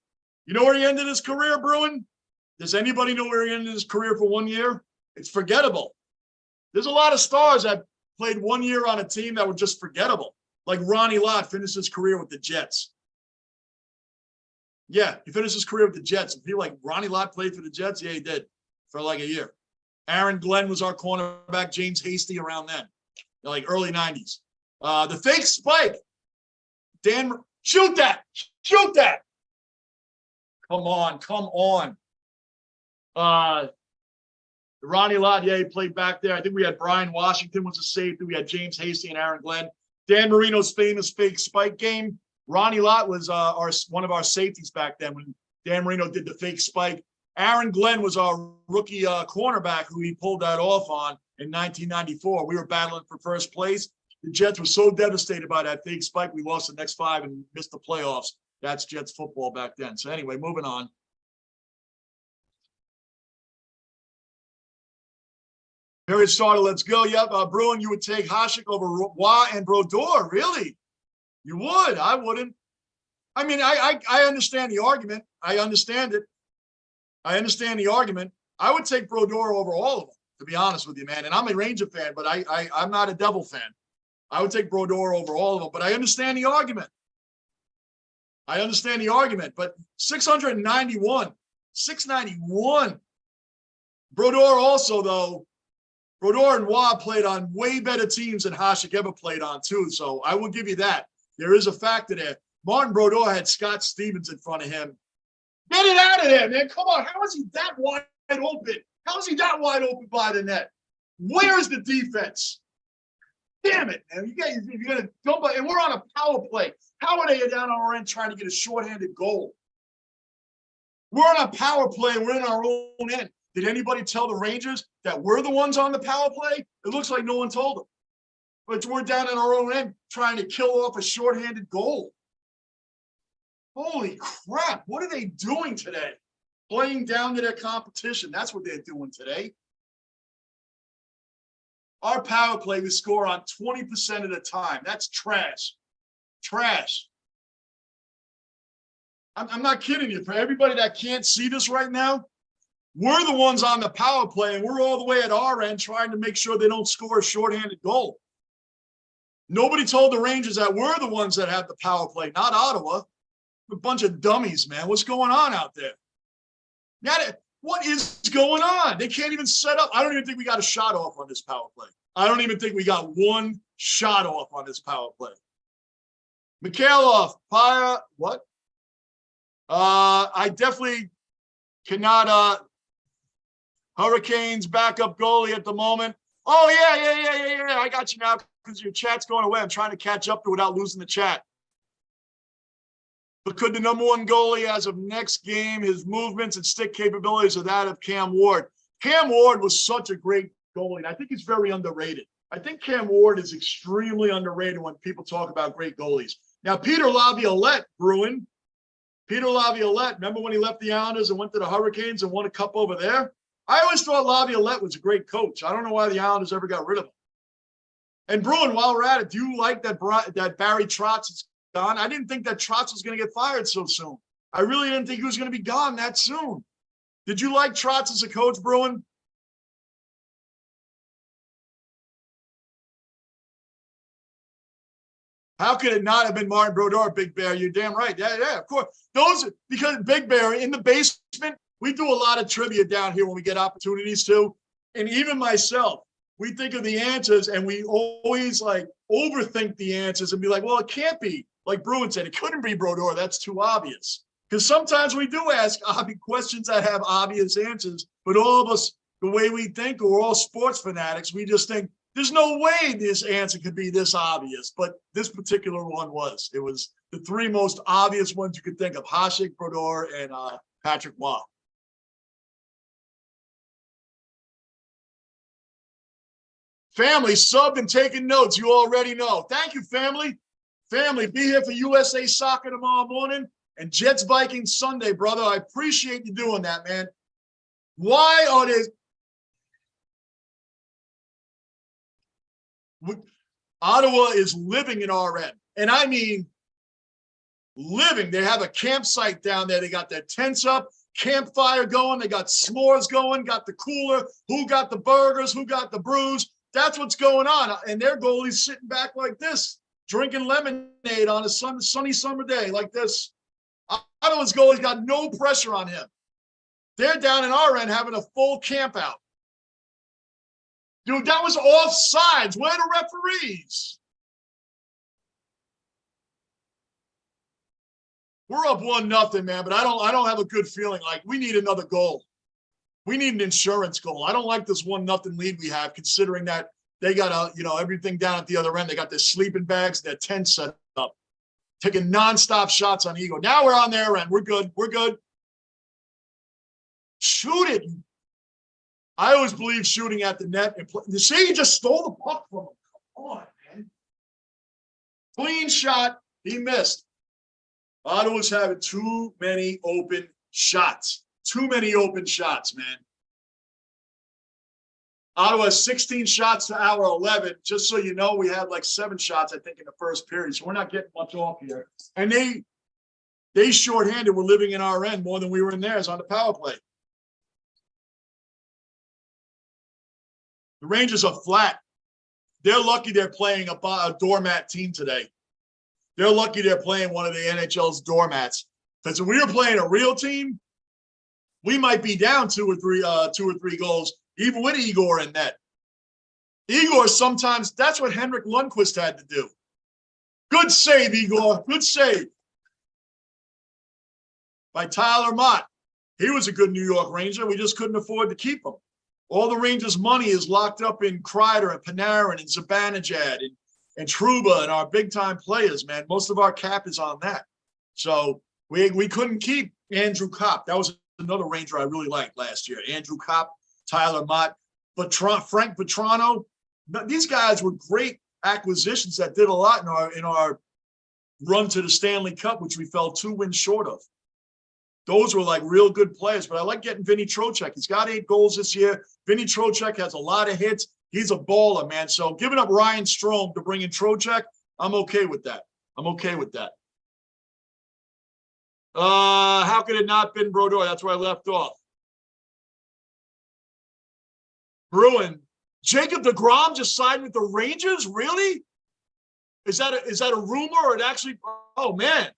You know where he ended his career, Bruin? Does anybody know where he ended his career for 1 year? It's forgettable. There's a lot of stars that played 1 year on a team that were just forgettable. Like Ronnie Lott finished his career with the Jets. Yeah, he finished his career with the Jets. If you like Ronnie Lott played for the Jets, yeah, he did for like a year. Aaron Glenn was our cornerback. James Hasty around then, like early 90s. The fake spike. Dan, shoot that. Shoot that. Come on. Come on. Ronnie Lott, yeah, he played back there. I think we had Brian Washington was a safety. We had James Hasty and Aaron Glenn. Dan Marino's famous fake spike game. Ronnie Lott was one of our safeties back then when Dan Marino did the fake spike. Aaron Glenn was our rookie cornerback who he pulled that off on in 1994. We were battling for first place. The Jets were so devastated by that fake spike, we lost the next 5 and missed the playoffs. That's Jets football back then. So anyway, moving on. Period started. Let's go. Yep. Bruin, you would take Hasek over Roy and Brodeur. Really? You would. I wouldn't. I mean, I understand the argument. I understand it. I understand the argument. I would take Brodeur over all of them, to be honest with you, man. And I'm a Ranger fan, but I'm not a Devil fan. I would take Brodeur over all of them, but I understand the argument. I understand the argument, but 691. Brodeur also, though, Brodeur and Roy played on way better teams than Hasek ever played on, too. So I will give you that. There is a factor there. Martin Brodeur had Scott Stevens in front of him. Get it out of there, man. Come on. How is he that wide open? How is he that wide open by the net? Where is the defense? Damn it, man. You're going to dump it. And we're on a power play. How are they down on our end trying to get a shorthanded goal? We're on a power play. We're in our own end. Did anybody tell the Rangers that we're the ones on the power play? It looks like no one told them. But we're down in our own end trying to kill off a shorthanded goal. Holy crap. What are they doing today? Playing down to their competition. That's what they're doing today. Our power play, we score on 20% of the time. That's trash. Trash. I'm not kidding you. For everybody that can't see this right now, we're the ones on the power play, and we're all the way at our end trying to make sure they don't score a shorthanded goal. Nobody told the Rangers that we're the ones that have the power play, not Ottawa. A bunch of dummies, man. What's going on out there? What is going on? They can't even set up. I don't even think we got a shot off on this power play. I don't even think we got one shot off on this power play. Mikhailov, what? I definitely cannot Hurricanes backup goalie at the moment. Oh, yeah. I got you now because your chat's going away. I'm trying to catch up to it without losing the chat. But could the number one goalie as of next game, his movements and stick capabilities are that of Cam Ward? Cam Ward was such a great goalie, and I think he's very underrated. I think Cam Ward is extremely underrated when people talk about great goalies. Now, Peter Laviolette, Bruin. Peter Laviolette, remember when he left the Islanders and went to the Hurricanes and won a cup over there? I always thought Laviolette was a great coach. I don't know why the Islanders ever got rid of him. And Bruin, while we're at it, do you like that Barry Trotz is gone? I didn't think that Trotz was going to get fired so soon. I really didn't think he was going to be gone that soon. Did you like Trotz as a coach, Bruin? How could it not have been Martin Brodeur, Big Bear? You're damn right. Yeah, of course. Because Big Bear, in the basement, we do a lot of trivia down here when we get opportunities to. And even myself, we think of the answers and we always like overthink the answers and be like, well, it can't be. Like Bruin said, it couldn't be Brodeur. That's too obvious. Because sometimes we do ask questions that have obvious answers, but all of us, the way we think, we're all sports fanatics. We just think there's no way this answer could be this obvious. But this particular one was. It was the three most obvious ones you could think of: Hasek, Brodeur, and Patrick Roy. Family subbed and taking notes. You already know. Thank you, family. Family, be here for USA Soccer tomorrow morning and Jets Vikings Sunday, brother. I appreciate you doing that, man. Why are they? Ottawa is living in RN. And I mean living. They have a campsite down there. They got their tents up, campfire going. They got s'mores going, got the cooler. Who got the burgers? Who got the brews? That's what's going on. And their goalie's sitting back like this, drinking lemonade on a sunny summer day like this. Ottawa's goalie's got no pressure on him. They're down in our end having a full camp out. Dude, that was offsides. Where are the referees? We're up 1-0, man, but I don't have a good feeling. Like, we need another goal. We need an insurance goal. I don't like this 1-0 lead we have, considering that they got everything down at the other end. They got their sleeping bags, their tent set up, taking nonstop shots on Ego. Now we're on their end. We're good. We're good. Shoot it. I always believe shooting at the net. You see, he just stole the puck from him. Come on, man. Clean shot. He missed. Ottawa's having too many open shots. Too many open shots, man. Ottawa has 16 shots to our 11. Just so you know, we had like 7 shots, I think, in the first period. So we're not getting much off here. And they shorthanded. We're living in our end more than we were in theirs on the power play. The Rangers are flat. They're lucky they're playing a doormat team today. They're lucky they're playing one of the NHL's doormats. Because if we were playing a real team, we might be down 2 or 3 goals, even with Igor in net. Igor sometimes, that's what Henrik Lundqvist had to do. Good save, Igor. Good save. By Tyler Mott. He was a good New York Ranger. We just couldn't afford to keep him. All the Rangers' money is locked up in Kreider and Panarin and Zibanejad and Trouba and our big-time players, man. Most of our cap is on that. So we couldn't keep Andrew Kopp. That was another Ranger I really liked last year. Andrew Kopp, Tyler Mott, Frank Petrano. These guys were great acquisitions that did a lot in our run to the Stanley Cup, which we fell 2 wins short of. Those were like real good players, but I like getting Vinny Trocheck. He's got 8 goals this year. Vinny Trocheck has a lot of hits. He's a baller, man. So giving up Ryan Strome to bring in Trocheck, I'm okay with that. I'm okay with that. How could it not been Brodeur? That's where I left off. Bruin. Jacob deGrom just signed with the Rangers? Really? Is that a rumor or it actually? Oh, man.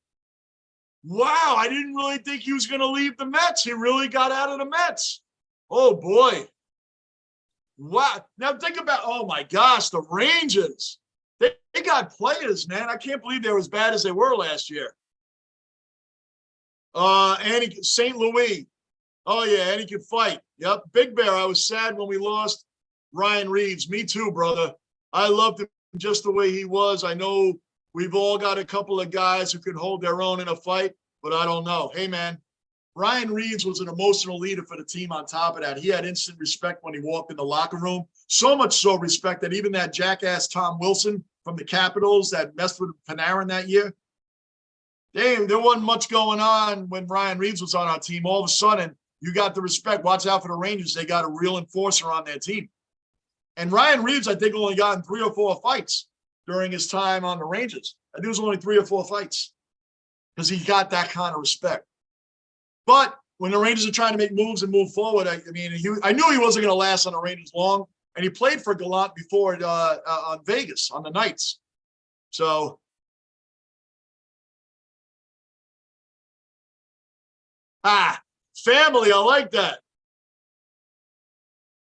Wow, I didn't really think he was going to leave the Mets. He really got out of the Mets. Oh, boy. Wow. Now think about, oh, my gosh, the Rangers. They got players, man. I can't believe they're as bad as they were last year. St. Louis. Oh, yeah, and he can fight. Yep. Big Bear, I was sad when we lost Ryan Reeves. Me too, brother. I loved him just the way he was. I know we've all got a couple of guys who can hold their own in a fight, but I don't know. Hey, man, Ryan Reeves was an emotional leader for the team on top of that. He had instant respect when he walked in the locker room. So much so respect that even that jackass Tom Wilson from the Capitals that messed with Panarin that year, damn, there wasn't much going on when Ryan Reeves was on our team. All of a sudden, you got the respect. Watch out for the Rangers. They got a real enforcer on their team. And Ryan Reeves, I think, only got in 3 or 4 fights during his time on the Rangers. I think it was only 3 or 4 fights because he got that kind of respect. But when the Rangers are trying to make moves and move forward, I knew he wasn't going to last on the Rangers long. And he played for Gallant before on Vegas, on the Knights. So, family, I like that.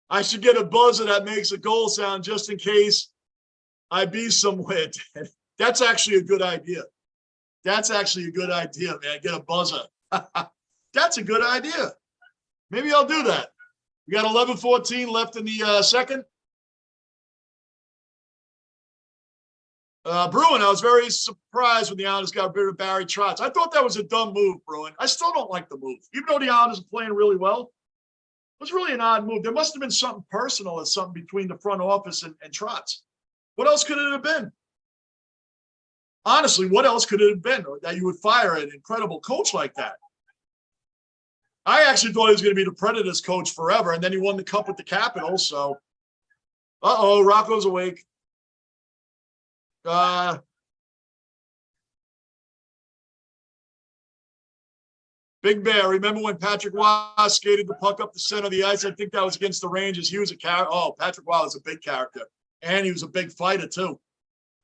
I should get a buzzer that makes a goal sound just in case I be somewhere. That's actually a good idea. That's actually a good idea, man. Get a buzzer. That's a good idea. Maybe I'll do that. We got 11:14 left in the second. Bruin, I was very surprised when the Islanders got rid of Barry Trotz. I thought that was a dumb move, Bruin. I still don't like the move. Even though the Islanders are playing really well, it was really an odd move. There must have been something personal or something between the front office and Trotz. What else could it have been? Honestly, what else could it have been that you would fire an incredible coach like that? I actually thought he was going to be the Predators coach forever, and then he won the cup with the Capitals. So, Rocco's awake. Big Bear, remember when Patrick Waugh skated the puck up the center of the ice? I think that was against the Rangers. He was a character. Oh, Patrick Waugh was a big character, and he was a big fighter too.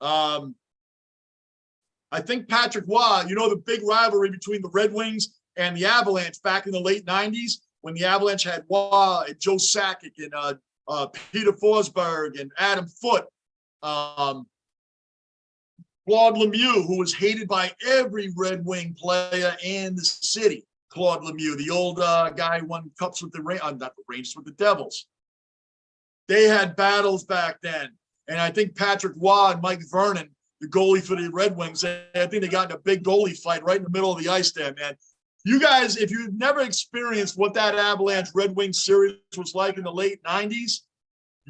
I think Patrick Waugh, you know, the big rivalry between the Red Wings and the Avalanche back in the late 90s when the Avalanche had Waugh and Joe Sakic and Peter Forsberg and Adam Foote. Claude Lemieux, who was hated by every Red Wing player in the city. Claude Lemieux, the old guy who won cups with the not the Rangers, with the Devils. They had battles back then. And I think Patrick Waugh and Mike Vernon, the goalie for the Red Wings, I think they got in a big goalie fight right in the middle of the ice there, man. You guys, if you've never experienced what that Avalanche Red Wings series was like in the late 90s,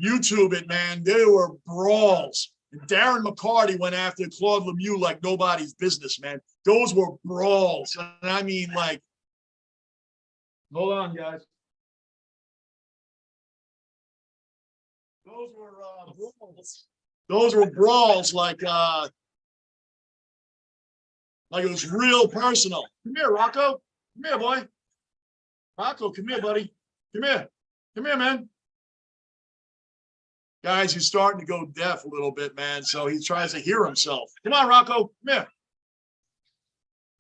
YouTube it, man. They were brawls. And Darren McCarty went after Claude Lemieux like nobody's business, man. Those were brawls. And I mean, like, hold on, guys. Those were brawls. Those were brawls like it was real personal. Come here, Rocco. Come here, boy. Rocco, come here, buddy. Come here. Come here, man. Guys, he's starting to go deaf a little bit, man, so he tries to hear himself. Come on, Rocco. Come here.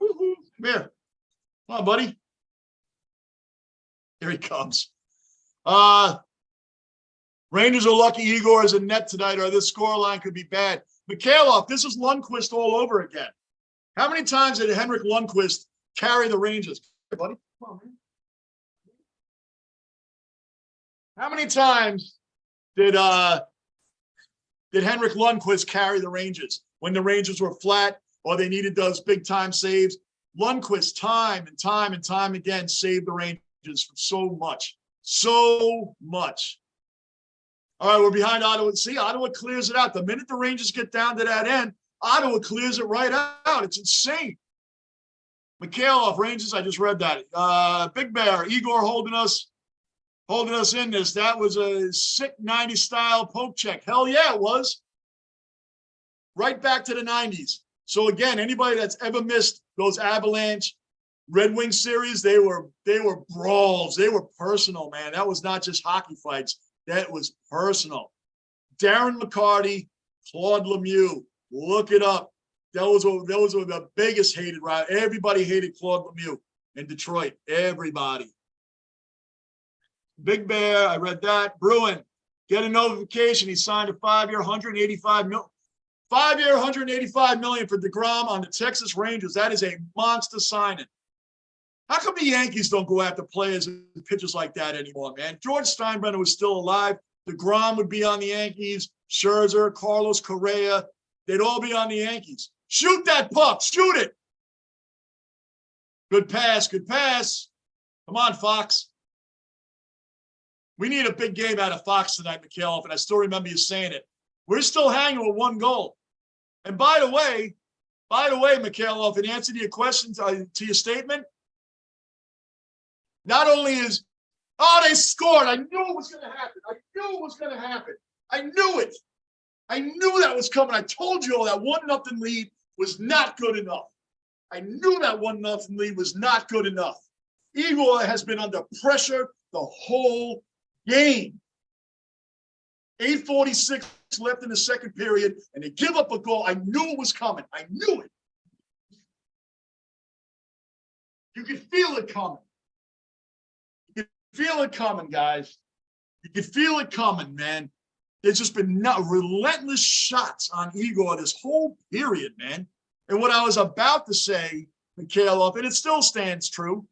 Woo-hoo. Come here. Come on, buddy. Here he comes. Rangers are lucky Igor is in net tonight, or this scoreline could be bad. Mikhailov, this is Lundqvist all over again. How many times did Henrik Lundqvist carry the Rangers? Hey, buddy. Come on, man. How many times did Henrik Lundqvist carry the Rangers when the Rangers were flat or they needed those big time saves? Lundqvist time and time and time again saved the Rangers from so much. So much. All right, we're behind Ottawa. See, Ottawa clears it out. The minute the Rangers get down to that end, Ottawa clears it right out. It's insane. Mikhailov, Rangers, I just read that. Big Bear, Igor holding us in this. That was a sick 90s style poke check. Hell yeah, it was. Right back to the 90s. So again, anybody that's ever missed those Avalanche Red Wing series, they were brawls. They were personal, man. That was not just hockey fights. That was personal. Darren McCarty, Claude Lemieux. Look it up. Those were the biggest hated rival. Everybody hated Claude Lemieux in Detroit. Everybody. Big Bear, I read that. Bruin, get a notification. He signed a 5-year, $185 million. 5-year, $185 million for DeGrom on the Texas Rangers. That is a monster signing. How come the Yankees don't go after players and pitchers like that anymore, man? George Steinbrenner was still alive. DeGrom would be on the Yankees. Scherzer, Carlos Correa, they'd all be on the Yankees. Shoot that puck. Shoot it. Good pass. Good pass. Come on, Fox. We need a big game out of Fox tonight, Mikhailov, and I still remember you saying it. We're still hanging with one goal. And by the way, Mikhailov, in answer to your question, to your statement, not only is, they scored. I knew it was going to happen. I knew it. I knew that was coming. I told you all that 1-0 lead was not good enough. I knew that 1-0 lead was not good enough. Igor has been under pressure the whole game. 8:46 left in the second period, and they give up a goal. I knew it was coming. I knew it. You could feel it coming. You could feel it coming, guys. You can feel it coming, man. There's just been relentless shots on Igor this whole period, man. And what I was about to say, Mikhailov, and it still stands true.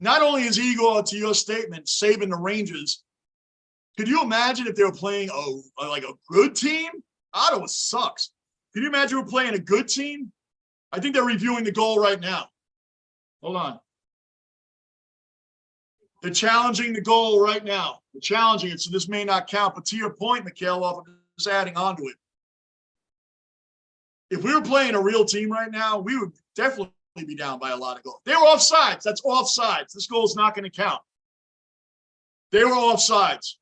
Not only is Igor, to your statement, saving the Rangers, could you imagine if they were playing like a good team? Ottawa sucks. Can you imagine we're playing a good team? I think they're reviewing the goal right now. Hold on. They're challenging the goal right now. They're challenging it, so this may not count. But to your point, Mikhailov, I'm just adding on to it. If we were playing a real team right now, we would definitely be down by a lot of goals. They were offsides. That's offsides. This goal is not going to count. They were offsides.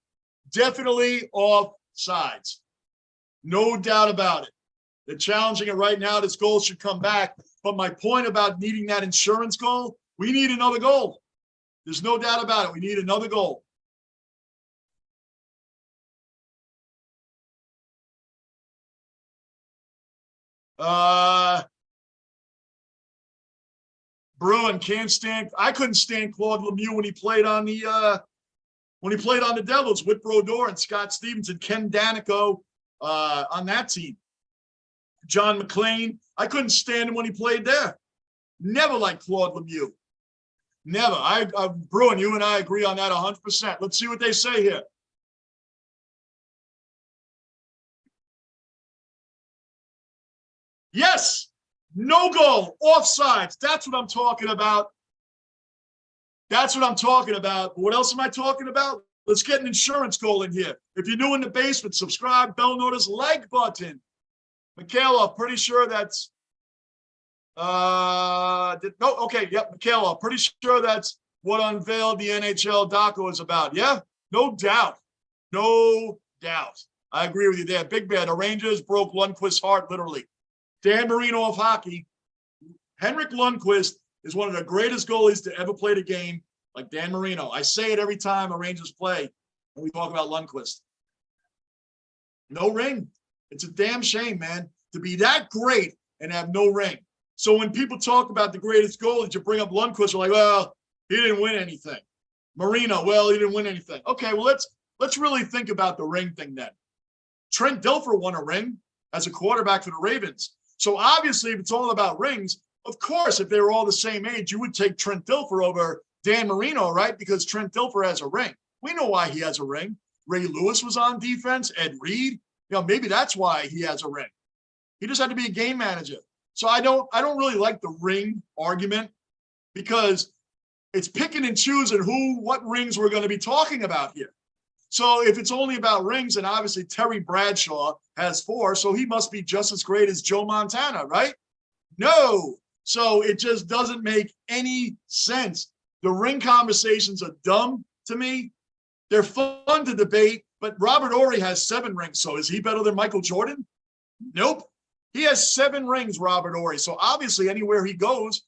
Definitely offsides. No doubt about it. They're challenging it right now. This goal should come back. But my point about needing that insurance goal, we need another goal. There's no doubt about it. We need another goal. Bruin can't stand. I couldn't stand Claude Lemieux when he played on the Devils with Brodeur and Scott Stevenson, Ken Danico on that team. John McClain. I couldn't stand him when he played there. Never liked Claude Lemieux. Never. Bruin, you and I agree on that 100%. Let's see what they say here. Yes. No goal. Offsides. That's what I'm talking about. That's what I'm talking about. What else am I talking about? Let's get an insurance goal in here. If you're new in the basement, subscribe, bell notice, like button. Mikhailov, pretty sure that's Mikhailov, pretty sure that's what unveiled the NHL doco is about. Yeah, no doubt. No doubt. I agree with you there. Big Bear, the Rangers broke Lundqvist's heart, literally. Dan Marino of hockey. Henrik Lundqvist is one of the greatest goalies to ever play the game, like Dan Marino. I say it every time a Rangers play when we talk about Lundqvist. No ring. It's a damn shame, man, to be that great and have no ring. So when people talk about the greatest goalies, you bring up Lundqvist, we're like, well, he didn't win anything. Marino, well, he didn't win anything. Okay, well, let's really think about the ring thing then. Trent Dilfer won a ring as a quarterback for the Ravens. So obviously, if it's all about rings, of course, if they were all the same age, you would take Trent Dilfer over Dan Marino, right? Because Trent Dilfer has a ring. We know why he has a ring. Ray Lewis was on defense. Ed Reed. Maybe that's why he has a ring. He just had to be a game manager. So I don't really like the ring argument because it's picking and choosing what rings we're going to be talking about here. So if it's only about rings, and obviously Terry Bradshaw has 4, so he must be just as great as Joe Montana, right? No. So it just doesn't make any sense. The ring conversations are dumb to me. They're fun to debate, but Robert Horry has 7 rings. So is he better than Michael Jordan? Nope. He has 7 rings, Robert Horry. So obviously anywhere he goes,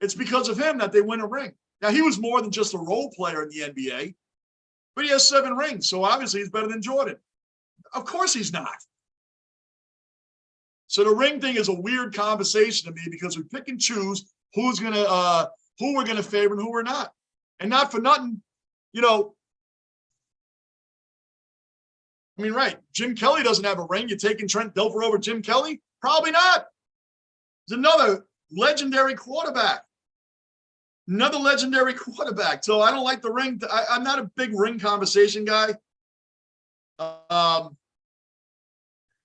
it's because of him that they win a ring. Now, he was more than just a role player in the NBA, but he has 7 rings. So obviously he's better than Jordan. Of course he's not. So the ring thing is a weird conversation to me because we pick and choose who we're going to favor and who we're not. And not for nothing, right. Jim Kelly doesn't have a ring. You're taking Trent Dilfer over Jim Kelly? Probably not. There's another legendary quarterback. Another legendary quarterback. So I don't like the ring. I'm not a big ring conversation guy.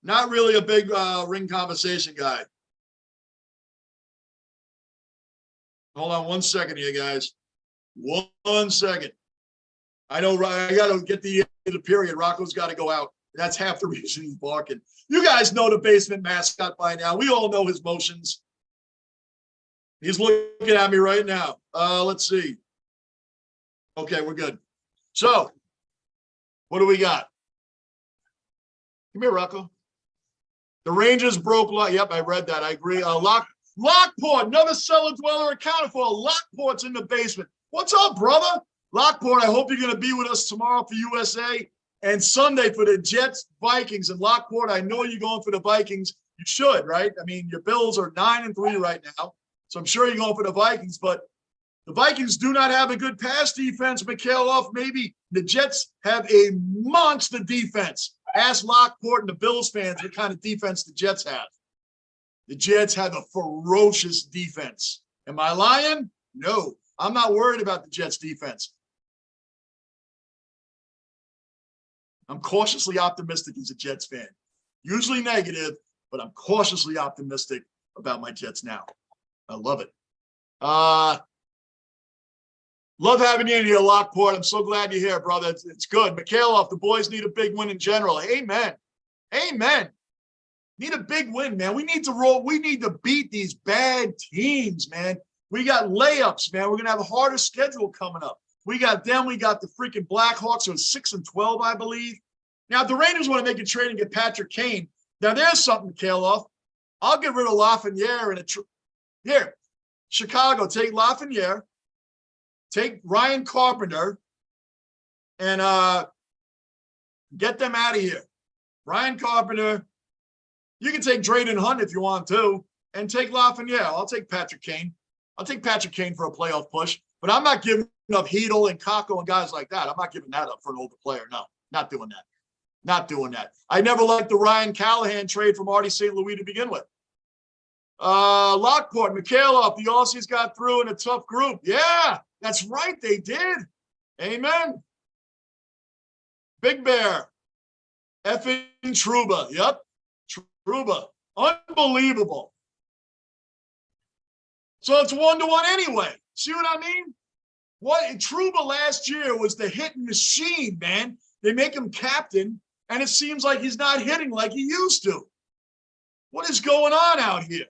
Not really a big ring conversation guy. Hold on 1 second here, guys. 1 second. I know I got to get the period. Rocco's got to go out. That's half the reason he's barking. You guys know the basement mascot by now. We all know his motions. He's looking at me right now. Let's see. Okay, we're good. So, what do we got? Come here, Rocco. The Rangers broke. Yep, I read that. I agree. Lockport, another cellar dweller accounted for. Lockport's in the basement. What's up, brother? Lockport, I hope you're going to be with us tomorrow for USA and Sunday for the Jets, Vikings. And Lockport, I know you're going for the Vikings. You should, right? I mean, your Bills are 9-3 right now. So I'm sure you're going for the Vikings, but The Vikings do not have a good pass defense, Mikhailov. Maybe the Jets have a monster defense. Ask Lockport and the Bills fans what kind of defense the Jets have. The Jets have a ferocious defense. Am I lying? No, I'm not worried about the Jets defense. I'm cautiously optimistic as a Jets fan. Usually negative, but I'm cautiously optimistic about my Jets now. I love it. Love having you in here, Lockport. I'm so glad you're here, brother. It's good. Mikhailov, the boys need a big win in general. Amen. Amen. Need a big win, man. We need to roll. We need to beat these bad teams, man. We got layups, man. We're going to have a harder schedule coming up. We got them. We got the freaking Blackhawks, who are 6-12, I believe. Now, if the Rangers want to make a trade and get Patrick Kane, now there's something, Mikhailov. I'll get rid of Lafreniere and here, Chicago, take Lafreniere. Take Ryan Carpenter and get them out of here. Ryan Carpenter, you can take Drayden Hunt if you want to, and take Lafreniere. I'll take Patrick Kane. I'll take Patrick Kane for a playoff push, but I'm not giving up Heedle and Kako and guys like that. I'm not giving that up for an older player. No, not doing that. Not doing that. I never liked the Ryan Callahan trade from Artie St. Louis to begin with. Lockport, Mikhailov, the Aussies got through in a tough group. Yeah. That's right, they did. Amen. Big Bear. Effing Trouba. Yep. Trouba. Unbelievable. So it's 1-1 anyway. See what I mean? What Trouba last year was the hitting machine, man. They make him captain, and it seems like he's not hitting like he used to. What is going on out here?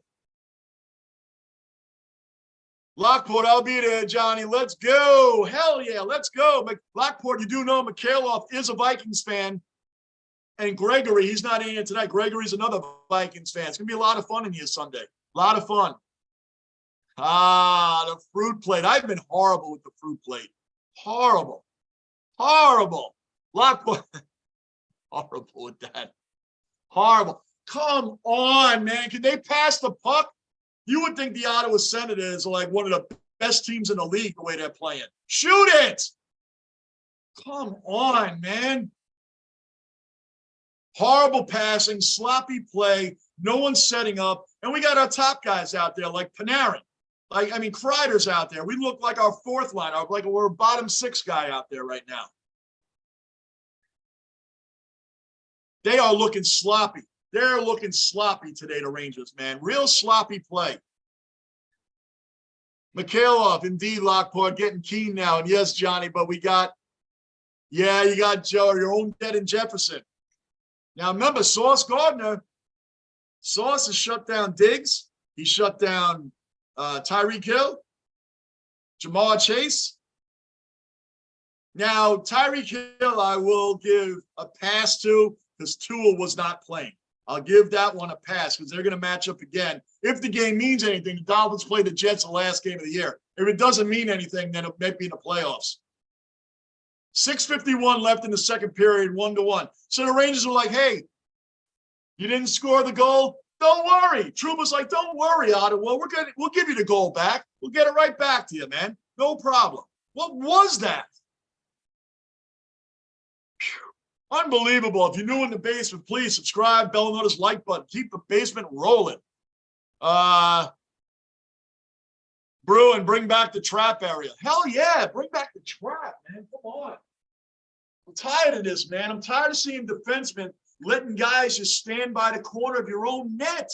Lockport, I'll be there, Johnny. Let's go. Hell yeah, let's go. Lockport, you do know Mikhailov is a Vikings fan. And Gregory, he's not in here tonight. Gregory's another Vikings fan. It's going to be a lot of fun in here Sunday. A lot of fun. The fruit plate. I've been horrible with the fruit plate. Horrible. Horrible. Lockport. Horrible with that. Horrible. Come on, man. Can they pass the puck? You would think the Ottawa Senators are like one of the best teams in the league the way they're playing. Shoot it! Come on, man. Horrible passing, sloppy play, no one's setting up, and we got our top guys out there like Panarin. Kreider's out there. We look like our fourth line, like we're a bottom six guy out there right now. They are looking sloppy. They're looking sloppy today, the Rangers, man. Real sloppy play. Mikhailov, indeed, Lockport, getting keen now. And yes, Johnny, but you got Joe, your own dead in Jefferson. Now, remember, Sauce Gardner, Sauce has shut down Diggs. He shut down Tyreek Hill, Jamar Chase. Now, Tyreek Hill, I will give a pass to because Tua was not playing. I'll give that one a pass because they're going to match up again. If the game means anything, the Dolphins play the Jets the last game of the year. If it doesn't mean anything, then it may be in the playoffs. 6:51 left in the second period, 1-1. So the Rangers were like, hey, you didn't score the goal? Don't worry. Trouba's like, don't worry, Ottawa. We'll give you the goal back. We'll get it right back to you, man. No problem. What was that? Unbelievable. If you're new in the basement, please subscribe, bell notice, like button. Keep the basement rolling. Bruin, bring back the trap area. Hell yeah, bring back the trap, man. Come on. I'm tired of this, man. I'm tired of seeing defensemen letting guys just stand by the corner of your own net.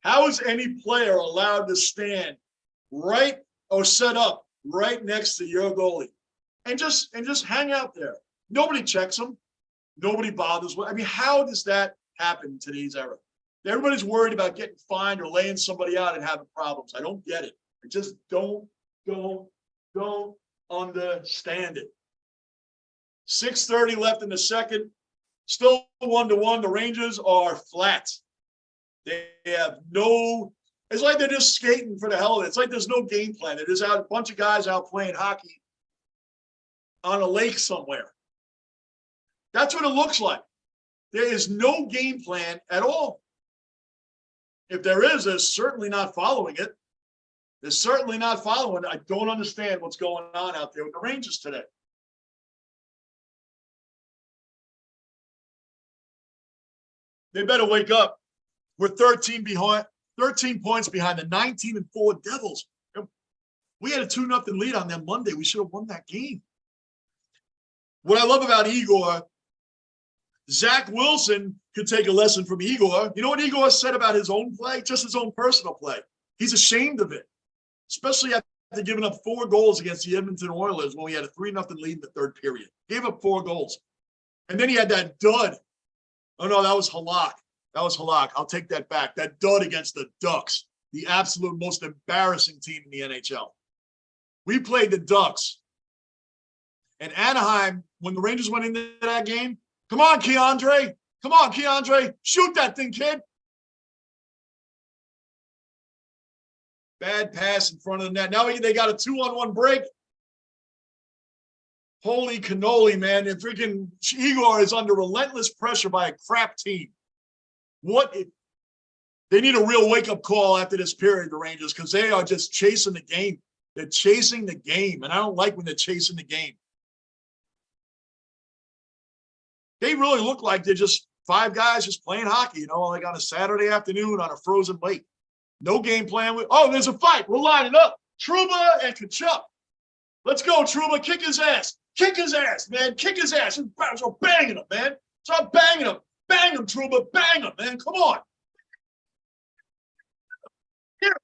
How is any player allowed to stand right or set up right next to your goalie and just hang out there? Nobody checks them. Nobody bothers. How does that happen in today's era? Everybody's worried about getting fined or laying somebody out and having problems. I don't get it. I just don't understand it. 6:30 left in the second. Still 1-1. The Rangers are flat. They have no – it's like they're just skating for the hell of it. It's like there's no game plan. They're just out, a bunch of guys out playing hockey on a lake somewhere. That's what it looks like. There is no game plan at all. If there is, they're certainly not following it. They're certainly not following. I don't understand what's going on out there with the Rangers today. They better wake up. We're 13 points behind the 19-4 Devils. We had a 2-0 lead on them Monday. We should have won that game. What I love about Igor, Zach Wilson could take a lesson from Igor. You know what Igor said about his own play? Just his own personal play. He's ashamed of it, especially after giving up 4 goals against the Edmonton Oilers when we had a 3-0 lead in the third period. Gave up 4 goals. And then he had that dud. Oh, no, that was Halak. That was Halak. I'll take that back. That dud against the Ducks, the absolute most embarrassing team in the NHL. We played the Ducks. And Anaheim, when the Rangers went into that game, come on, Keandre. Come on, Keandre. Shoot that thing, kid. Bad pass in front of the net. Now they got a 2-on-1 break. Holy cannoli, man. And freaking Igor is under relentless pressure by a crap team. They need a real wake-up call after this period, the Rangers, because they are just chasing the game. They're chasing the game, and I don't like when they're chasing the game. They really look like they're just 5 guys just playing hockey, like on a Saturday afternoon on a frozen lake. No game plan. There's a fight. We're lining up. Trouba and Tkachuk. Let's go, Trouba. Kick his ass. Kick his ass, man. Kick his ass. Start banging him, man. Start banging him. Bang him, Trouba. Bang him, man. Come on. Here.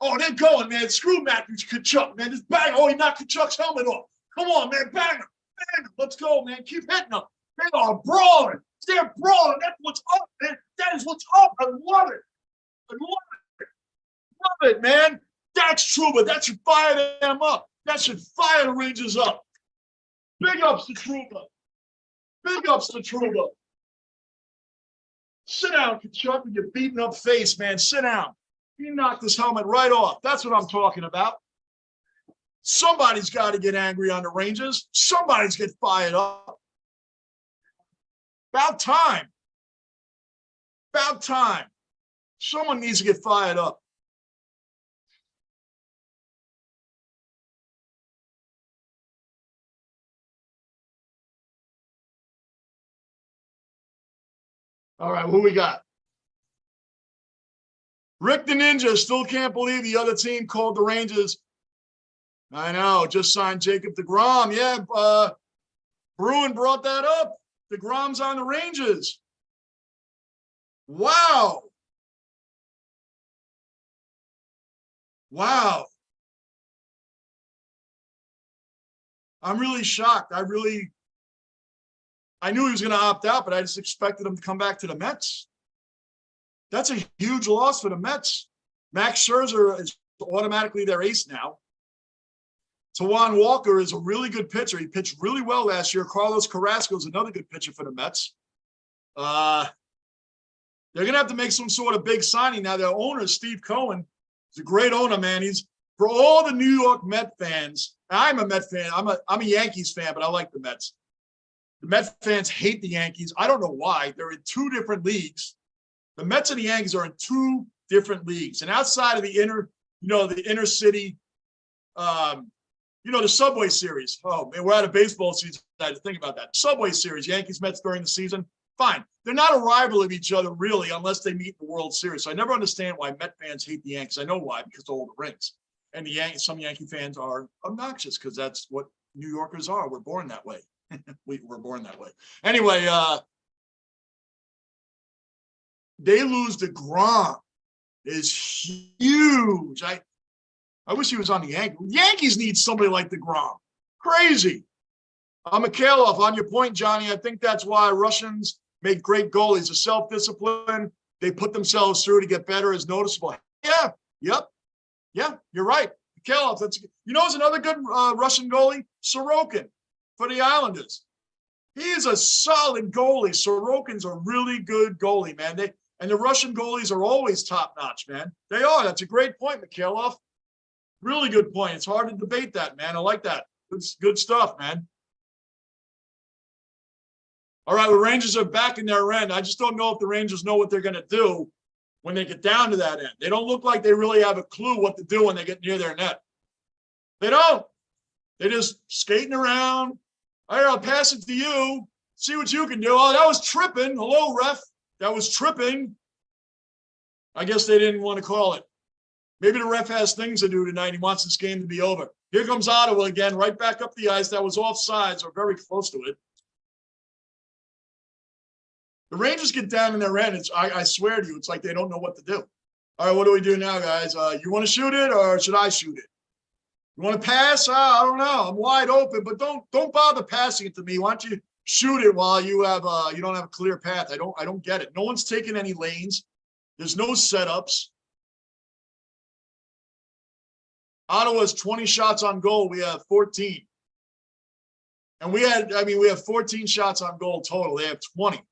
Oh, they're going, man. Screw Matthews Tkachuk, man. Just bang. Oh, he knocked Tkachuk's helmet off. Come on, man. Bang him. Bang him. Let's go, man. Keep hitting them. They are brawling. They're brawling. That's what's up, man. That is what's up. I love it. I love it. Love it, man. That's Trouba. That should fire them up. That should fire the Rangers up. Big ups to Trouba. Big ups to Trouba. Sit down, Tkachuk, with your beaten up face, man. Sit down. You knocked this helmet right off. That's what I'm talking about. Somebody's got to get angry on the Rangers. Somebody's get fired up. About time. About time. Someone needs to get fired up. All right, who we got? Rick the Ninja still can't believe the other team called the Rangers. I know, just signed Jacob deGrom. Yeah, Bruin brought that up. deGrom's on the Rangers. Wow. Wow. I'm really shocked. I knew he was going to opt out, but I just expected him to come back to the Mets. That's a huge loss for the Mets. Max Scherzer is automatically their ace now. Tawan Walker is a really good pitcher. He pitched really well last year. Carlos Carrasco is another good pitcher for the Mets. They're going to have to make some sort of big signing. Now, their owner, Steve Cohen, is a great owner, man. He's for all the New York Met fans. I'm a Met fan. I'm a Yankees fan, but I like the Mets. The Met fans hate the Yankees. I don't know why. They're in 2 different leagues. The Mets and the Yankees are in 2 different leagues. And outside of the inner city, the Subway Series. Oh, man, we're out of baseball season. I had to think about that. Subway Series, Yankees, Mets during the season. Fine. They're not a rival of each other, really, unless they meet in the World Series. So I never understand why Met fans hate the Yankees. I know why, because of all the rings. And some Yankee fans are obnoxious because that's what New Yorkers are. We're born that way. We're born that way. Anyway, they lose deGrom. It's huge. I wish he was on the Yankees. Yankees need somebody like deGrom. Crazy. Mikhailov, on your point, Johnny, I think that's why Russians make great goalies. The self-discipline they put themselves through to get better is noticeable. Yeah, yep. Yeah, you're right. Mikhailov, it's another good Russian goalie? Sorokin for the Islanders. He is a solid goalie. Sorokin's a really good goalie, man. And the Russian goalies are always top-notch, man. They are. That's a great point, Mikhailov. Really good point. It's hard to debate that, man. I like that. It's good stuff, man. All right, the Rangers are back in their end. I just don't know if the Rangers know what they're going to do when they get down to that end. They don't look like they really have a clue what to do when they get near their net. They don't. They're just skating around. All right, I'll pass it to you. See what you can do. Oh, that was tripping. Hello, ref. That was tripping. I guess they didn't want to call it. Maybe the ref has things to do tonight. He wants this game to be over. Here comes Ottawa again, right back up the ice. That was offsides or very close to it. The Rangers get down in their end. I swear to you, it's like they don't know what to do. All right, what do we do now, guys? You want to shoot it or should I shoot it? You want to pass? I don't know. I'm wide open, but don't bother passing it to me. Why don't you shoot it while you don't have a clear path? I don't get it. No one's taking any lanes. There's no setups. Ottawa's 20 shots on goal. We have 14. And we have 14 shots on goal total. They have 20.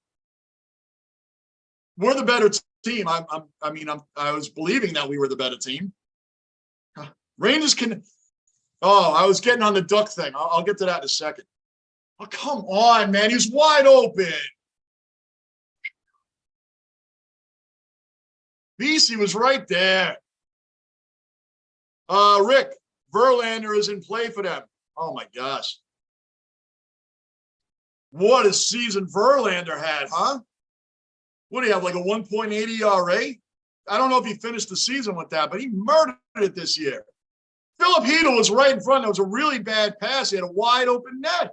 We're the better team. I was believing that we were the better team. Rangers can. Oh, I was getting on the duck thing. I'll get to that in a second. Oh, come on, man. He's wide open. BC was right there. Rick, Verlander is in play for them. Oh, my gosh. What a season Verlander had, huh? What do you have, like a 1.80 ERA? I don't know if he finished the season with that, but he murdered it this year. Philip Hedl was right in front. That was a really bad pass. He had a wide open net.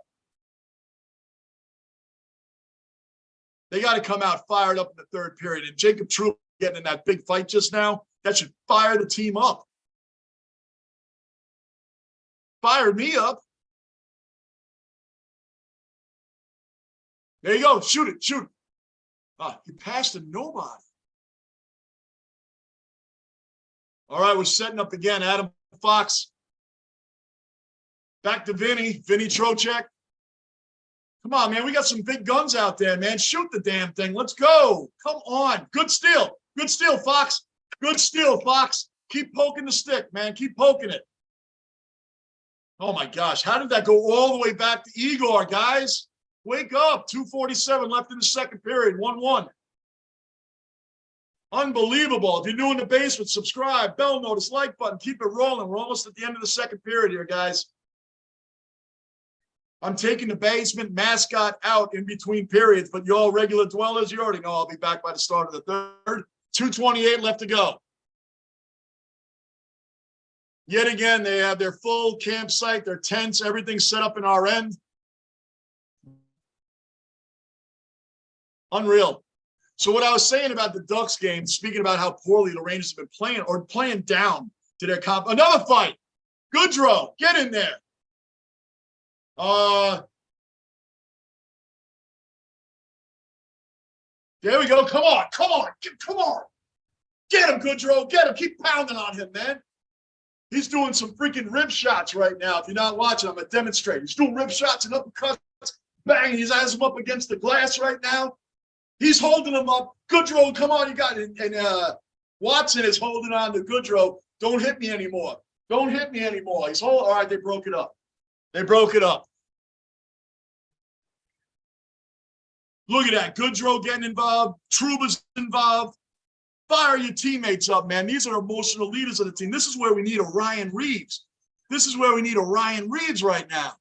They got to come out fired up in the third period. And Jacob Trouba getting in that big fight just now, that should fire the team up. Fired me up. There you go. Shoot it. Shoot it. He passed to nobody. All right, we're setting up again. Adam Fox. Back to Vinny. Vinny Trocheck. Come on, man. We got some big guns out there, man. Shoot the damn thing. Let's go. Come on. Good steal. Good steal, Fox. Good steal, Fox. Keep poking the stick, man. Keep poking it. Oh, my gosh. How did that go all the way back to Igor, guys? Wake up. 2:47 left in the second period. 1-1. Unbelievable. If you're new in the basement, subscribe, bell notice, like button. Keep it rolling. We're almost at the end of the second period here, guys. I'm taking the basement mascot out in between periods, but you all regular dwellers, you already know I'll be back by the start of the third. 2:28 left to go. Yet again, they have their full campsite, their tents, everything set up in our end. Unreal. So what I was saying about the Ducks game, speaking about how poorly the Rangers have been playing or playing down to their comp. Another fight. Goodrow, get in there. There we go. Come on. Come on. Come on. Get him, Goodrow. Get him. Keep pounding on him, man. He's doing some freaking rib shots right now. If you're not watching, I'm going to demonstrate. He's doing rib shots and uppercuts. Bang. He has him up against the glass right now. He's holding him up. Goodrow, come on, you got it. And Watson is holding on to Goodrow. Don't hit me anymore. Don't hit me anymore. He's holding. All right, they broke it up. They broke it up. Look at that. Goodrow getting involved. Trouba's involved. Fire your teammates up, man. These are emotional leaders of the team. This is where we need a Ryan Reeves. This is where we need a Ryan Reeves right now.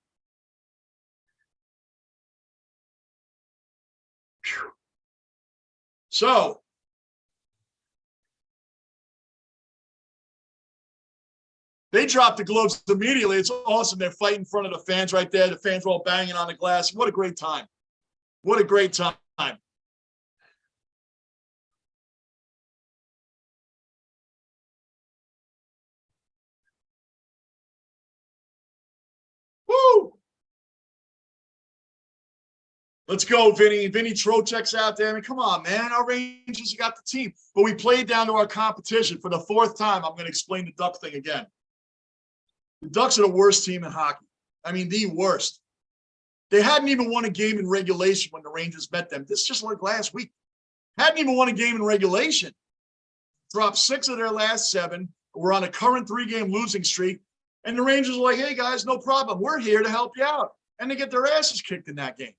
Phew. So, they dropped the gloves immediately. It's awesome. They're fighting in front of the fans right there. The fans are all banging on the glass. What a great time. What a great time. Woo! Let's go, Vinny. Vinny Trocheck's out there. I mean, come on, man. Our Rangers got the team. But we played down to our competition. For the fourth time, I'm going to explain the Duck thing again. The Ducks are the worst team in hockey. I mean, the worst. They hadn't even won a game in regulation when the Rangers met them. This is just like last week. Hadn't even won a game in regulation. Dropped 6 of their last 7. We're on a current 3-game losing streak. And the Rangers are like, hey, guys, no problem. We're here to help you out. And they get their asses kicked in that game.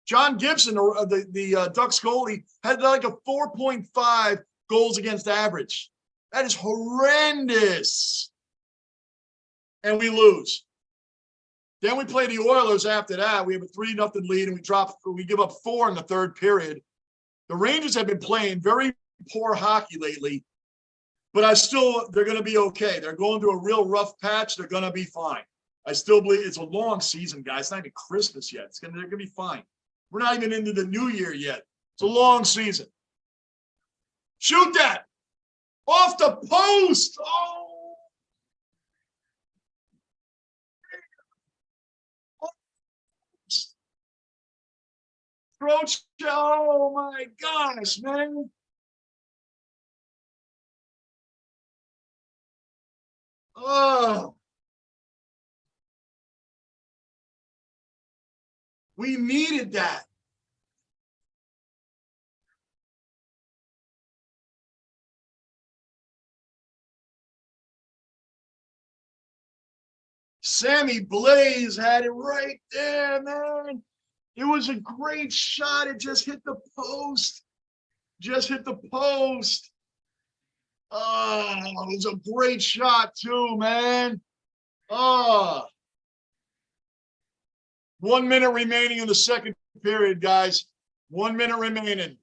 John Gibson, the Ducks goalie, had like a 4.5 goals against average. That is horrendous. And we lose. Then we play the Oilers after that. We have a 3-0 lead, and we give up 4 in the third period. The Rangers have been playing very poor hockey lately, but they're going to be okay. They're going through a real rough patch. They're going to be fine. I still believe it's a long season, guys. It's not even Christmas yet. They're going to be fine. We're not even into the new year yet. It's a long season. Shoot that. Off the post. Oh. Oh my gosh, man. Oh. We needed that. Sammy Blaze had it right there, man. It was a great shot. It just hit the post. Just hit the post. Oh, it was a great shot too, man. Oh. 1 minute remaining in the second period, guys. 1 minute remaining.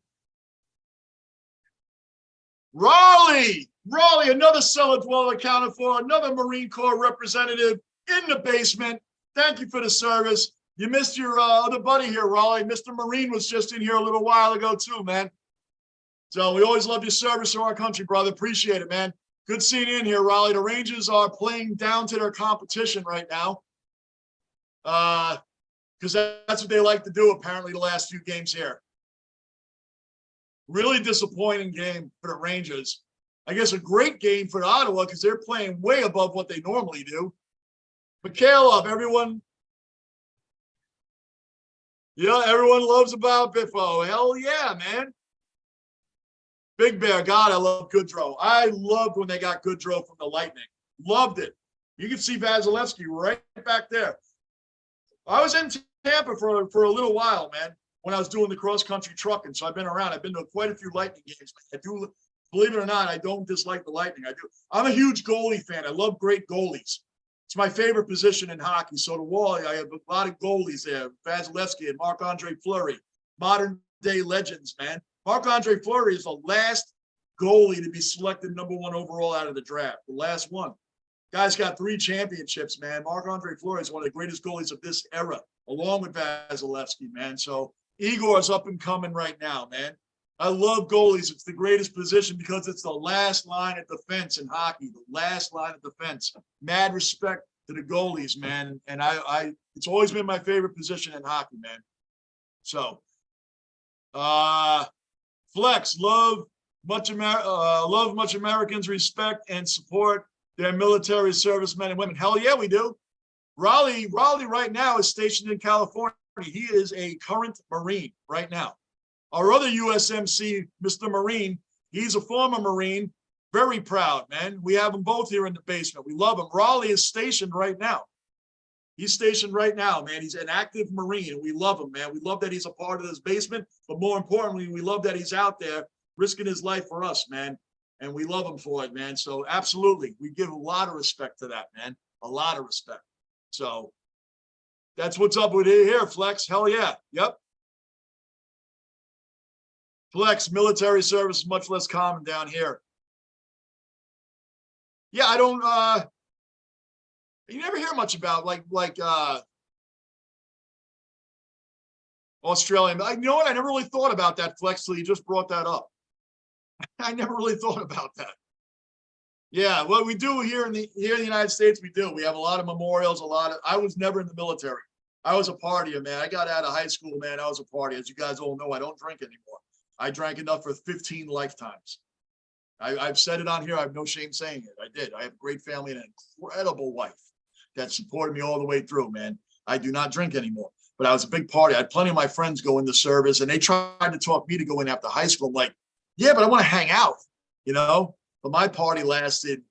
Raleigh, another cellar dweller accounted for, another Marine Corps representative in the basement. Thank you for the service. You missed your other buddy here, Raleigh. Mr. Marine was just in here a little while ago too, man. So we always love your service to our country, brother. Appreciate it, man. Good seeing you in here, Raleigh. The Rangers are playing down to their competition right now. Because that's what they like to do, apparently, the last few games here. Really disappointing game for the Rangers. I guess a great game for Ottawa because they're playing way above what they normally do. Mikhailov, everyone. Yeah, everyone loves about Biffo. Hell yeah, man. Big Bear, God, I love Goodrow. I loved when they got Goodrow from the Lightning. Loved it. You can see Vasilevsky right back there. I was in Tampa for a little while, man, when I was doing the cross-country trucking. So I've been around. I've been to quite a few Lightning games. I do, believe it or not, I don't dislike the Lightning. I do. I'm a huge goalie fan. I love great goalies. It's my favorite position in hockey. So the wall, I have a lot of goalies there. Vasilevsky and Marc-Andre Fleury, modern-day legends, man. Marc-Andre Fleury is the last goalie to be selected #1 overall out of the draft. The last one. Guy's got 3 championships, man. Marc-Andre Fleury is one of the greatest goalies of this era, along with Vasilevsky, man. So Igor's up and coming right now, man. I love goalies. It's the greatest position because it's the last line of defense in hockey, the last line of defense. Mad respect to the goalies, man. And it's always been my favorite position in hockey, man. So, Flex, love much Americans respect and support their military servicemen and women. Hell yeah, we do. Raleigh right now is stationed in California. He is a current Marine right now. Our other USMC, Mr. Marine, he's a former Marine. Very proud, man. We have them both here in the basement. We love him. Raleigh is stationed right now. He's stationed right now, man. He's an active Marine, and we love him, man. We love that he's a part of this basement, but more importantly, we love that he's out there risking his life for us, man. And we love him for it, man. So absolutely, we give a lot of respect to that, man. A lot of respect. So that's what's up with it here, Flex. Hell yeah. Yep. Flex, military service is much less common down here. Yeah, I don't you never hear much about like Australian. You know what? I never really thought about that, Flex, till you just brought that up. I never really thought about that. Yeah, what we do here in the United States, we do. We have a lot of memorials, I was never in the military. I was a partier, man. I got out of high school, man. I was a partier. As you guys all know, I don't drink anymore. I drank enough for 15 lifetimes. I've said it on here. I have no shame saying it. I did. I have a great family and an incredible wife that supported me all the way through, man. I do not drink anymore, but I was a big party. I had plenty of my friends go into service, and they tried to talk me to go in after high school. I'm like, yeah, but I want to hang out, you know? But my party lasted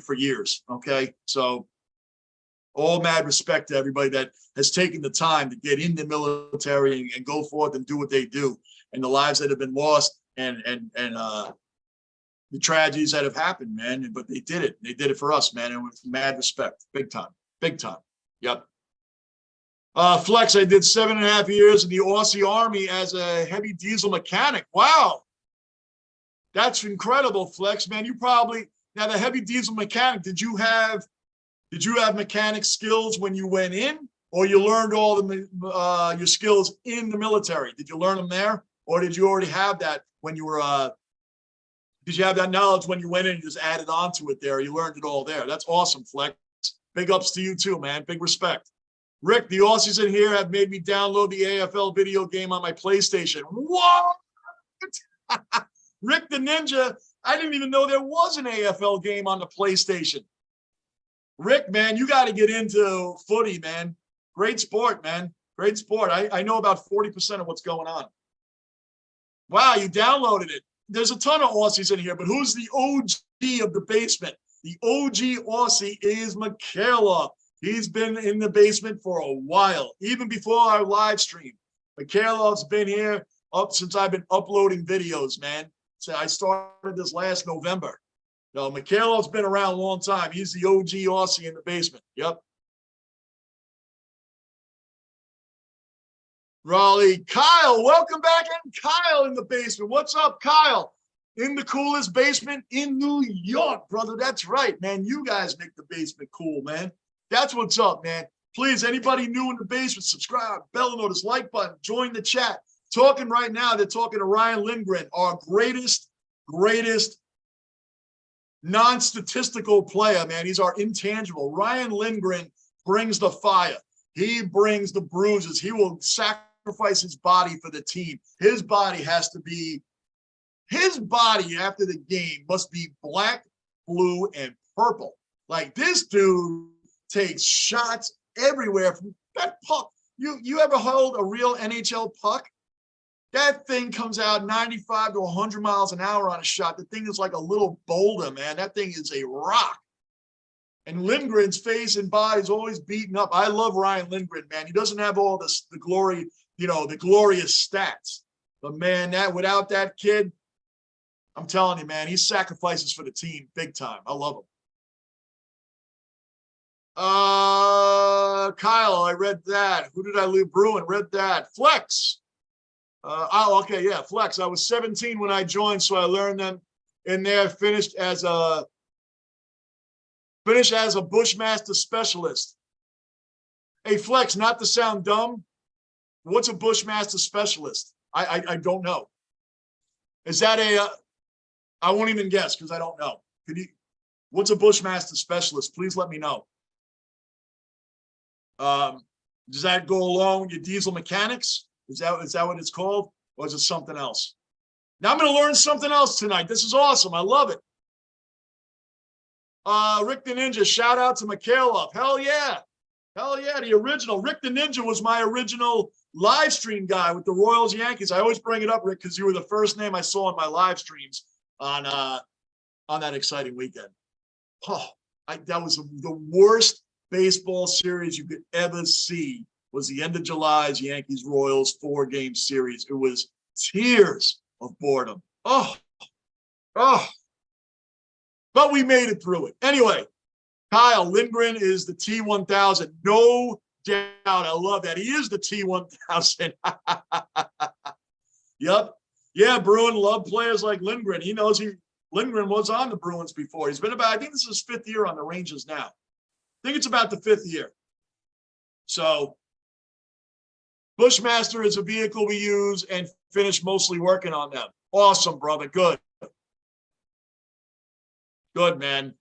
for years, okay? So all mad respect to everybody that has taken the time to get in the military and go forth and do what they do, and the lives that have been lost and the tragedies that have happened, man. But they did it. They did it for us, man. And with mad respect, big time, big time. Yep. Flex, I did 7.5 years in the Aussie Army as a heavy diesel mechanic. Wow. That's incredible, Flex, man. You probably, now the heavy diesel mechanic, did you have mechanic skills when you went in, or you learned all the your skills in the military? Did you learn them there, or did you already have that when you were, did you have that knowledge when you went in and just added on to it there? You learned it all there. That's awesome, Flex. Big ups to you too, man. Big respect. Rick, the Aussies in here have made me download the AFL video game on my PlayStation. What? Rick the Ninja, I didn't even know there was an AFL game on the PlayStation. Rick, man, you got to get into footy, man. Great sport, man. Great sport. I know about 40% of what's going on. Wow, you downloaded it. There's a ton of Aussies in here, but who's the OG of the basement? The OG Aussie is Michaela. He's been in the basement for a while, even before our live stream. Mikhailov's been here up since I've been uploading videos, man. So I started this last November. No, Mikhailov's been around a long time. He's the OG Aussie in the basement. Yep. Raleigh. Kyle, welcome back in. Kyle in the basement. What's up, Kyle? In the coolest basement in New York, brother. That's right, man. You guys make the basement cool, man. That's what's up, man. Please, anybody new in the basement, subscribe, bell notice, like button, join the chat. Talking right now, they're talking to Ryan Lindgren, our greatest non-statistical player, man. He's our intangible. Ryan Lindgren brings the fire. He brings the bruises. He will sacrifice his body for the team. His body after the game must be black, blue, and purple. Like, this dude takes shots everywhere from that puck. You ever hold a real NHL puck? That thing comes out 95 to 100 miles an hour on a shot. The thing is like a little boulder, man. That thing is a rock. And Lindgren's face and body is always beaten up. I love Ryan Lindgren, man. He doesn't have all the glory, the glorious stats. But, man, without that kid, I'm telling you, man, he sacrifices for the team big time. I love him. Kyle, I read that. Who did I leave? Bruin, read that. Flex. Okay, yeah, Flex. I was 17 when I joined, so I learned them in there. Finished as a Bushmaster specialist. Hey, Flex, not to sound dumb, what's a Bushmaster specialist? I don't know. Is that I won't even guess because I don't know. What's a Bushmaster specialist? Please let me know. Does that go along with your diesel mechanics? Is that what it's called? Or is it something else? Now I'm going to learn something else tonight. This is awesome. I love it. Rick the Ninja, shout out to Mikhailov. Hell yeah. Hell yeah, the original. Rick the Ninja was my original live stream guy with the Royals Yankees. I always bring it up, Rick, because you were the first name I saw in my live streams on that exciting weekend. Oh, that was the worst baseball series you could ever see. Was the end of July's Yankees-Royals 4-game series. It was tears of boredom. Oh. But we made it through it. Anyway, Kyle Lindgren is the T1000. No doubt. I love that. He is the T1000. Yep. Yeah, Bruin love players like Lindgren. He knows Lindgren was on the Bruins before. He's been I think this is his 5th year on the Rangers now. I think it's about the 5th year. So Bushmaster is a vehicle we use and finish mostly working on them. Awesome, brother. Good. Good, man.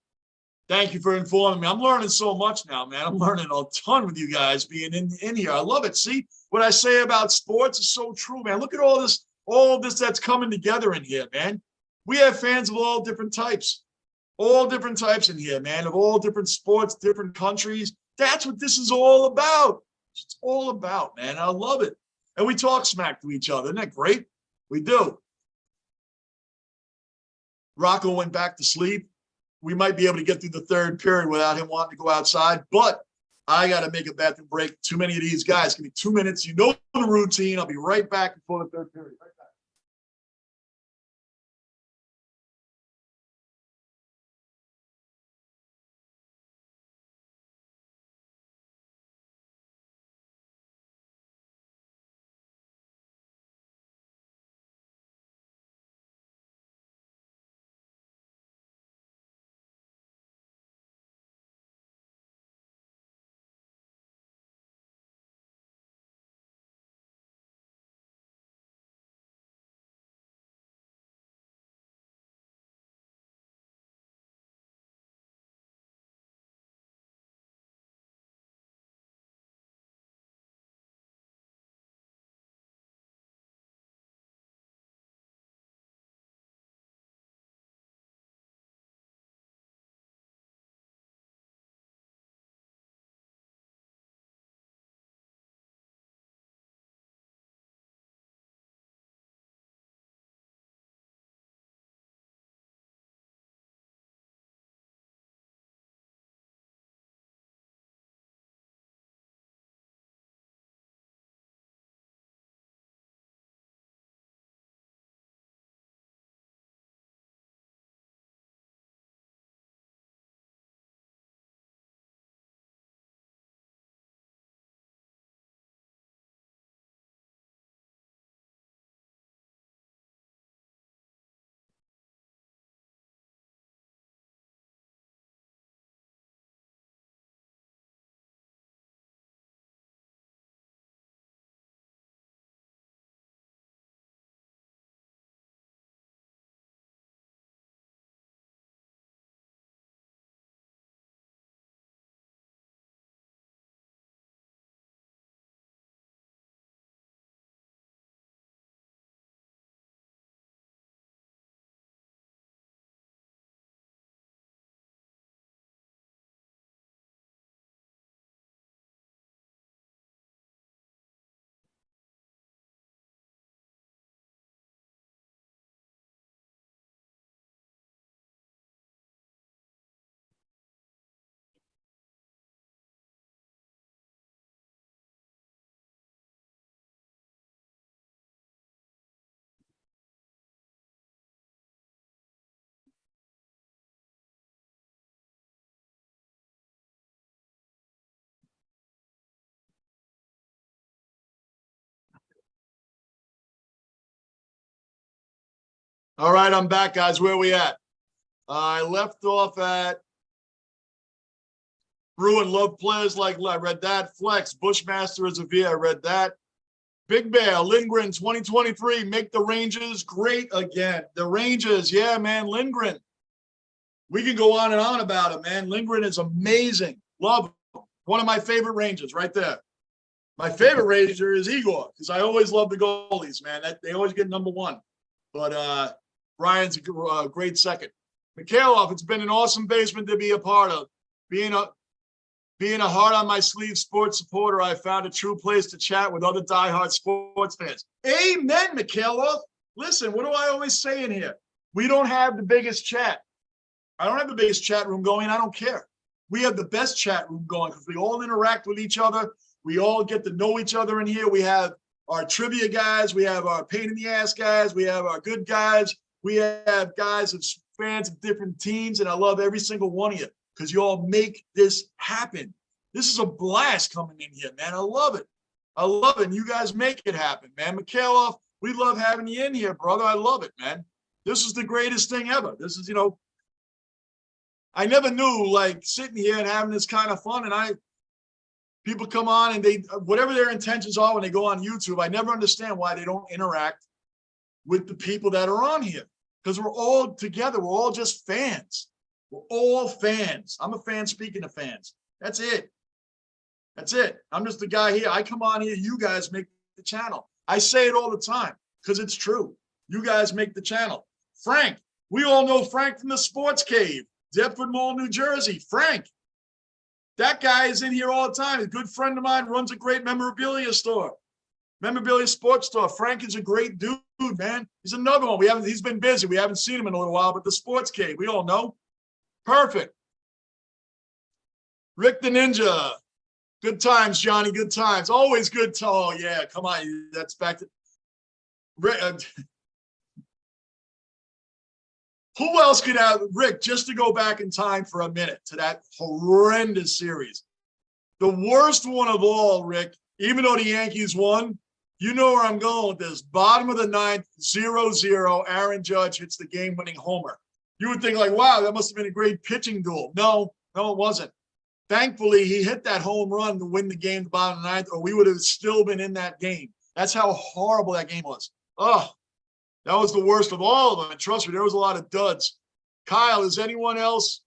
Thank you for informing me. I'm learning so much now, man. I'm learning a ton with you guys being in here. I love it. See, what I say about sports is so true, man. Look at all this that's coming together in here, man. We have fans of all different types. All different types in here, man, of all different sports, different countries. That's what this is all about. It's all about, man. I love it. And we talk smack to each other. Isn't that great? We do. Rocco went back to sleep. We might be able to get through the 3rd period without him wanting to go outside, but I got to make a bathroom break. Too many of these guys. Give me 2 minutes. You know the routine. I'll be right back before the 3rd period. All right, I'm back, guys. Where are we at? I left off at Bruin love players like, I read that. Flex, Bushmaster is a V. I read that. Big Bear, Lindgren, 2023, make the Rangers great again. The Rangers, yeah, man, Lindgren. We can go on and on about him, man. Lindgren is amazing. Love him. One of my favorite Rangers right there. My favorite Ranger is Igor, because I always love the goalies, man. They always get number one. But Brian's a great second. Mikhailov, it's been an awesome basement to be a part of. Being a heart on my sleeve sports supporter, I found a true place to chat with other diehard sports fans. Amen, Mikhailov. Listen, what do I always say in here? We don't have the biggest chat. I don't have the biggest chat room going. I don't care. We have the best chat room going because we all interact with each other. We all get to know each other in here. We have our trivia guys. We have our pain in the ass guys. We have our good guys. We have guys of fans of different teams. And I love every single one of you because you all make this happen. This is a blast coming in here, man. I love it. I love it. And you guys make it happen, man. Mikhailov, we love having you in here, brother. I love it, man. This is the greatest thing ever. This is, I never knew, like, sitting here and having this kind of fun. And people come on and they, whatever their intentions are when they go on YouTube, I never understand why they don't interact with the people that are on here. Because we're all together. We're all just fans. We're all fans. I'm a fan speaking to fans. That's it. That's it. I'm just the guy here. I come on here. You guys make the channel. I say it all the time because it's true. You guys make the channel. Frank, we all know Frank from the Sports Cave, Deptford Mall, New Jersey. Frank, that guy is in here all the time. A good friend of mine runs a great memorabilia store, memorabilia sports store. Frank is a great dude, man. He's another one. He's been busy. We haven't seen him in a little while, but the Sports Cave, we all know. Perfect. Rick the Ninja. Good times, Johnny. Good times. Always good. Oh, yeah. Come on. That's back to Rick. Who else could have Rick, just to go back in time for a minute to that horrendous series? The worst one of all, Rick, even though the Yankees won, you know where I'm going with this. Bottom of the ninth, 0-0, Aaron Judge hits the game-winning homer. You would think like, wow, that must have been a great pitching duel. No, it wasn't. Thankfully, he hit that home run to win the game at the bottom of the ninth, or we would have still been in that game. That's how horrible that game was. Oh, that was the worst of all of them. And trust me, there was a lot of duds. Kyle, is anyone else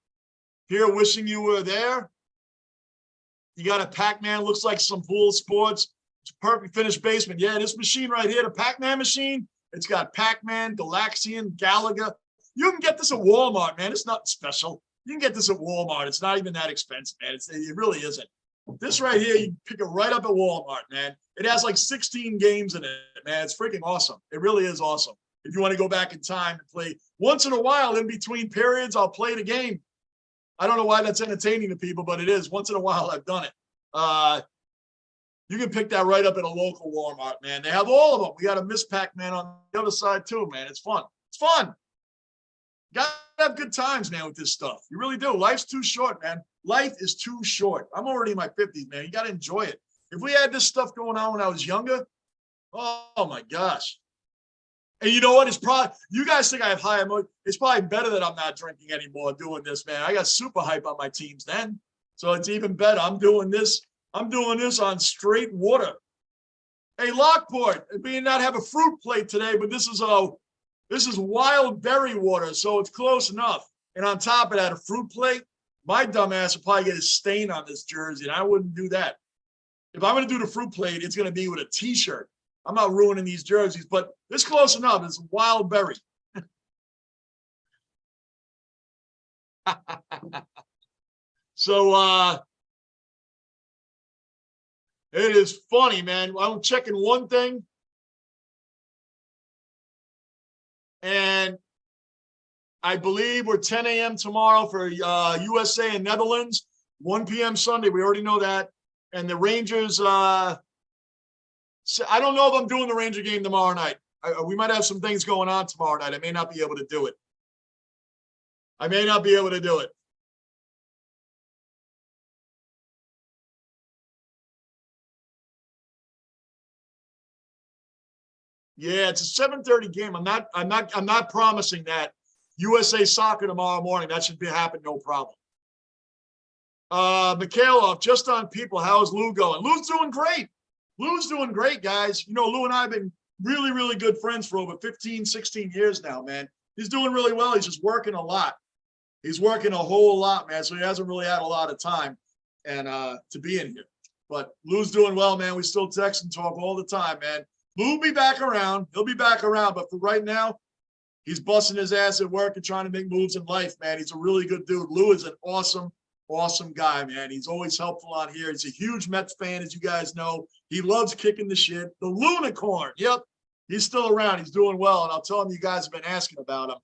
here wishing you were there? You got a Pac-Man, looks like some Pool Sports. It's a perfect finished basement. Yeah, this machine right here, the Pac-Man machine, it's got Pac-Man, Galaxian, Galaga. You can get this at Walmart, man. It's nothing special. You can get this at Walmart. It's not even that expensive, man. It really isn't. This right here, you can pick it right up at Walmart, man. It has like 16 games in it, man. It's freaking awesome. It really is awesome. If you want to go back in time and play once in a while in between periods, I'll play the game. I don't know why that's entertaining to people, but it is. Once in a while, I've done it. You can pick that right up at a local Walmart, man. They have all of them. We got a Miss Pac-Man on the other side too, man. It's fun. It's fun. You gotta have good times, man, with this stuff. You really do. Life's too short, man. Life is too short. I'm already in my 50s, man. You got to enjoy it. If we had this stuff going on when I was younger, oh my gosh. And you know what? It's probably, you guys think I have high emotion. It's probably better that I'm not drinking anymore doing this, man. I got super hype on my teams then. So it's even better. I'm doing this on straight water. Hey, Lockport, we may not have a fruit plate today, but this is wild berry water, so it's close enough. And on top of that, a fruit plate. My dumb ass will probably get a stain on this jersey, and I wouldn't do that. If I'm going to do the fruit plate, it's going to be with a T-shirt. I'm not ruining these jerseys, but it's close enough. It's wild berry. So it is funny, man. I'm checking one thing, and I believe we're 10 a.m. tomorrow for USA and Netherlands, 1 p.m. Sunday. We already know that. And the Rangers, I don't know if I'm doing the Ranger game tomorrow night. We might have some things going on tomorrow night. I may not be able to do it. Yeah, it's a 7:30 game. I'm not promising that. USA Soccer tomorrow morning. That should happen, no problem. Mikhailov, just on people. How's Lou going? Lou's doing great. Lou's doing great, guys. You know, Lou and I have been really, really good friends for over 15, 16 years now, man. He's doing really well. He's just working a lot. He's working a whole lot, man. So he hasn't really had a lot of time and to be in here. But Lou's doing well, man. We still text and talk all the time, man. Lou will be back around. He'll be back around. But for right now, he's busting his ass at work and trying to make moves in life, man. He's a really good dude. Lou is an awesome guy, man. He's always helpful on here. He's a huge Mets fan, as you guys know. He loves kicking the shit. The Lunicorn. Yep. He's still around. He's doing well. And I'll tell him you guys have been asking about him.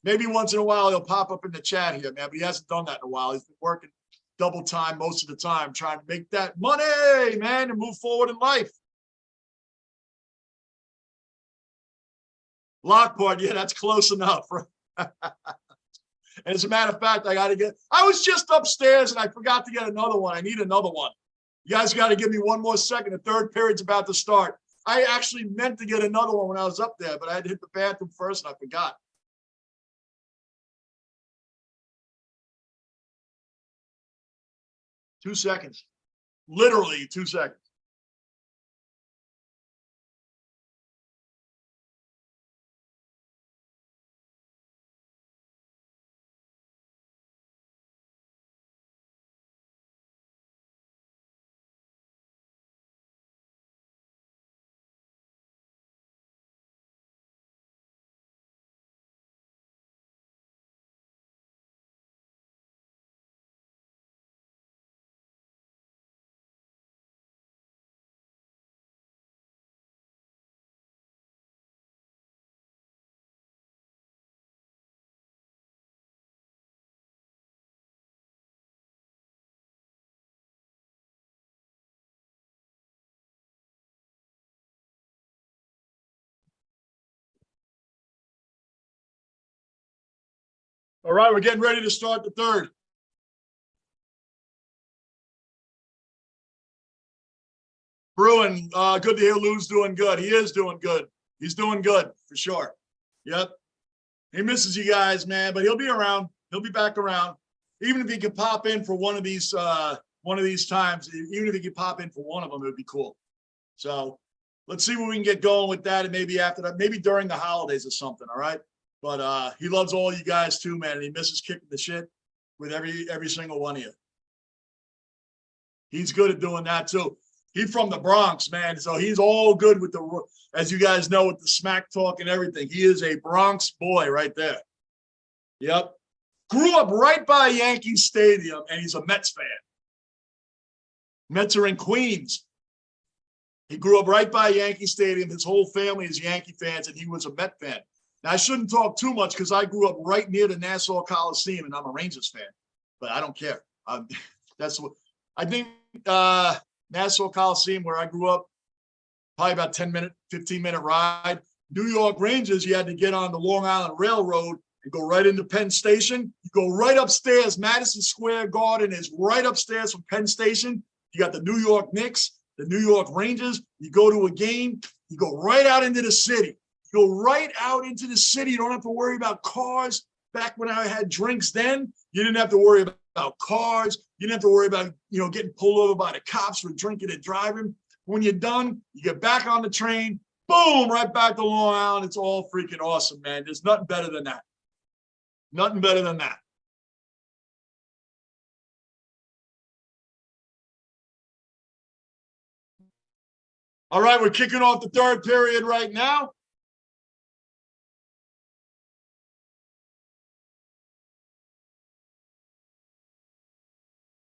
Maybe once in a while he'll pop up in the chat here, man. But he hasn't done that in a while. He's been working double time most of the time, trying to make that money, man, and move forward in life. Lockport, yeah, that's close enough. And as a matter of fact, I was just upstairs and I forgot to get another one. I need another one. You guys got to give me one more second. The third period's about to start. I actually meant to get another one when I was up there, but I had to hit the bathroom first and I forgot. Two seconds. Literally 2 seconds. All right, we're getting ready to start the third. Bruin, good to hear Lou's doing good. He is doing good. He's doing good for sure. Yep. He misses you guys, man, but he'll be around. He'll be back around. Even if he could pop in for one of these times, even if he could pop in for one of them, it would be cool. So let's see when we can get going with that, and maybe after that, maybe during the holidays or something. All right. But he loves all you guys too, man. And he misses kicking the shit with every single one of you. He's good at doing that too. He's from the Bronx, man. So he's all good with the, as you guys know, with the smack talk and everything. He is a Bronx boy right there. Yep. Grew up right by Yankee Stadium, and he's a Mets fan. Mets are in Queens. He grew up right by Yankee Stadium. His whole family is Yankee fans, and he was a Met fan. Now, I shouldn't talk too much because I grew up right near the Nassau Coliseum, and I'm a Rangers fan. But I don't care. That's what I think. Nassau Coliseum, where I grew up, probably about 15-minute ride. New York Rangers, you had to get on the Long Island Railroad and go right into Penn Station. You go right upstairs. Madison Square Garden is right upstairs from Penn Station. You got the New York Knicks, the New York Rangers. You go to a game, you go right out into the city. You go right out into the city. You don't have to worry about cars. Back when I had drinks then, you didn't have to worry about cars. You didn't have to worry about, getting pulled over by the cops for drinking and driving. When you're done, you get back on the train, boom, right back to Long Island. It's all freaking awesome, man. There's nothing better than that. Nothing better than that. All right, we're kicking off the third period right now.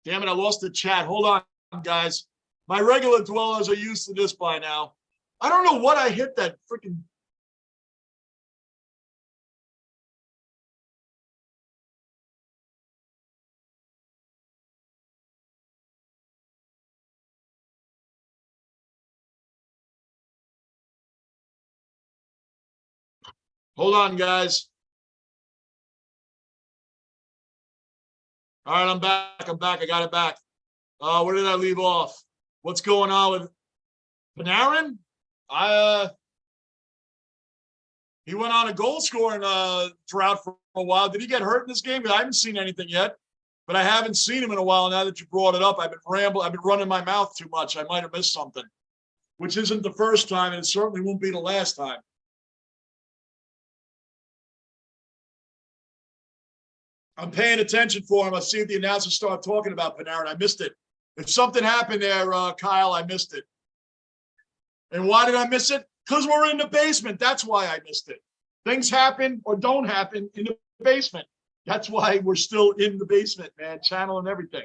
Damn it, I lost the chat. Hold on, guys. My regular dwellers are used to this by now. I don't know what I hit that freaking. Hold on, guys. All right, I'm back. I got it back. Where did I leave off? What's going on with Panarin? He went on a goal scoring drought for a while. Did he get hurt in this game? I haven't seen anything yet, but I haven't seen him in a while. Now that you brought it up, I've been running my mouth too much. I might have missed something, which isn't the first time, and it certainly won't be the last time. I'm paying attention for him. I see if the announcers start talking about Panarin. I missed it. If something happened there, Kyle, I missed it. And why did I miss it? Because we're in the basement. That's why I missed it. Things happen or don't happen in the basement. That's why we're still in the basement, man. Channel and everything.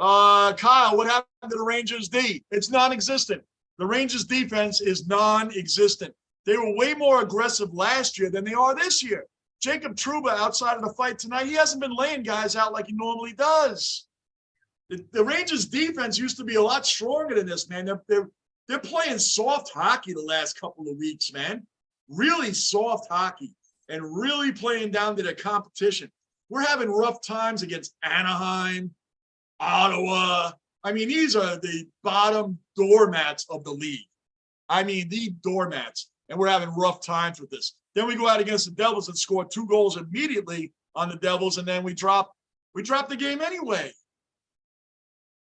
Kyle, what happened to the Rangers D? It's non-existent. The Rangers defense is non-existent. They were way more aggressive last year than they are this year. Jacob Trouba, outside of the fight tonight, he hasn't been laying guys out like he normally does. The Rangers defense used to be a lot stronger than this, man. They're playing soft hockey the last couple of weeks, man. Really soft hockey and really playing down to their competition. We're having rough times against Anaheim, Ottawa. I mean, these are the bottom doormats of the league. I mean, the doormats. And we're having rough times with this. Then we go out against the Devils and score 2 goals immediately on the Devils, and then we drop the game anyway.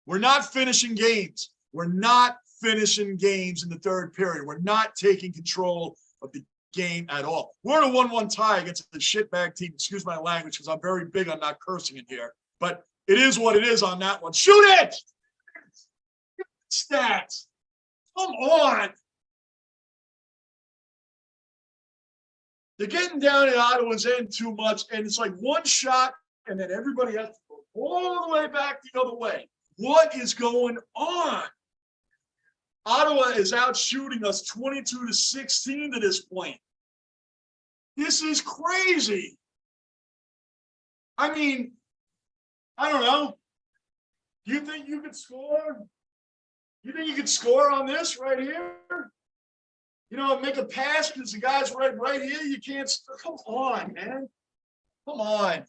We're not finishing games. We're not finishing games in the third period. We're not taking control of the game at all. We're in a 1-1 tie against the shitbag team. Excuse my language, because I'm very big on not cursing in here. But it is what it is on that one. Shoot it! Stats. Come on. They're getting down in Ottawa's end too much, and it's like one shot, and then everybody has to go all the way back the other way. What is going on? Ottawa is out shooting us 22-16 to this point. This is crazy. I mean, I don't know. Do you think you could score? You think you could score on this right here? You know, make a pass because the guy's right here. You can't. Come on, man. Come on.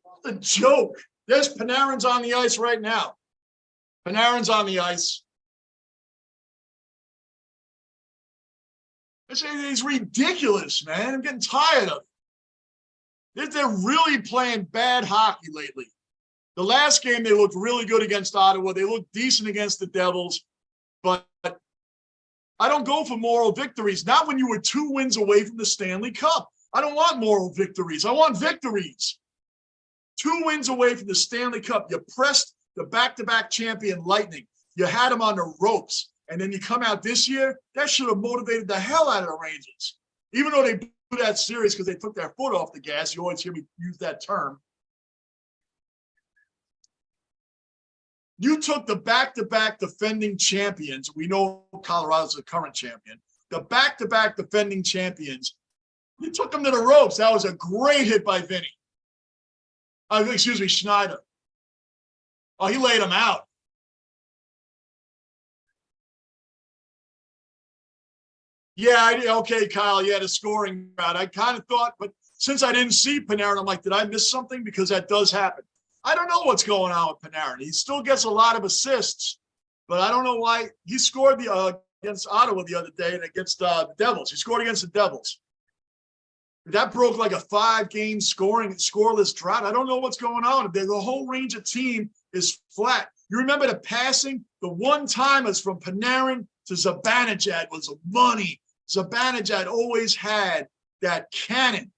What a joke. There's Panarin's on the ice right now. Panarin's on the ice. It's ridiculous, man. I'm getting tired of it. They're really playing bad hockey lately. The last game, they looked really good against Ottawa. They looked decent against the Devils. But I don't go for moral victories. Not when you were 2 wins away from the Stanley Cup. I don't want moral victories. I want victories. 2 wins away from the Stanley Cup. You pressed the back-to-back champion Lightning. You had them on the ropes. And then you come out this year, that should have motivated the hell out of the Rangers. Even though they blew that series because they took their foot off the gas. You always hear me use that term. You took the back-to-back defending champions. We know Colorado's the current champion. The back-to-back defending champions. You took them to the ropes. That was a great hit by Vinny. Excuse me, Schneider. Oh, he laid him out. Yeah, okay, Kyle. Yeah, the scoring route. I kind of thought, but since I didn't see Panarin, I'm like, did I miss something? Because that does happen. I don't know what's going on with Panarin. He still gets a lot of assists, but I don't know why. He scored against Ottawa the other day and against the Devils. He scored against the Devils. That broke like a 5-game scoreless drought. I don't know what's going on. The whole Ranger team is flat. You remember the passing? The one-timers from Panarin to Zibanejad was money. Zibanejad always had that cannon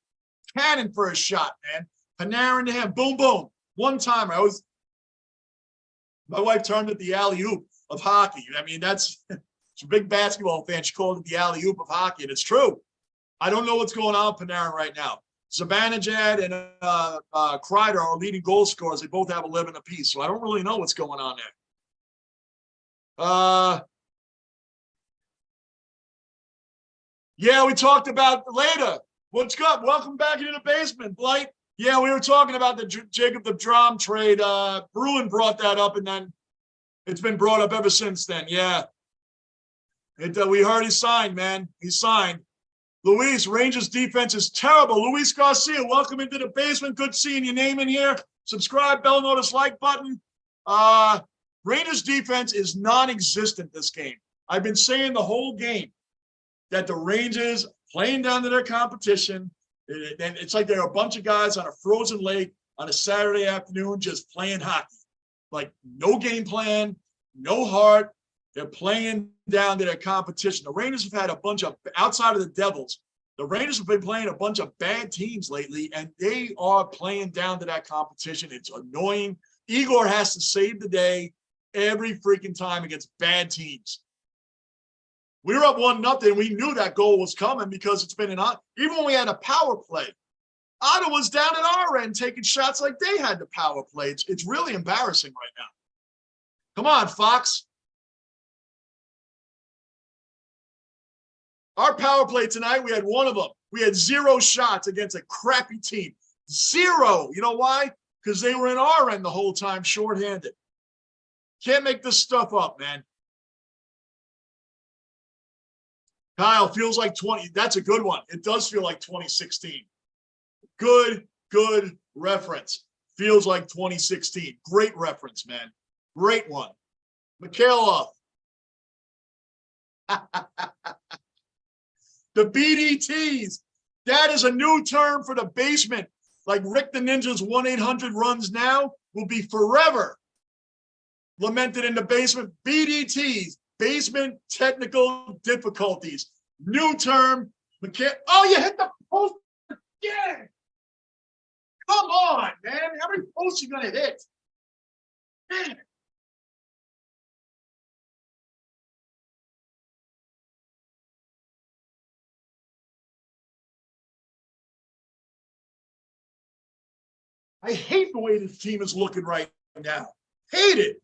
for a shot, man. Panarin to him, boom, boom. One time, my wife termed it the alley-oop of hockey. I mean, she's a big basketball fan. She called it the alley-oop of hockey, and it's true. I don't know what's going on with Panarin right now. Zibanejad and Kreider are leading goal scorers. They both have 11 apiece, so I don't really know what's going on there. Yeah, we talked about later. What's up? Welcome back into the basement, Blight. Yeah, we were talking about the Jacob DeGrom trade. Bruin brought that up, and then it's been brought up ever since then. Yeah. We heard he signed, man. He signed. Luis, Rangers defense is terrible. Luis Garcia, welcome into the basement. Good seeing your name in here. Subscribe, bell notice, like button. Rangers defense is non-existent this game. I've been saying the whole game. that the Rangers playing down to their competition. And it's like they're a bunch of guys on a frozen lake on a Saturday afternoon just playing hockey. Like no game plan, no heart. They're playing down to their competition. The Rangers have had a bunch of, outside of the Devils, the Rangers have been playing a bunch of bad teams lately, and they are playing down to that competition. It's annoying. Igor has to save the day every freaking time against bad teams. We were up 1-0. We knew that goal was coming because it's been even when we had a power play, Ottawa's down at our end taking shots like they had the power play. It's really embarrassing right now. Come on, Fox. Our power play tonight, we had one of them. We had 0 shots against a crappy team. 0. You know why? Because they were in our end the whole time, shorthanded. Can't make this stuff up, man. Kyle, feels like 20. That's a good one. It does feel like 2016. Good reference. Feels like 2016. Great reference, man. Great one. Mikhailov. The BDTs. That is a new term for the basement. Like Rick the Ninja's 1-800 runs now will be forever lamented in the basement. BDTs. Basement technical difficulties. New term. Oh, you hit the post again. Come on, man. How many posts you gonna hit? Man. I hate the way this team is looking right now. Hate it.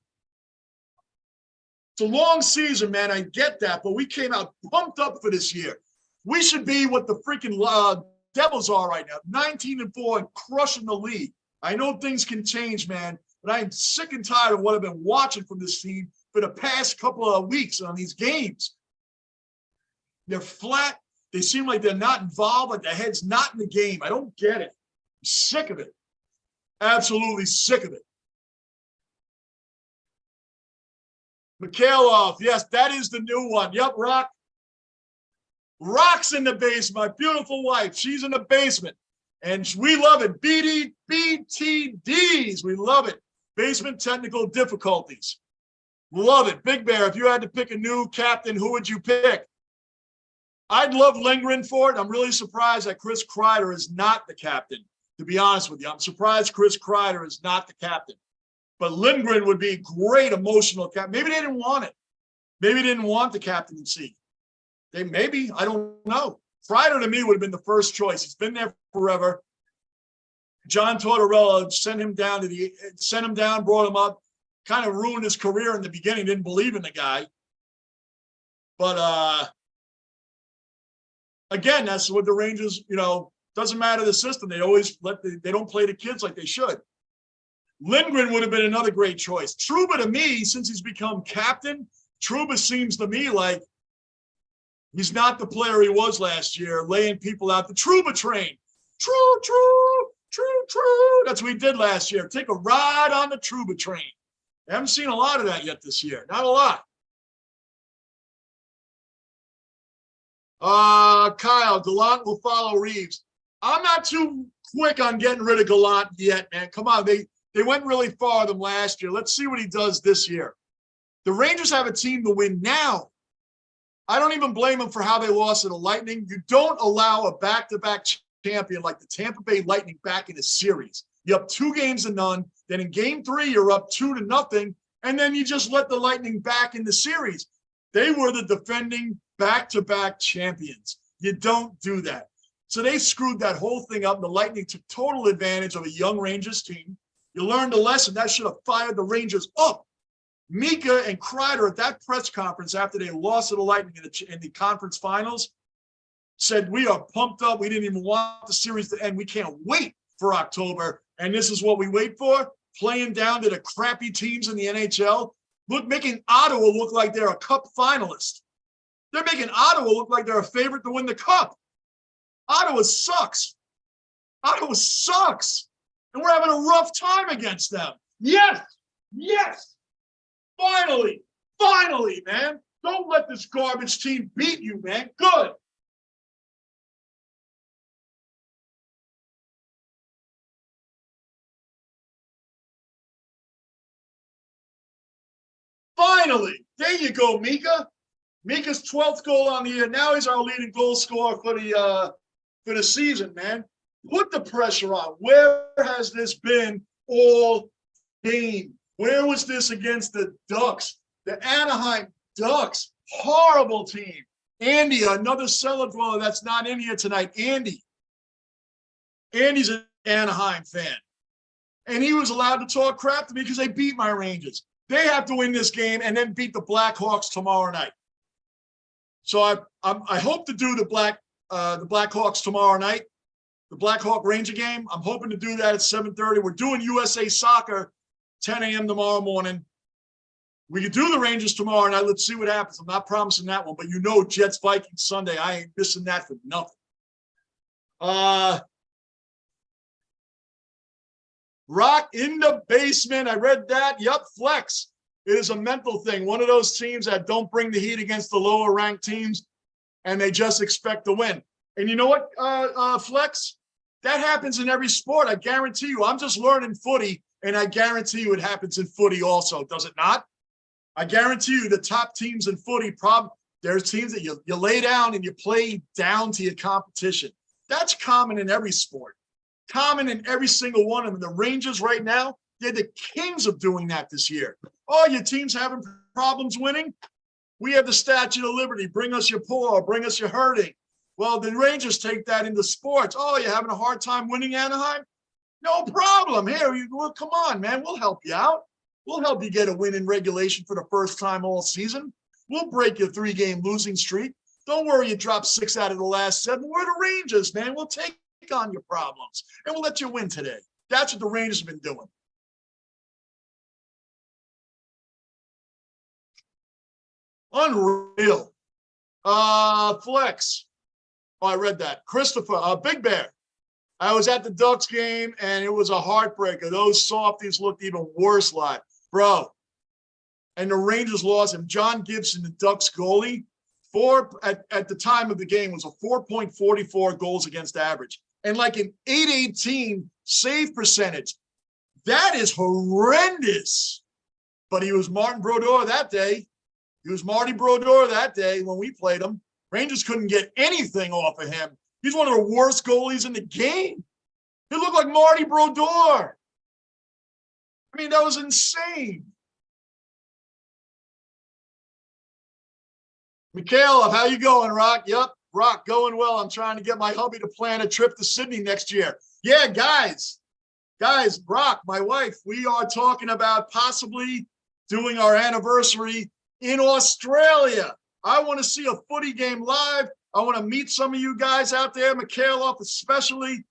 It's a long season, man. I get that, but we came out pumped up for this year. We should be what the freaking Devils are right now, 19-4 and crushing the league. I know things can change, man, but I am sick and tired of what I've been watching from this team for the past couple of weeks on these games. They're flat. They seem like they're not involved, like their head's not in the game. I don't get it. I'm sick of it. Absolutely sick of it. Mikhailov, yes, that is the new one. Yep, Rock. Rock's in the basement. My beautiful wife, she's in the basement. And we love it. BTDs, we love it. Basement technical difficulties. Love it. Big Bear, if you had to pick a new captain, who would you pick? I'd love Lindgren for it. I'm really surprised that Chris Kreider is not the captain, to be honest with you. I'm surprised Chris Kreider is not the captain. But Lindgren would be a great emotional captain. Maybe they didn't want it. Maybe they didn't want the captaincy. Maybe, I don't know. Kreider to me would have been the first choice. He's been there forever. John Tortorella sent him down, brought him up, kind of ruined his career in the beginning, didn't believe in the guy. But again, that's what the Rangers, doesn't matter the system. They always they don't play the kids like they should. Lindgren would have been another great choice. Trouba to me, since he's become captain, Trouba seems to me like he's not the player he was last year, laying people out the Trouba train. True. That's what we did last year. Take a ride on the Trouba train. I haven't seen a lot of that yet this year. Not a lot. Kyle, Gallant will follow Reeves. I'm not too quick on getting rid of Gallant yet, man. Come on, they went really far than last year. Let's see what he does this year. The Rangers have a team to win now. I don't even blame them for how they lost to the Lightning. You don't allow a back-to-back champion like the Tampa Bay Lightning back in a series. You're up 2-0. Then in game 3, you're up 2-0. And then you just let the Lightning back in the series. They were the defending back-to-back champions. You don't do that. So they screwed that whole thing up. The Lightning took total advantage of a young Rangers team. You learned a lesson. That should have fired the Rangers up. Mika and Kreider at that press conference after they lost to the Lightning in the conference finals said, we are pumped up. We didn't even want the series to end. We can't wait for October. And this is what we wait for, playing down to the crappy teams in the NHL. Making Ottawa look like they're a cup finalist. They're making Ottawa look like they're a favorite to win the cup. Ottawa sucks. Ottawa sucks. And we're having a rough time against them. Yes. Finally, man. Don't let this garbage team beat you, man. Good. Finally, there you go, Mika. Mika's 12th goal on the year. Now he's our leading goal scorer for the season, man. Put the pressure on. Where has this been all game? Where was this against the Ducks? The Anaheim Ducks, horrible team. Andy, another cellar dweller that's not in here tonight. Andy's an Anaheim fan. And he was allowed to talk crap to me because they beat my Rangers. They have to win this game and then beat the Blackhawks tomorrow night. So I hope to do the Blackhawks tomorrow night, the Blackhawk Ranger game. I'm hoping to do that at 7:30. We're doing USA Soccer 10 a.m. tomorrow morning. We could do the Rangers tomorrow night. Let's see what happens. I'm not promising that one, but you know Jets Vikings Sunday. I ain't missing that for nothing. Rock in the basement. I read that. Yup, flex. It is a mental thing. One of those teams that don't bring the heat against the lower ranked teams, and they just expect to win. And you know what, flex? That happens in every sport. I guarantee you. I'm just learning footy, and I guarantee you it happens in footy also. Does it not? I guarantee you the top teams in footy, there's teams that you lay down and you play down to your competition. That's common in every sport. Common in every single one of them. The Rangers right now, they're the kings of doing that this year. Oh, your team's having problems winning? We have the Statue of Liberty. Bring us your poor, bring us your hurting. Well, the Rangers take that into sports. Oh, you're having a hard time winning, Anaheim? No problem. Here, well, come on, man. We'll help you out. We'll help you get a win in regulation for the first time all season. We'll break your 3-game losing streak. Don't worry, you dropped 6 out of the last 7. We're the Rangers, man. We'll take on your problems, and we'll let you win today. That's what the Rangers have been doing. Unreal. Flex. Oh, I read that. Christopher, Big Bear. I was at the Ducks game, and it was a heartbreaker. Those softies looked even worse live. Bro, and the Rangers lost him. John Gibson, the Ducks goalie, at the time of the game was a 4.44 goals against average. And like an 818 save percentage. That is horrendous. But he was Martin Brodeur that day. He was Marty Brodeur that day when we played him. Rangers couldn't get anything off of him. He's one of the worst goalies in the game. He looked like Marty Brodeur. I mean, that was insane. Mikhailov, how you going, Rock? Yep, Rock, going well. I'm trying to get my hubby to plan a trip to Sydney next year. Yeah, guys, Rock, my wife, we are talking about possibly doing our anniversary in Australia. I want to see a footy game live. I want to meet some of you guys out there, Mikhailov, especially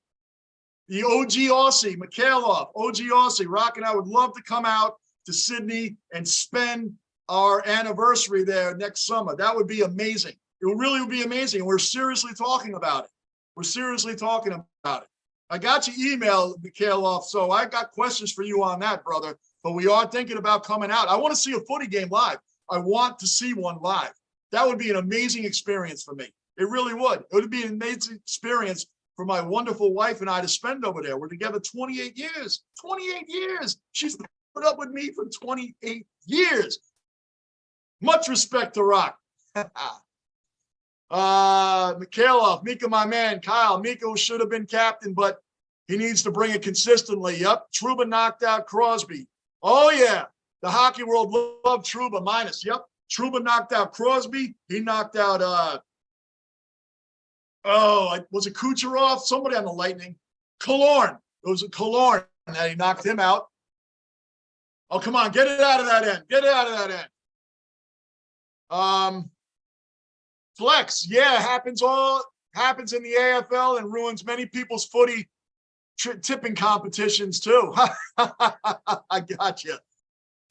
the OG Aussie, Mikhailov, OG Aussie. Rock and I would love to come out to Sydney and spend our anniversary there next summer. That would be amazing. It really would be amazing. We're seriously talking about it. We're seriously talking about it. I got your email, Mikhailov, so I got questions for you on that, brother. But we are thinking about coming out. I want to see a footy game live. I want to see one live. That would be an amazing experience for me. It really would. It would be an amazing experience for my wonderful wife and I to spend over there. We're together 28 years. 28 years. She's put up with me for 28 years. Much respect to Rock. Mikhailov, Mika, my man. Kyle, Mika should have been captain, but he needs to bring it consistently. Yep. Trouba knocked out Crosby. Oh, yeah. The hockey world loved Trouba minus. Yep. Trouba knocked out Crosby. He knocked out, was it Kucherov? Somebody on the Lightning. Killorn. It was a Killorn that he knocked him out. Oh, come on. Get it out of that end. Get it out of that end. Flex. Yeah, happens in the AFL and ruins many people's footy tipping competitions too. I got you.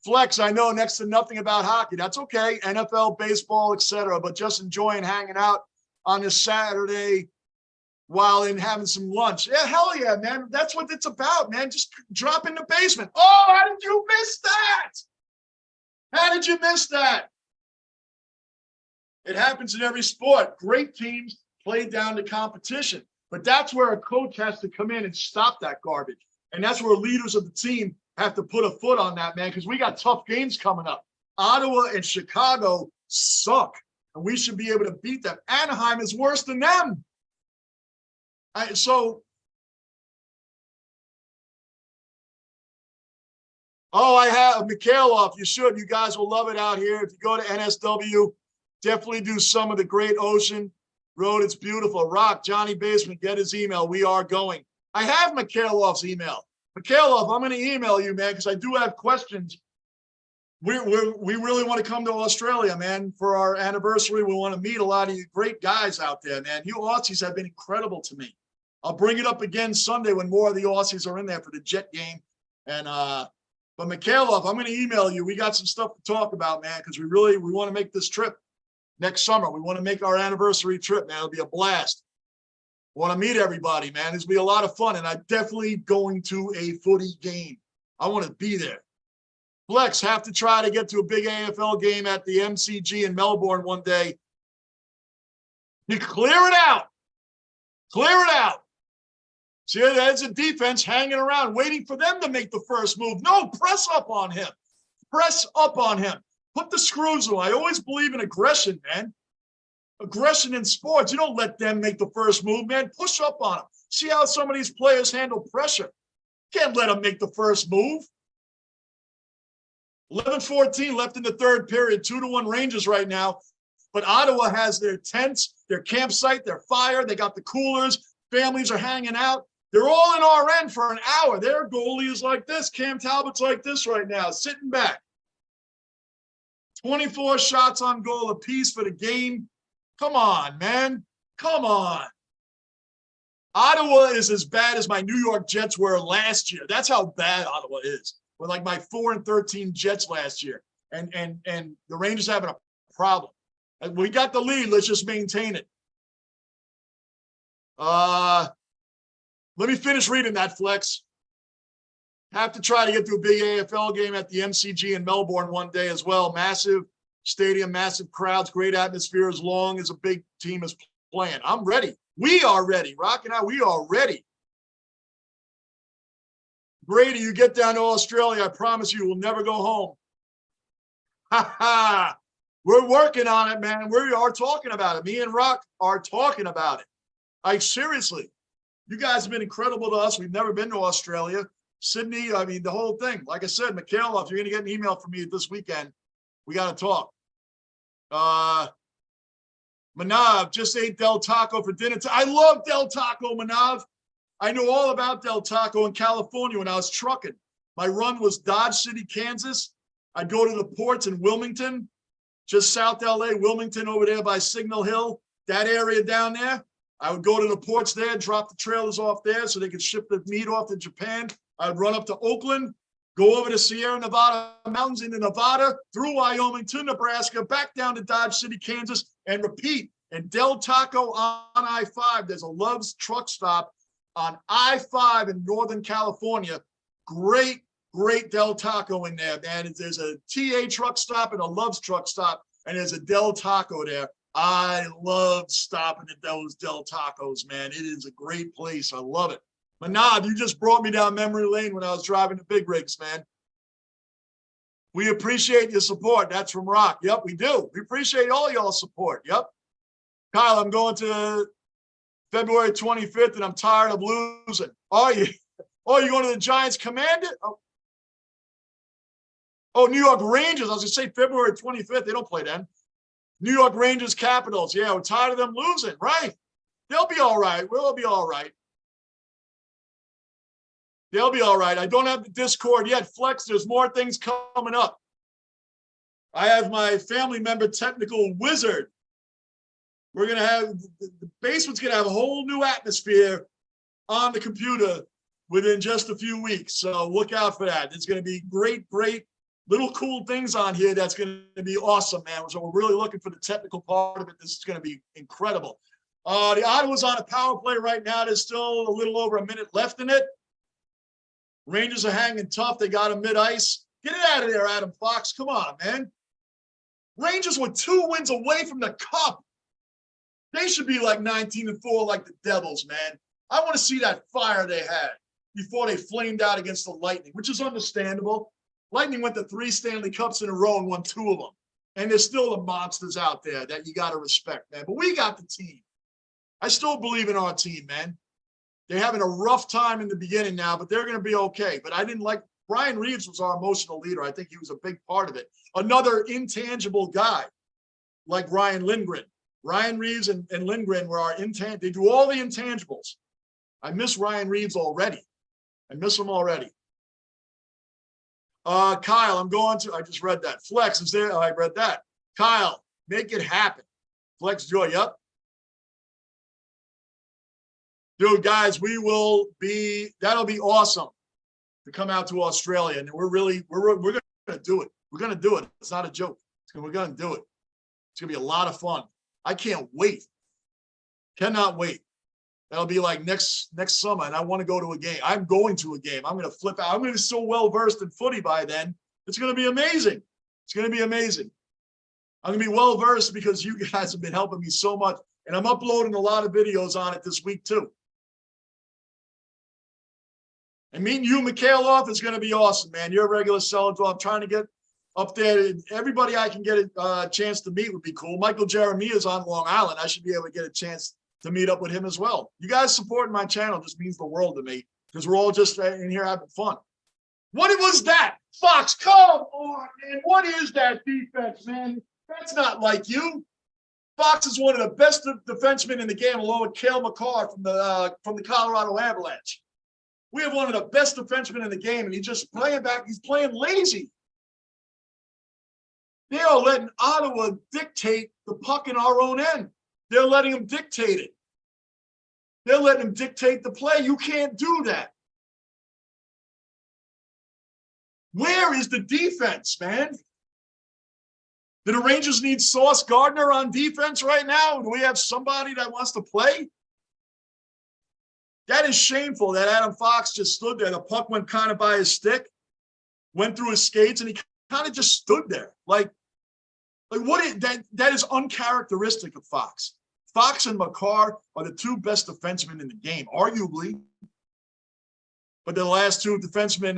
Flex, I know next to nothing about hockey. That's okay. NFL, baseball, etc. But just enjoying hanging out on this Saturday while in having some lunch. Yeah, hell yeah, man. That's what it's about, man. Just drop in the basement. Oh, how did you miss that? How did you miss that? It happens in every sport. Great teams play down to competition. But that's where a coach has to come in and stop that garbage. And that's where leaders of the team have to put a foot on that, man, because we got tough games coming up. Ottawa and Chicago suck, and we should be able to beat them. Anaheim is worse than them. Oh, I have Mikhailov. You should. You guys will love it out here. If you go to NSW, definitely do some of the Great Ocean Road. It's beautiful. Rock, Johnny Basement, get his email. We are going. I have Mikhailov's email. Mikhailov, I'm going to email you, man, because I do have questions. We really want to come to Australia, man, for our anniversary. We want to meet a lot of you great guys out there, man. You Aussies have been incredible to me. I'll bring it up again Sunday when more of the Aussies are in there for the Jet game. And but Mikhailov, I'm going to email you. We got some stuff to talk about, man, because we want to make this trip next summer. We want to make our anniversary trip, man. It'll be a blast. Want to meet everybody, man. It's be a lot of fun, and I'm definitely going to a footy game. I want to be there. Flex, have to try to get to a big AFL game at the MCG in Melbourne one day. You clear it out. Clear it out. See, there's a defense hanging around, waiting for them to make the first move. No, press up on him. Press up on him. Put the screws on. I always believe in aggression, man. Aggression in sports. You don't let them make the first move, man. Push up on them. See how some of these players handle pressure. Can't let them make the first move. 11-14 left in the third period. 2-1 Rangers right now. But Ottawa has their tents, their campsite, their fire. They got the coolers. Families are hanging out. They're all in our end for an hour. Their goalie is like this. Cam Talbot's like this right now, sitting back. 24 shots on goal apiece for the game. Come on, man. Come on. Ottawa is as bad as my New York Jets were last year. That's how bad Ottawa is. With like my 4-13 Jets last year. And the Rangers having a problem. And we got the lead. Let's just maintain it. Let me finish reading that, Flex. Have to try to get to a big AFL game at the MCG in Melbourne one day as well. Massive stadium, massive crowds, great atmosphere as long as a big team is playing. I'm ready. We are ready. Rock and I, we are ready. Brady, you get down to Australia, I promise you will never go home. Ha ha. We're working on it, man. We are talking about it. Me and Rock are talking about it. Like, seriously. You guys have been incredible to us. We've never been to Australia. Sydney, I mean, the whole thing. Like I said, Michaela, if you're going to get an email from me this weekend, we got to talk. Manav, just ate Del Taco for dinner. I love Del Taco, Manav. I knew all about Del Taco in California when I was trucking. My run was Dodge City, Kansas. I'd go to the ports in Wilmington, just South LA, Wilmington over there by Signal Hill, that area down there. I would go to the ports there, drop the trailers off there so they could ship the meat off to Japan. I'd run up to Oakland, go over to Sierra Nevada mountains into Nevada, through Wyoming to Nebraska, back down to Dodge City, Kansas, and repeat. And Del Taco on I-5, there's a Love's truck stop on I-5 in Northern California. Great, great Del Taco in there, man. There's a TA truck stop and a Love's truck stop, and there's a Del Taco there. I love stopping at those Del Tacos, man. It is a great place. I love it. Manad, you just brought me down memory lane when I was driving the big rigs, man. We appreciate your support. That's from Rock. Yep, we do. We appreciate all y'all's support. Yep. Kyle, I'm going to February 25th, and I'm tired of losing. Are you? Oh, you're going to the Giants Commander? Oh, New York Rangers. I was going to say February 25th. They don't play then. New York Rangers Capitals. Yeah, we're tired of them losing, right? They'll be all right. We'll be all right. They'll be all right. I don't have the Discord yet. Flex, there's more things coming up. I have my family member technical wizard. We're going to have, the basement's going to have a whole new atmosphere on the computer within just a few weeks. So look out for that. There's going to be great, great little cool things on here. That's going to be awesome, man. So we're really looking for the technical part of it. This is going to be incredible. The Ottawa's on a power play right now. There's still a little over a minute left in it. Rangers are hanging tough. They got him mid-ice. Get it out of there, Adam Fox. Come on, man. Rangers were 2 wins away from the cup. They should be like 19-4 like the Devils, man. I want to see that fire they had before they flamed out against the Lightning, which is understandable. Lightning went to 3 Stanley Cups in a row and won 2 of them. And there's still the monsters out there that you got to respect, man. But we got the team. I still believe in our team, man. They're having a rough time in the beginning now, but they're going to be okay. But I didn't like Brian Reeves was our emotional leader. I think he was a big part of it. Another intangible guy like Ryan Lindgren. Ryan Reeves and Lindgren were our intangibles. They do all the intangibles. I miss Ryan Reeves already. I miss him already. Kyle, I just read that. Flex is there. Oh, I read that. Kyle, make it happen. Flex Joy, yep. Dude, guys, that'll be awesome to come out to Australia. And we're going to do it. We're going to do it. It's not a joke. We're going to do it. It's going to be a lot of fun. I can't wait. Cannot wait. That'll be like next summer, and I want to go to a game. I'm going to a game. I'm going to flip out. I'm going to be so well-versed in footy by then. It's going to be amazing. It's going to be amazing. I'm going to be well-versed because you guys have been helping me so much, and I'm uploading a lot of videos on it this week too. And meeting you, Mikhailov, is going to be awesome, man. You're a regular seller. I'm trying to get up there. Everybody I can get a chance to meet would be cool. Michael Jeremiah is on Long Island. I should be able to get a chance to meet up with him as well. You guys supporting my channel just means the world to me because we're all just in here having fun. What was that? Fox, come on, man. What is that defense, man? That's not like you. Fox is one of the best defensemen in the game, along with Cale Makar from the Colorado Avalanche. We have one of the best defensemen in the game, and he's just playing back. He's playing lazy. They are letting Ottawa dictate the puck in our own end. They're letting him dictate it. They're letting him dictate the play. You can't do that. Where is the defense, man? Do the Rangers need Sauce Gardner on defense right now? Do we have somebody that wants to play? That is shameful that Adam Fox just stood there. The puck went kind of by his stick, went through his skates, and he kind of just stood there. Like what is that? That is uncharacteristic of Fox. Fox and Makar are the 2 best defensemen in the game, arguably. But the last 2 defensemen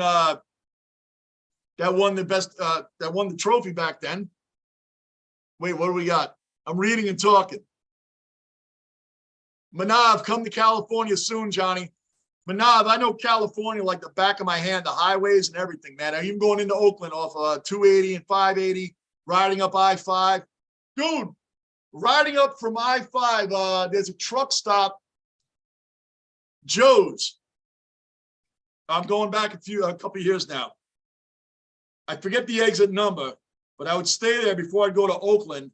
that won the trophy back then. Wait, what do we got? I'm reading and talking. Manav, come to California soon, Johnny. Manav, I know California like the back of my hand, the highways and everything, man. I'm even going into Oakland off 280 and 580, riding up I-5. Dude, riding up from I-5, there's a truck stop, Joe's. I'm going back a couple of years now. I forget the exit number, but I would stay there before I'd go to Oakland.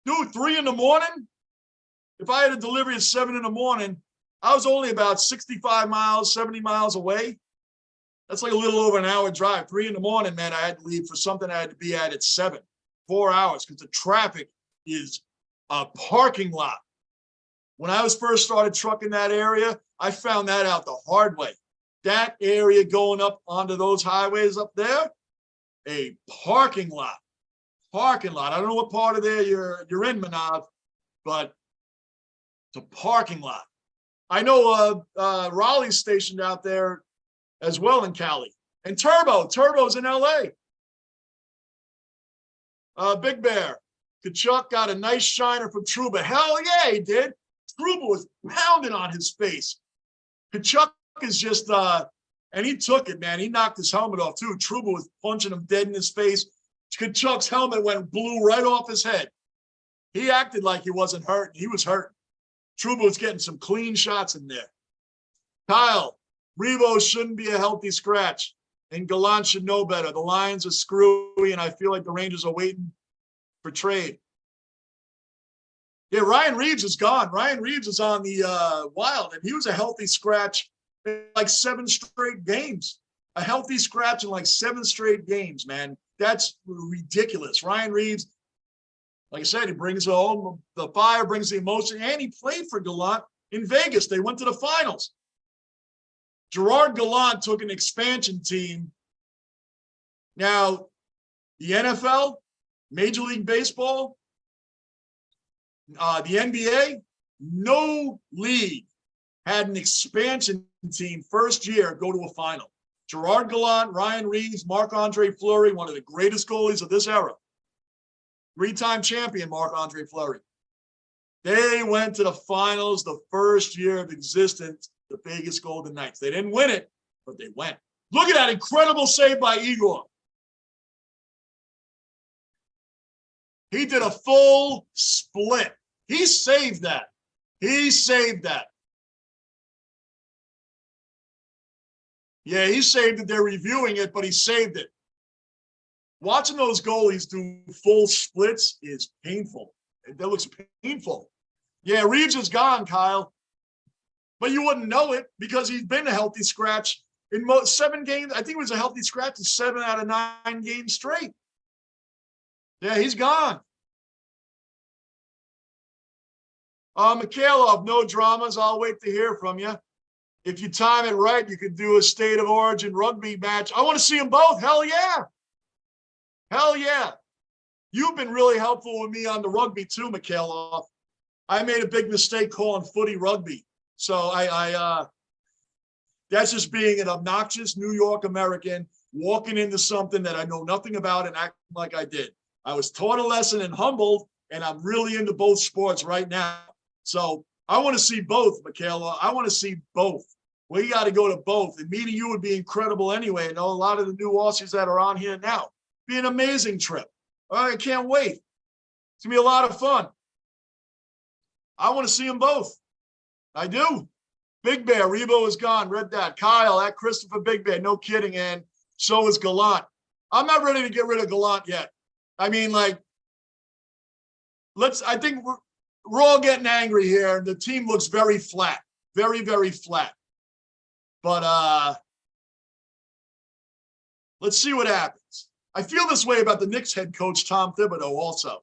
Dude, 3 in the morning? If I had a delivery at 7 in the morning, I was only about 65 miles, 70 miles away. That's like a little over an hour drive. 3 in the morning, man, I had to leave for something I had to be at 7. 4 hours because the traffic is a parking lot. When I was first started trucking that area, I found that out the hard way. That area going up onto those highways up there, a parking lot. Parking lot. I don't know what part of there you're in, Manav, but it's a parking lot. I know Raleigh's stationed out there as well in Cali. And Turbo's in LA. Big Bear. Kachuk got a nice shiner from Trouba. Hell yeah, he did. Trouba was pounding on his face. Kachuk is just, and he took it, man. He knocked his helmet off too. Trouba was punching him dead in his face. Kachuk's helmet blew right off his head. He acted like he wasn't hurt. He was hurt. Trouba was getting some clean shots in there. Kyle, Revo shouldn't be a healthy scratch, and Gallant should know better. The Lions are screwy, and I feel like the Rangers are waiting for trade. Yeah, Ryan Reeves is gone. Ryan Reeves is on the Wild, and he was a healthy scratch in like 7 straight games. A healthy scratch in like 7 straight games, man. That's ridiculous. Ryan Reeves, like I said, he brings home the fire, brings the emotion, and he played for Gallant in Vegas. They went to the finals. Gerard Gallant took an expansion team. Now, the NFL, Major League Baseball, the NBA, no league had an expansion team first year go to a final. Gerard Gallant, Ryan Reeves, Marc-Andre Fleury, one of the greatest goalies of this era. 3-time champion, Marc-Andre Fleury. They went to the finals the first year of existence, the Vegas Golden Knights. They didn't win it, but they went. Look at that incredible save by Igor. He did a full split. He saved that. He saved that. Yeah, he saved it. They're reviewing it, but he saved it. Watching those goalies do full splits is painful. That looks painful. Yeah, Reeves is gone, Kyle. But you wouldn't know it because he's been a healthy scratch in 7 games. I think it was a healthy scratch in 7 out of 9 games straight. Yeah, he's gone. Mikhailov, no dramas. I'll wait to hear from you. If you time it right, you could do a state of origin rugby match. I want to see them both. Hell yeah. Hell yeah. You've been really helpful with me on the rugby too, Mikhailov. I made a big mistake calling footy rugby. So that's just being an obnoxious New York American walking into something that I know nothing about and acting like I did. I was taught a lesson and humbled, and I'm really into both sports right now. So I want to see both, Michaela. I want to see both. We got to go to both. And meeting you would be incredible anyway. I know a lot of the new Aussies that are on here now. Be an amazing trip. I can't wait. It's going to be a lot of fun. I want to see them both. I do. Big Bear, Rebo is gone. Read that. Kyle, that Christopher Big Bear. No kidding, and so is Gallant. I'm not ready to get rid of Gallant yet. I mean, like, I think we're all getting angry here. The team looks very flat. Very, very flat. But let's see what happens. I feel this way about the Knicks head coach, Tom Thibodeau, also.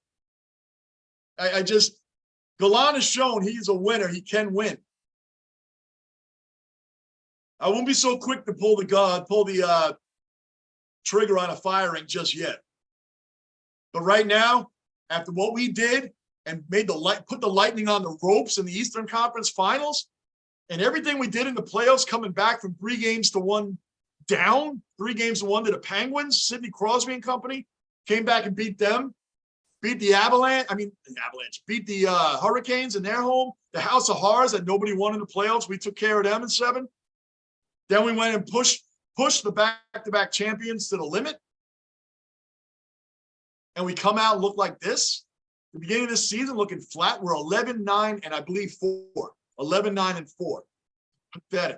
Gallant has shown he's a winner. He can win. I won't be so quick to pull the trigger on a firing just yet. But right now, after what we did and put the Lightning on the ropes in the Eastern Conference Finals, and everything we did in the playoffs, coming back from 3 games to 1 down, 3 games to 1 to the Penguins, Sidney Crosby and company, came back and beat them, beat the Avalanche, beat the Hurricanes in their home, the House of Horrors that nobody won in the playoffs. We took care of them in 7. Then we went and pushed the back-to-back champions to the limit. And we come out and look like this. The beginning of this season looking flat. We're 11-9 and I believe 4. 11-9 and 4. Pathetic.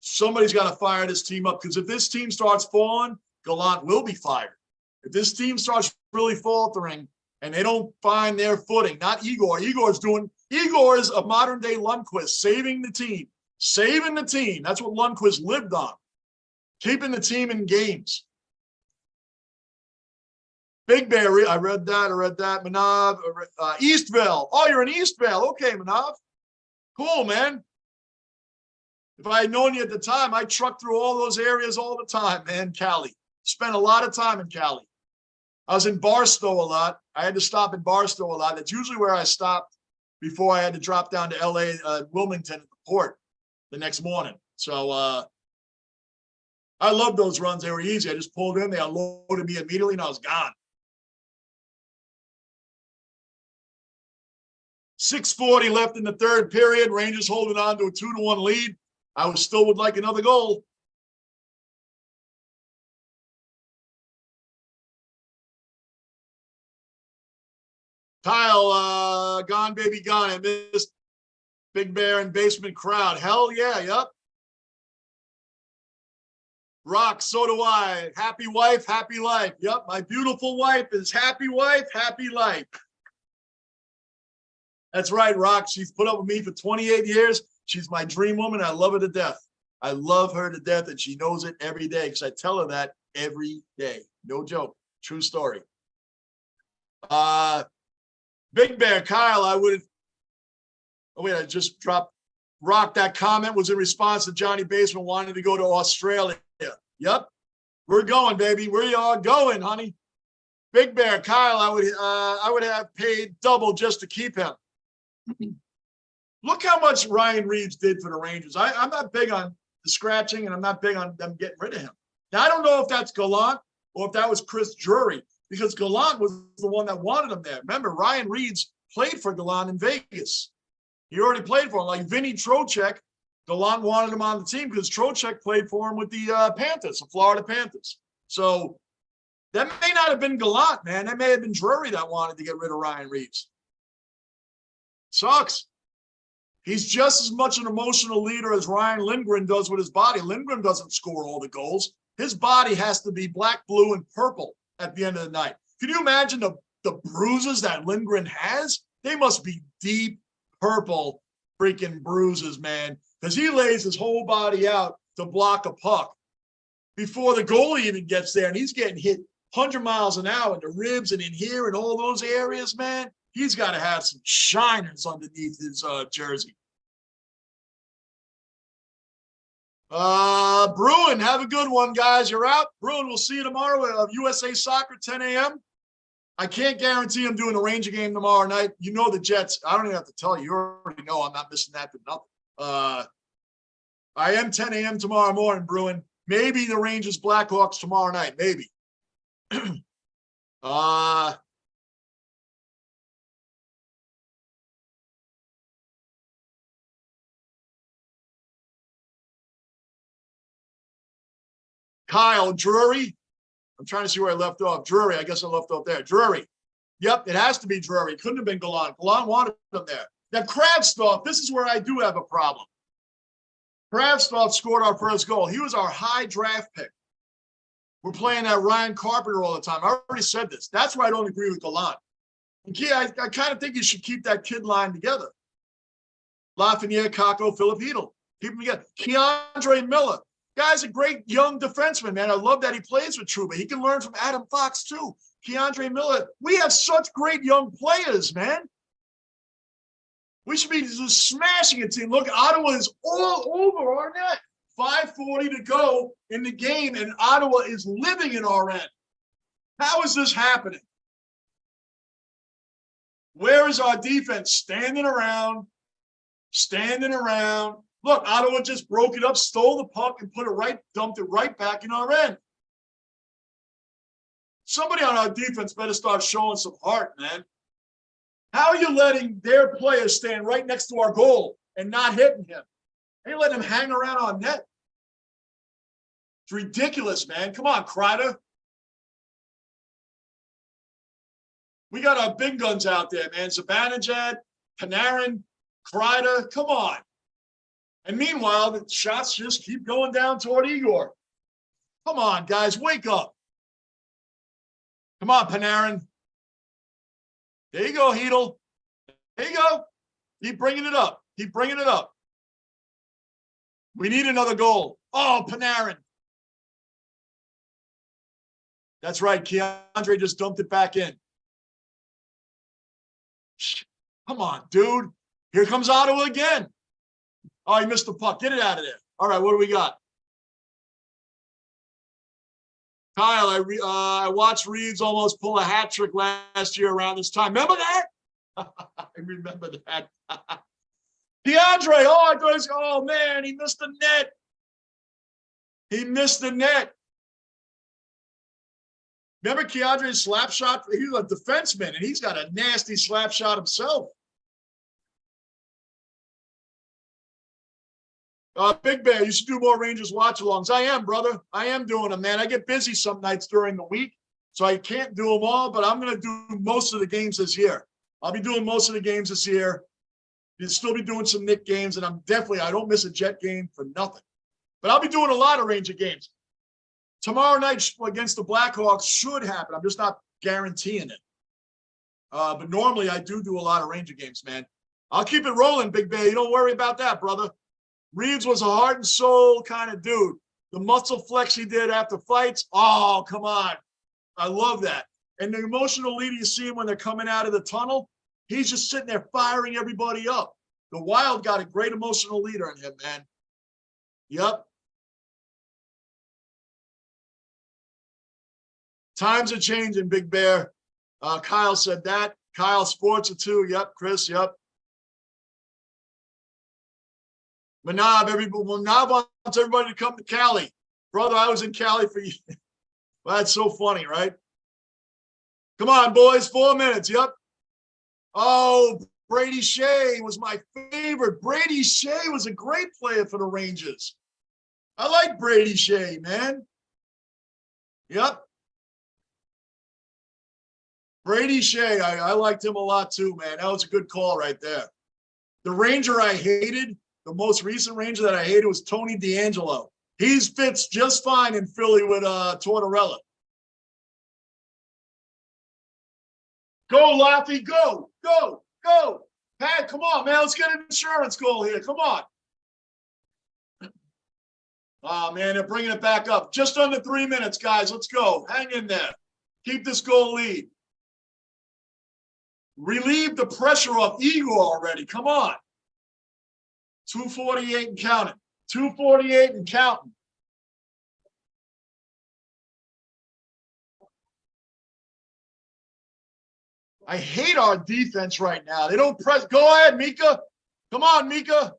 Somebody's got to fire this team up, because if this team starts falling, Gallant will be fired. If this team starts really faltering and they don't find their footing, not Igor. Igor is a modern-day Lundqvist, saving the team. Saving the team. That's what Lundqvist lived on. Keeping the team in games. Big Bear, I read that. Manav, Eastville. Oh, you're in Eastville. Okay, Manav. Cool, man. If I had known you at the time, I'd truck through all those areas all the time, man. Cali. Spent a lot of time in Cali. I was in Barstow a lot. I had to stop in Barstow a lot. That's usually where I stopped before I had to drop down to LA, Wilmington at the port the next morning. So I loved those runs. They were easy. I just pulled in. They unloaded me immediately, and I was gone. 6:40 left in the 3rd period. Rangers holding on to a 2-1 lead. I would like another goal. Kyle, gone, baby, gone. I missed Big Bear and basement crowd. Hell yeah, yep. Rock, so do I. Happy wife, happy life. Yep, my beautiful wife is happy wife, happy life. That's right, Rock. She's put up with me for 28 years. She's my dream woman. I love her to death. I love her to death, and she knows it every day because I tell her that every day. No joke. True story. Big Bear, Kyle, I just dropped. Rock, that comment was in response to Johnny Basement wanting to go to Australia. Yep. We're going, baby. We are going, honey. Big Bear, Kyle, I would have paid double just to keep him. Look how much Ryan Reeves did for the Rangers. I'm not big on the scratching, and I'm not big on them getting rid of him. Now, I don't know if that's Gallant or if that was Chris Drury, because Gallant was the one that wanted him there. Remember, Ryan Reeds played for Gallant in Vegas. He already played for him. Like Vinny Trocheck, Gallant wanted him on the team because Trocheck played for him with the Panthers, the Florida Panthers. So that may not have been Gallant, man. That may have been Drury that wanted to get rid of Ryan Reeds. Sucks. He's just as much an emotional leader as Ryan Lindgren does with his body. Lindgren doesn't score all the goals. His body has to be black, blue, and purple at the end of the night. Can you imagine the bruises that Lindgren has? They must be deep purple freaking bruises, man, because he lays his whole body out to block a puck before the goalie even gets there, and he's getting hit 100 miles an hour in the ribs and in here and all those areas, man. He's got to have some shiners underneath his jersey. Bruin, have a good one, guys. You're out. Bruin, we'll see you tomorrow at USA Soccer, 10 a.m. I can't guarantee I'm doing a Ranger game tomorrow night. You know the Jets. I don't even have to tell you. You already know I'm not missing that for nothing. I am 10 a.m. tomorrow morning, Bruin. Maybe the Rangers Blackhawks tomorrow night. Maybe. Kyle Drury. I'm trying to see where I left off. Drury. I guess I left off there. Drury. Yep, it has to be Drury. Couldn't have been Gallant. Gallant wanted him there. Now, Kravtsov, this is where I do have a problem. Kravtsov scored our first goal. He was our high draft pick. We're playing that Ryan Carpenter all the time. I already said this. That's why I don't agree with Gallant. Yeah, I kind of think you should keep that kid line together. Lafreniere, Kakko, Philip Hedl. Keep them together. Keandre Miller. Guy's a great young defenseman, man. I love that he plays with Trouba. He can learn from Adam Fox, too. Keandre Miller. We have such great young players, man. We should be just smashing a team. Look, Ottawa is all over our net. 5:40 to go in the game, and Ottawa is living in our end. How is this happening? Where is our defense? Standing around. Look, Ottawa just broke it up, stole the puck, and dumped it right back in our end. Somebody on our defense better start showing some heart, man. How are you letting their players stand right next to our goal and not hitting him? Are you letting him hang around our net? It's ridiculous, man. Come on, Kreider. We got our big guns out there, man. Zibanejad, Panarin, Kreider. Come on. And meanwhile, the shots just keep going down toward Igor. Come on, guys, wake up. Come on, Panarin. There you go, Hedl. There you go. Keep bringing it up. We need another goal. Oh, Panarin. That's right. Keandre just dumped it back in. Come on, dude. Here comes Ottawa again. Oh, he missed the puck. Get it out of there. All right, what do we got? Kyle, I watched Reeves almost pull a hat trick last year around this time. Remember that? I remember that. DeAndre, oh, man, he missed the net. Remember Keandre's slap shot? He was a defenseman, and he's got a nasty slap shot himself. Big Bear, you should do more Rangers watch-alongs. I am, brother. I am doing them, man. I get busy some nights during the week, so I can't do them all, but I'm going to do most of the games this year. I'll be doing most of the games this year. You'll still be doing some Knick games, and I don't miss a Jet game for nothing. But I'll be doing a lot of Ranger games. Tomorrow night against the Blackhawks should happen. I'm just not guaranteeing it. But normally I do a lot of Ranger games, man. I'll keep it rolling, Big Bear. You don't worry about that, brother. Reeves was a heart and soul kind of dude. The muscle flex he did after fights, oh, come on. I love that. And the emotional leader you see him when they're coming out of the tunnel, he's just sitting there firing everybody up. The Wild got a great emotional leader in him, man. Yep. Times are changing, Big Bear. Kyle said that. Kyle Sports are too. Yep, Chris, yep. Manab wants everybody to come to Cali. Brother, I was in Cali for you. Well, that's so funny, right? Come on, boys, 4 minutes. Yep. Oh, Brady Shea was my favorite. Brady Shea was a great player for the Rangers. I like Brady Shea, man. Yep. Brady Shea, I liked him a lot too, man. That was a good call right there. The Ranger I hated, the most recent Ranger that I hated was Tony DeAngelo. He fits just fine in Philly with Tortorella. Go, Laffy, go, go, go. Pat, come on, man. Let's get an insurance goal here. Come on. Oh, man, they're bringing it back up. Just under 3 minutes, guys. Let's go. Hang in there. Keep this goal lead. Relieve the pressure off Igor already. Come on. 248 and counting. 248 and counting. I hate our defense right now. They don't press. Go ahead, Mika. Come on, Mika.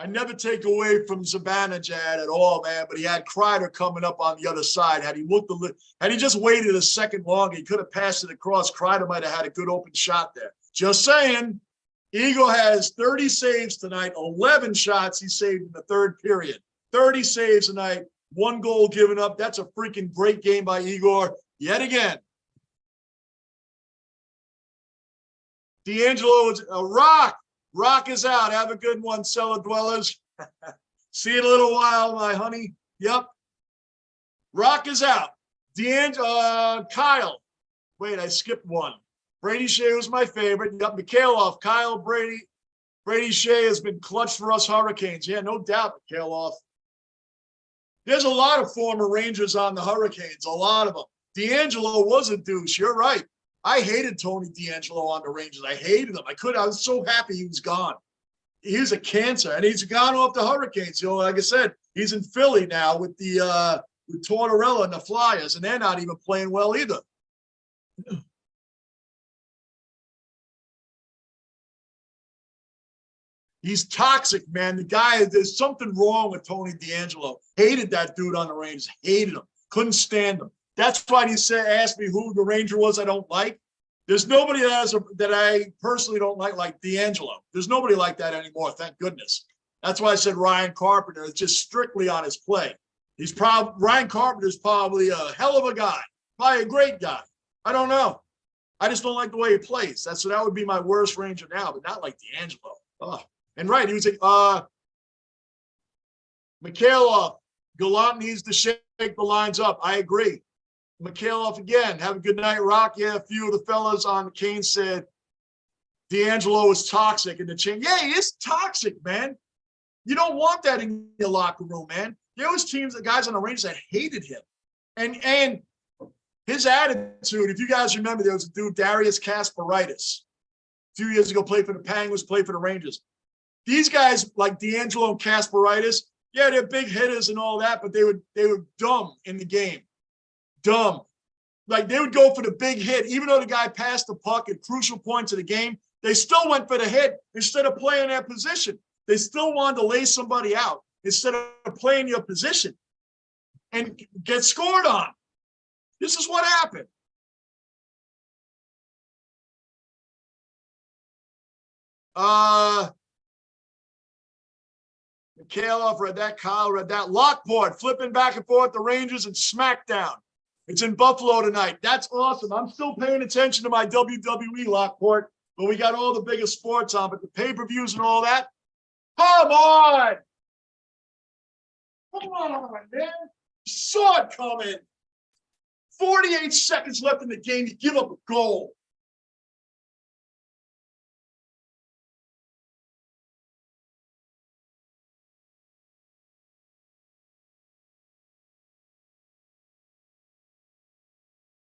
I never take away from Zibanejad at all, man, but he had Kreider coming up on the other side. Had he just waited a second longer, he could have passed it across. Kreider might have had a good open shot there. Just saying. Eagle has 30 saves tonight, 11 shots he saved in the third period. 30 saves tonight, 1 goal given up. That's a freaking great game by Igor yet again. DeAngelo is a rock. Rock is out. Have a good one, cellar dwellers. See you in a little while, my honey. Yep. Rock is out. Kyle. Wait, I skipped one. Brady Shea was my favorite. Yep, Mikhailov, Kyle, Brady. Brady Shea has been clutch for us Hurricanes. Yeah, no doubt, Mikhailov. There's a lot of former Rangers on the Hurricanes, a lot of them. DeAngelo was a douche. You're right. I hated Tony DeAngelo on the Rangers. I hated him. I was so happy he was gone. He was a cancer, and he's gone off the Hurricanes. You know, like I said, he's in Philly now with with Tortorella and the Flyers, and they're not even playing well either. He's toxic, man. The guy, there's something wrong with Tony DeAngelo. Hated that dude on the Rangers. Hated him. Couldn't stand him. That's why he asked me who the Ranger was I don't like. There's nobody that I personally don't like DeAngelo. There's nobody like that anymore, thank goodness. That's why I said Ryan Carpenter. It's just strictly on his play. Ryan Carpenter's probably a hell of a guy. Probably a great guy. I don't know. I just don't like the way he plays. That would be my worst Ranger now, but not like DeAngelo. Oh. And right, he was Mikhailov. Gallant needs to shake the lines up. I agree. Mikhailov again. Have a good night, Rock. Yeah, a few of the fellas on the Cane said DeAngelo is toxic in the chain. Yeah, he is toxic, man. You don't want that in your locker room, man. There was the guys on the Rangers that hated him. And his attitude, if you guys remember, there was a dude, Darius Kasparaitis, a few years ago, played for the Penguins, played for the Rangers. These guys like DeAngelo and Kasparaitis, yeah, they're big hitters and all that, but they were dumb in the game. Dumb. Like they would go for the big hit, even though the guy passed the puck at crucial points of the game, they still went for the hit instead of playing their position. They still wanted to lay somebody out instead of playing your position and get scored on. This is what happened. Mikhailov read that. Kyle read that. Lockport flipping back and forth the Rangers and SmackDown. It's in Buffalo tonight. That's awesome. I'm still paying attention to my WWE, Lockport, but we got all the biggest sports on. But the pay-per-views and all that, come on! Come on, man. Saw it coming. 48 seconds left in the game. You give up a goal.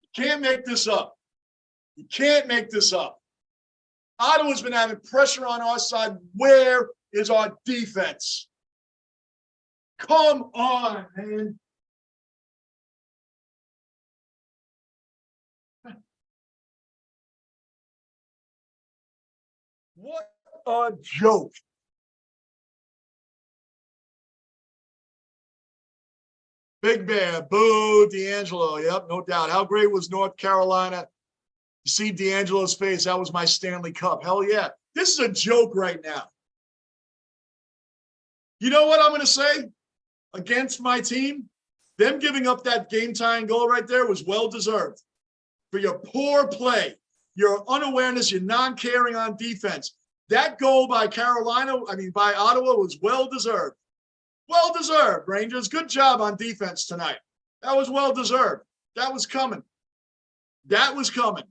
You can't make this up. You can't make this up. Ottawa's been having pressure on our side. Where is our defense? Come on, man. What a joke. Big Bear, boo, D'Angelo. Yep, no doubt. How great was North Carolina? You see D'Angelo's face. That was my Stanley Cup. Hell yeah. This is a joke right now. You know what I'm going to say against my team? Them giving up that game-tying goal right there was well-deserved for your poor play, your unawareness, your non-caring on defense. That goal by by Ottawa was well-deserved. Well-deserved, Rangers. Good job on defense tonight. That was well-deserved. That was coming. That was coming.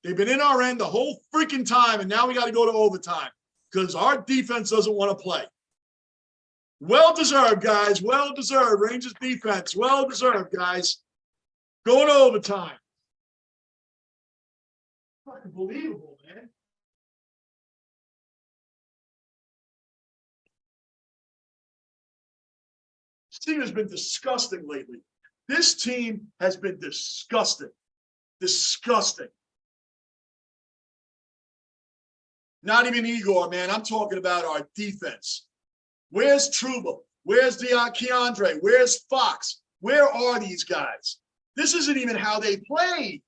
They've been in our end the whole freaking time, and now we got to go to overtime because our defense doesn't want to play. Well-deserved, guys. Well-deserved. Rangers defense. Well-deserved, guys. Going to overtime. Fucking believable, man. This team has been disgusting lately. This team has been disgusting. Disgusting. Not even Igor, man. I'm talking about our defense. Where's Trouba? Where's Keandre? Where's Fox? Where are these guys? This isn't even how they play.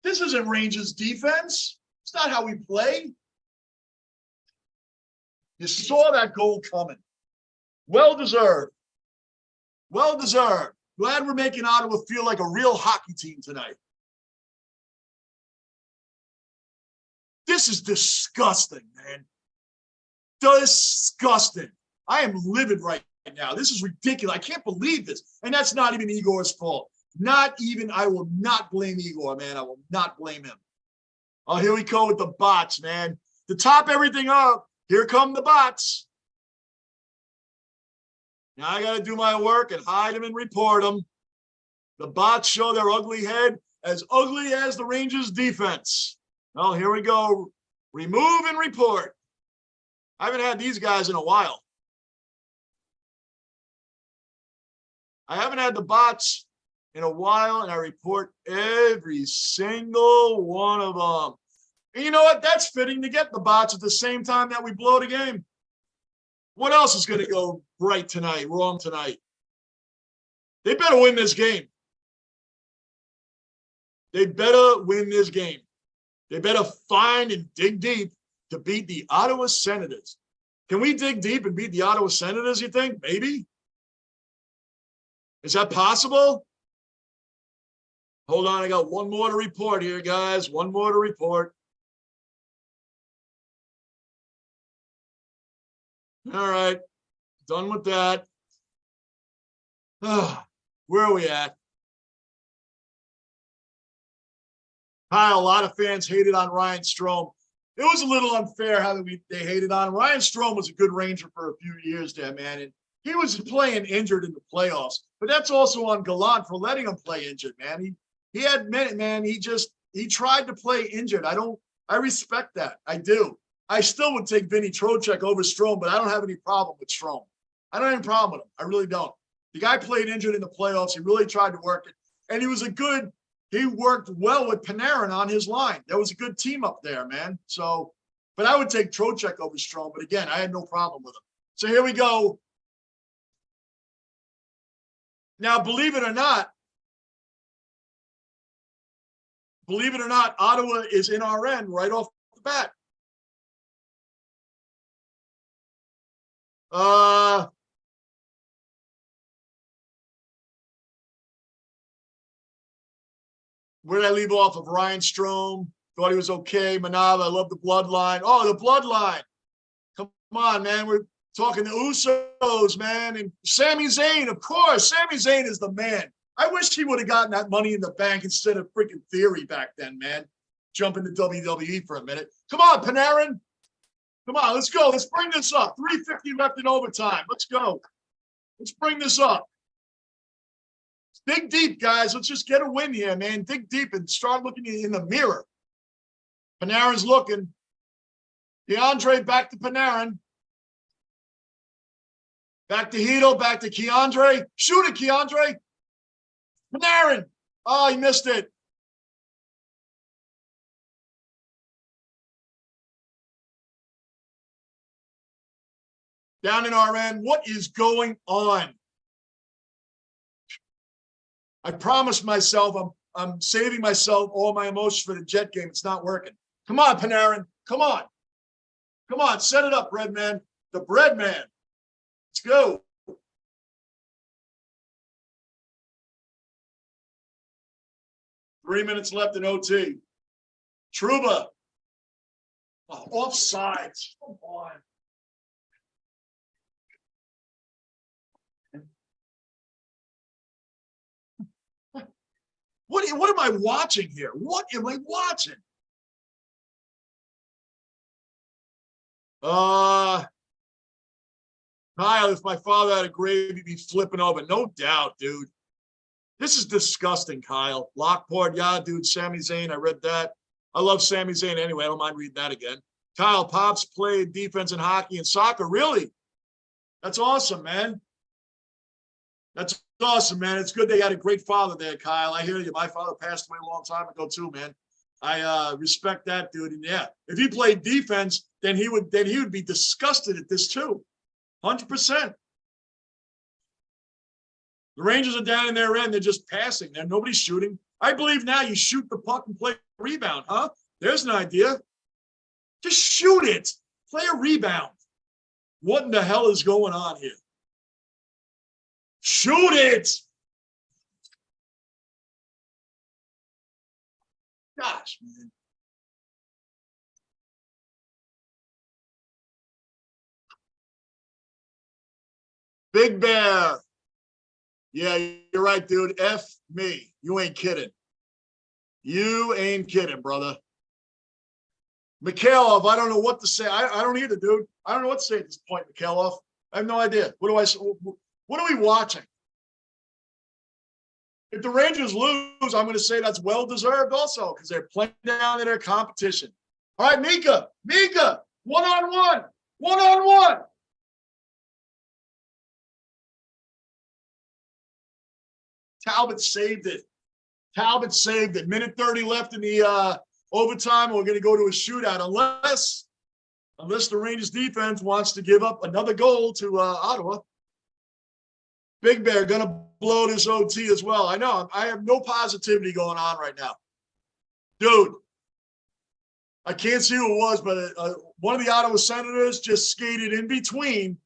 This isn't Rangers defense. It's not how we play. You saw that goal coming. Well-deserved. Well-deserved. Glad we're making Ottawa feel like a real hockey team tonight. This is disgusting, man. Disgusting. I am livid right now. This is ridiculous. I can't believe this. And that's not even Igor's fault. Not even, I will not blame Igor, man. I will not blame him. Oh, here we go with the bots, man. To top everything up, here come the bots. Now I got to do my work and hide them and report them. The bots show their ugly head, as ugly as the Rangers defense. Well, here we go. Remove and report. I haven't had these guys in a while. I haven't had the bots in a while, and I report every single one of them. And you know what? That's fitting to get the bots at the same time that we blow the game. What else is going to go right tonight, wrong tonight? They better win this game. They better win this game. They better find and dig deep to beat the Ottawa Senators. Can we dig deep and beat the Ottawa Senators, you think? Maybe? Is that possible? Hold on, I got one more to report here, guys. One more to report. All right, done with that. Where are we at? Kyle, a lot of fans hated on Ryan Strome. It was a little unfair how they hated on him. Ryan Strome was a good Ranger for a few years there, man. And he was playing injured in the playoffs. But that's also on Gallant for letting him play injured, man. He admitted, it, man. He tried to play injured. I respect that. I do. I still would take Vinny Trocheck over Strome, but I don't have any problem with Strome. I don't have any problem with him. I really don't. The guy played injured in the playoffs. He really tried to work it. And he worked well with Panarin on his line. There was a good team up there, man. So, but I would take Trocheck over Strome. But again, I had no problem with him. So here we go. Now, believe it or not, Ottawa is in our end right off the bat. Where did I leave off of? Ryan Strome. Thought he was okay. Manava, I love the bloodline. Oh, the bloodline. Come on, man. We're talking the Usos, man. And Sami Zayn, of course. Sami Zayn is the man. I wish he would have gotten that money in the bank instead of freaking Theory back then, man. Jump into WWE for a minute. Come on, Panarin. Come on, let's go. Let's bring this up. 3:50 left in overtime. Let's go. Let's bring this up. Dig deep, guys. Let's just get a win here, man. Dig deep and start looking in the mirror. Panarin's looking. Keandre back to Panarin. Back to Hedo, back to Keandre. Shoot it, Keandre. Panarin. Oh, he missed it. down in our end. What is going on? I promised myself I'm saving myself all my emotions for the Jet game. It's not working. Come on, Panarin. Come on. Come on, set it up, Bread Man. The Bread Man. Let's go. Three minutes left in OT. Trouba. Oh, offsides. Come on. What am I watching here? What am I watching? Kyle, if my father had a grave, he'd be flipping over. No doubt, dude. This is disgusting, Kyle. Lockport, yeah, dude. Sami Zayn, I read that. I love Sami Zayn anyway. I don't mind reading that again. Kyle, Pops played defense in hockey and soccer. Really? That's awesome, man. That's awesome, man. It's good they had a great father there, Kyle. I hear you. My father passed away a long time ago too, man. I respect that, dude. And yeah, if he played defense, then he would be disgusted at this too. 100%. The Rangers are down in their end. They're just passing. Nobody's shooting. I believe now you shoot the puck and play a rebound, huh? There's an idea. Just shoot it. Play a rebound. What in the hell is going on here? Shoot it. Gosh, man. Big Bear. Yeah, you're right, dude. F me. You ain't kidding. You ain't kidding, brother. Mikhailov, I don't know what to say. I don't either, dude. I don't know what to say at this point, Mikhailov. I have no idea. What are we watching? If the Rangers lose, I'm going to say that's well-deserved also because they're playing down to their competition. All right, Mika, one-on-one, one-on-one. Talbot saved it. Talbot saved it. Minute 30 left in the overtime. We're going to go to a shootout unless the Rangers defense wants to give up another goal to Ottawa. Big Bear going to blow this OT as well. I know. I have no positivity going on right now. Dude, I can't see who it was, but one of the Ottawa Senators just skated in between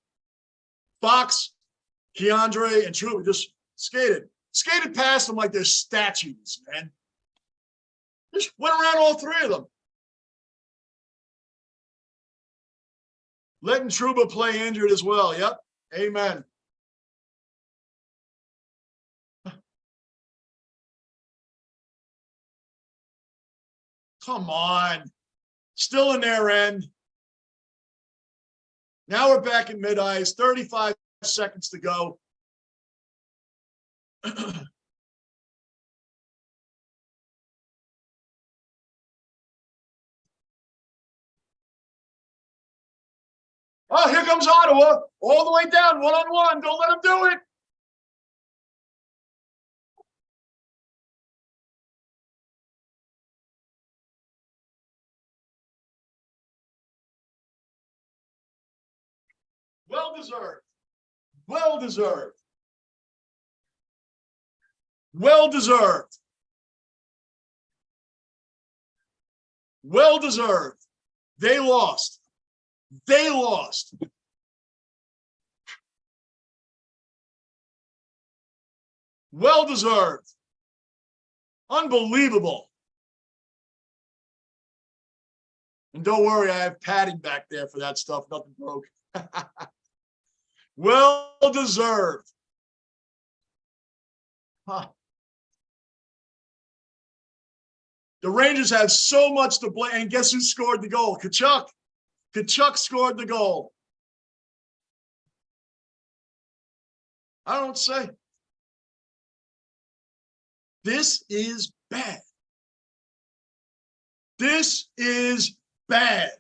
Fox, Keandre, and Trouba. Just skated past them like they're statues, man. Just went around all three of them. Letting Trouba play injured as well. Yep. Amen. Come on. Still in their end. Now we're back in mid-ice. 35 seconds to go. Oh, here comes Ottawa. All the way down, one-on-one. Don't let him do it. Well-deserved. Well-deserved. Well-deserved. Well-deserved. They lost. They lost. Well-deserved. Unbelievable. And don't worry, I have padding back there for that stuff. Nothing broke. Well-deserved. Huh. The Rangers have so much to blame. And guess who scored the goal? Tkachuk. Tkachuk scored the goal. I don't say. This is bad. This is bad.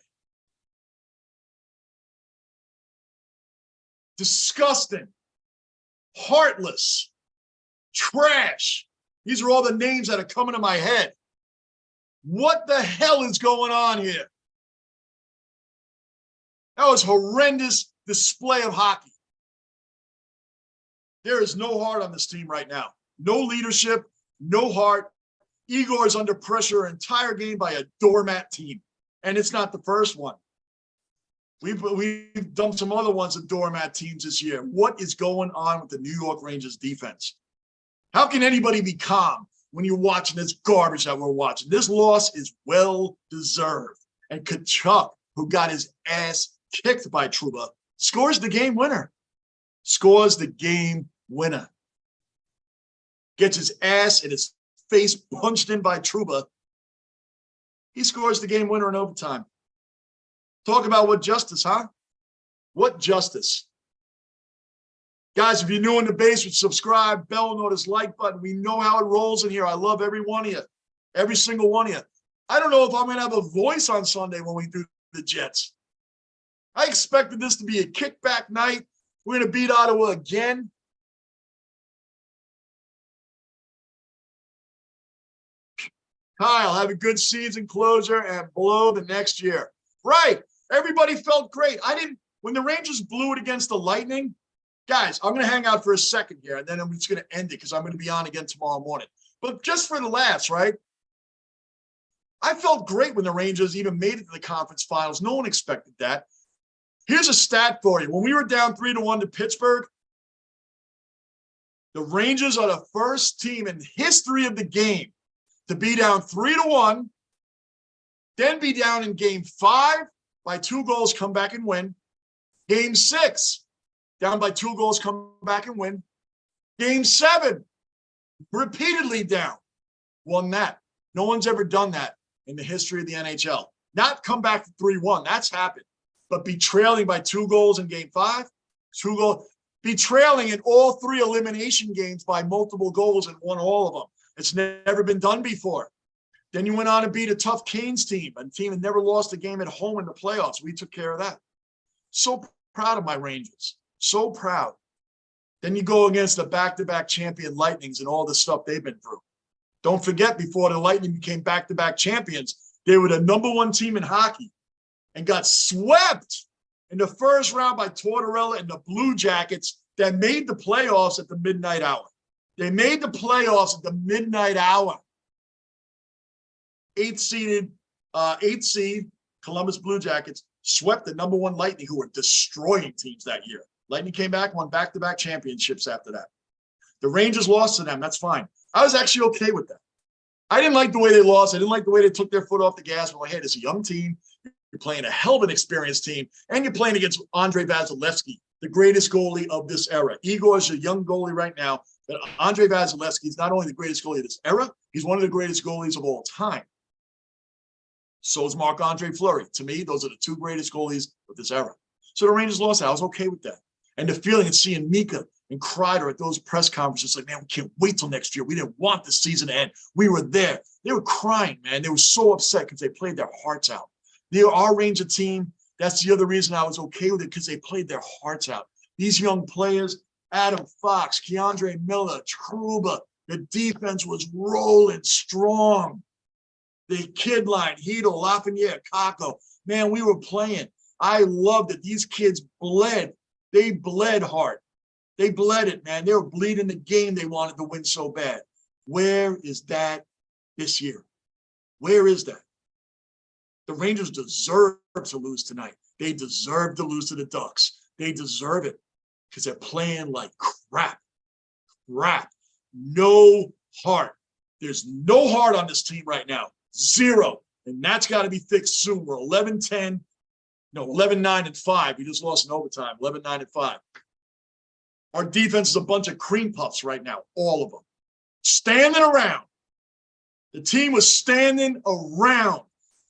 Disgusting. Heartless. Trash. These are all the names that are coming to my head. What the hell is going on here? That was horrendous display of hockey. There is no heart on this team right now. No leadership, no heart. Igor is under pressure an entire game by a doormat team. And it's not the first one. We've done some other ones of doormat teams this year. What is going on with the New York Rangers defense? How can anybody be calm when you're watching this garbage that we're watching? This loss is well-deserved. And Kachuk, who got his ass kicked by Trouba, scores the game winner. Scores the game winner. Gets his ass and his face punched in by Trouba. He scores the game winner in overtime. Talk about what justice, huh? What justice? Guys, if you're new in the basement, subscribe, bell notice, like button. We know how it rolls in here. I love every one of you. Every single one of you. I don't know if I'm going to have a voice on Sunday when we do the Jets. I expected this to be a kickback night. We're going to beat Ottawa again. Kyle, have a good season closer and blow the next year. Right. Everybody felt great. When the Rangers blew it against the Lightning, guys, I'm going to hang out for a second here, and then I'm just going to end it because I'm going to be on again tomorrow morning. But just for the laughs, right? I felt great when the Rangers even made it to the conference finals. No one expected that. Here's a stat for you. When we were down 3-1 to Pittsburgh, the Rangers are the first team in history of the game to be down 3-1, then be down in game 5 by 2 goals, come back and win. Game 6, down by 2 goals, come back and win. Game 7, repeatedly down, won that. No one's ever done that in the history of the NHL. Not come back to 3-1, that's happened. But be trailing by 2 goals in game 5, 2 goals. Be trailing in all 3 elimination games by multiple goals and won all of them. It's never been done before. Then you went on to beat a tough Canes team, a team that never lost a game at home in the playoffs. We took care of that. So proud of my Rangers. So proud. Then you go against the back-to-back champion Lightnings and all the stuff they've been through. Don't forget, before the Lightning became back-to-back champions, they were the #1 team in hockey and got swept in the first round by Tortorella and the Blue Jackets that made the playoffs at the midnight hour. They made the playoffs at the midnight hour. 8th seed Columbus Blue Jackets swept the #1 Lightning, who were destroying teams that year. Lightning came back, won back-to-back championships after that. The Rangers lost to them. That's fine. I was actually okay with that. I didn't like the way they lost. I didn't like the way they took their foot off the gas. We're like, hey, this is a young team. You're playing a hell of an experienced team, and you're playing against Andrei Vasilevsky, the greatest goalie of this era. Igor is a young goalie right now, but Andrei Vasilevsky is not only the greatest goalie of this era, he's one of the greatest goalies of all time. So is Marc-Andre Fleury. To me, those are the 2 greatest goalies of this era. So the Rangers lost that. I was okay with that. And the feeling of seeing Mika and Kreider at those press conferences, like, man, we can't wait till next year. We didn't want the season to end. We were there. They were crying, man. They were so upset because they played their hearts out. They're our Ranger team. That's the other reason I was okay with it, because they played their hearts out. These young players, Adam Fox, Keandre Miller, Trouba, the defense was rolling strong. The kid line, Hedel, Lafreniere, Kakko. Man, we were playing. I love that these kids bled. They bled hard. They bled it, man. They were bleeding the game they wanted to win so bad. Where is that this year? Where is that? The Rangers deserve to lose tonight. They deserve to lose to the Ducks. They deserve it because they're playing like crap. Crap. No heart. There's no heart on this team right now. 0. And that's got to be fixed soon. We're 11-10. No, 11-9-5. We just lost in overtime. 11-9-5. Our defense is a bunch of cream puffs right now. All of them. Standing around. The team was standing around.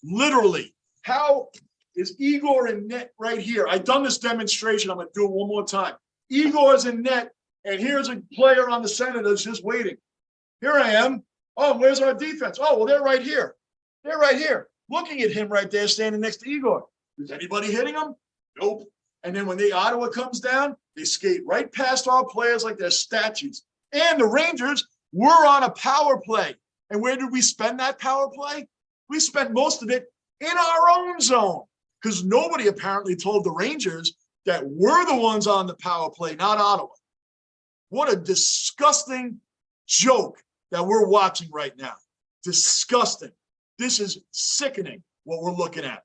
Literally. How is Igor in net right here? I've done this demonstration. I'm going to do it one more time. Igor's in net, and here's a player on the center that's just waiting. Here I am. Oh, where's our defense? Oh, well, they're right here. They're right here. Looking at him right there, standing next to Igor. Is anybody hitting him? Nope. And then when the Ottawa comes down, they skate right past our players like they're statues. And the Rangers were on a power play. And where did we spend that power play? We spent most of it in our own zone because nobody apparently told the Rangers that we're the ones on the power play, not Ottawa. What a disgusting joke that we're watching right now. Disgusting. This is sickening what we're looking at.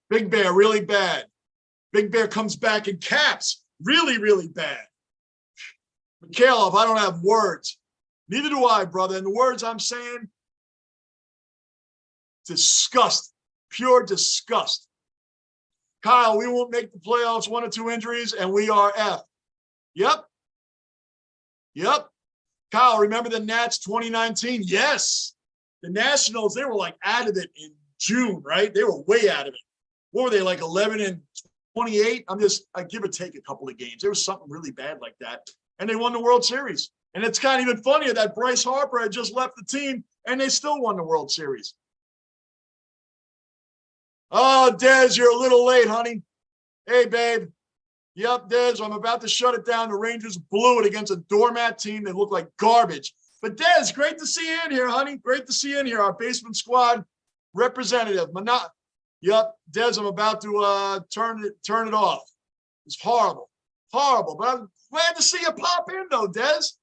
Big Bear, really bad. Big Bear comes back in caps. Really, really bad. Mikhailov, I don't have words. Neither do I, brother. And the words I'm saying, disgust. Pure disgust. Kyle, we won't make the playoffs, 1 or 2 injuries, and we are F. Yep. Yep. Kyle, remember the Nats 2019? Yes. The Nationals, they were like out of it in June, right? They were way out of it. What were they, like 11 and 28? I give or take a couple of games. There was something really bad like that. And they won the World Series. And it's kind of even funnier that Bryce Harper had just left the team and they still won the World Series. Oh, Dez, you're a little late, honey. Hey, babe. Yep, Dez, I'm about to shut it down. The Rangers blew it against a doormat team. They look like garbage. But Dez, great to see you in here, honey. Great to see you in here. Our basement squad representative. Yep, Dez, I'm about to turn it off. It's horrible. Horrible. But I'm glad to see you pop in, though, Dez.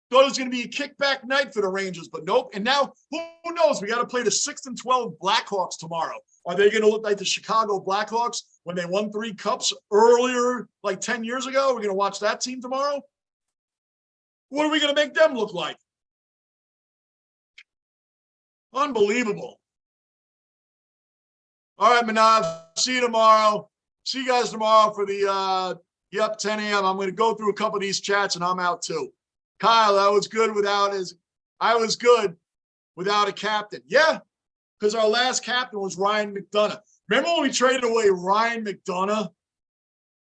Thought it was going to be a kickback night for the Rangers, but nope. And now, who knows? We got to play the 6th and 12 Blackhawks tomorrow. Are they going to look like the Chicago Blackhawks when they won 3 cups earlier, like 10 years ago? We're going to watch that team tomorrow? What are we going to make them look like? Unbelievable. All right, Manav, see you tomorrow. See you guys tomorrow for the, 10 a.m. I'm going to go through a couple of these chats, and I'm out too. Kyle, I was good without a captain. Yeah, because our last captain was Ryan McDonough. Remember when we traded away Ryan McDonough?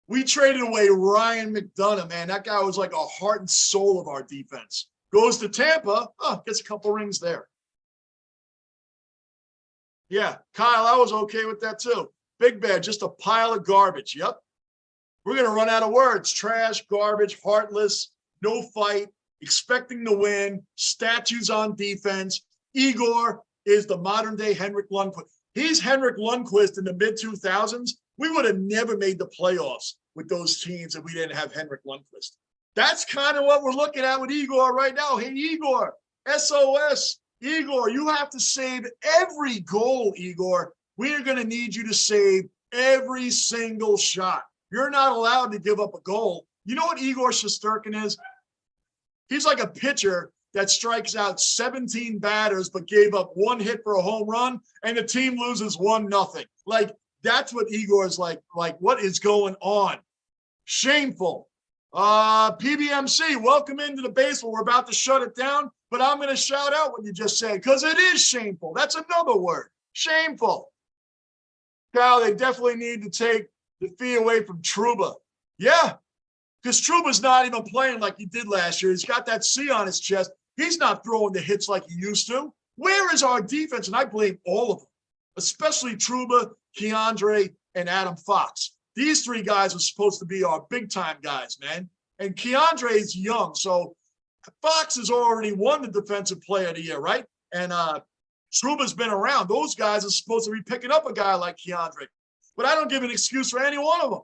We traded away Ryan McDonough, man. That guy was like a heart and soul of our defense. Goes to Tampa, gets a couple rings there. Yeah, Kyle, I was okay with that too. Big Bear, just a pile of garbage. Yep. We're going to run out of words. Trash, garbage, heartless, no fight, expecting to win, statues on defense. Igor is the modern-day Henrik Lundqvist. He's Henrik Lundqvist in the mid-2000s. We would have never made the playoffs with those teams if we didn't have Henrik Lundqvist. That's kind of what we're looking at with Igor right now. Hey, Igor, SOS. Igor, you have to save every goal, Igor. We are going to need you to save every single shot. You're not allowed to give up a goal. You know what Igor Shesterkin is? He's like a pitcher that strikes out 17 batters but gave up 1 hit for a home run, and the team loses 1-0. Like, that's what Igor is like. Like, what is going on? Shameful. PBMC, welcome into the basement. We're about to shut it down, but I'm going to shout out what you just said because it is shameful. That's another word. Shameful. Cal, they definitely need to take the fee away from Trouba. Yeah, because Trouba's not even playing like he did last year. He's got that C on his chest. He's not throwing the hits like he used to. Where is our defense? And I blame all of them, especially Trouba, Keandre, and Adam Fox. These 3 guys are supposed to be our big-time guys, man. And Keandre is young, so Fox has already won the Defensive Player of the Year, right? And Trouba's been around. Those guys are supposed to be picking up a guy like Keandre. But I don't give an excuse for any one of them.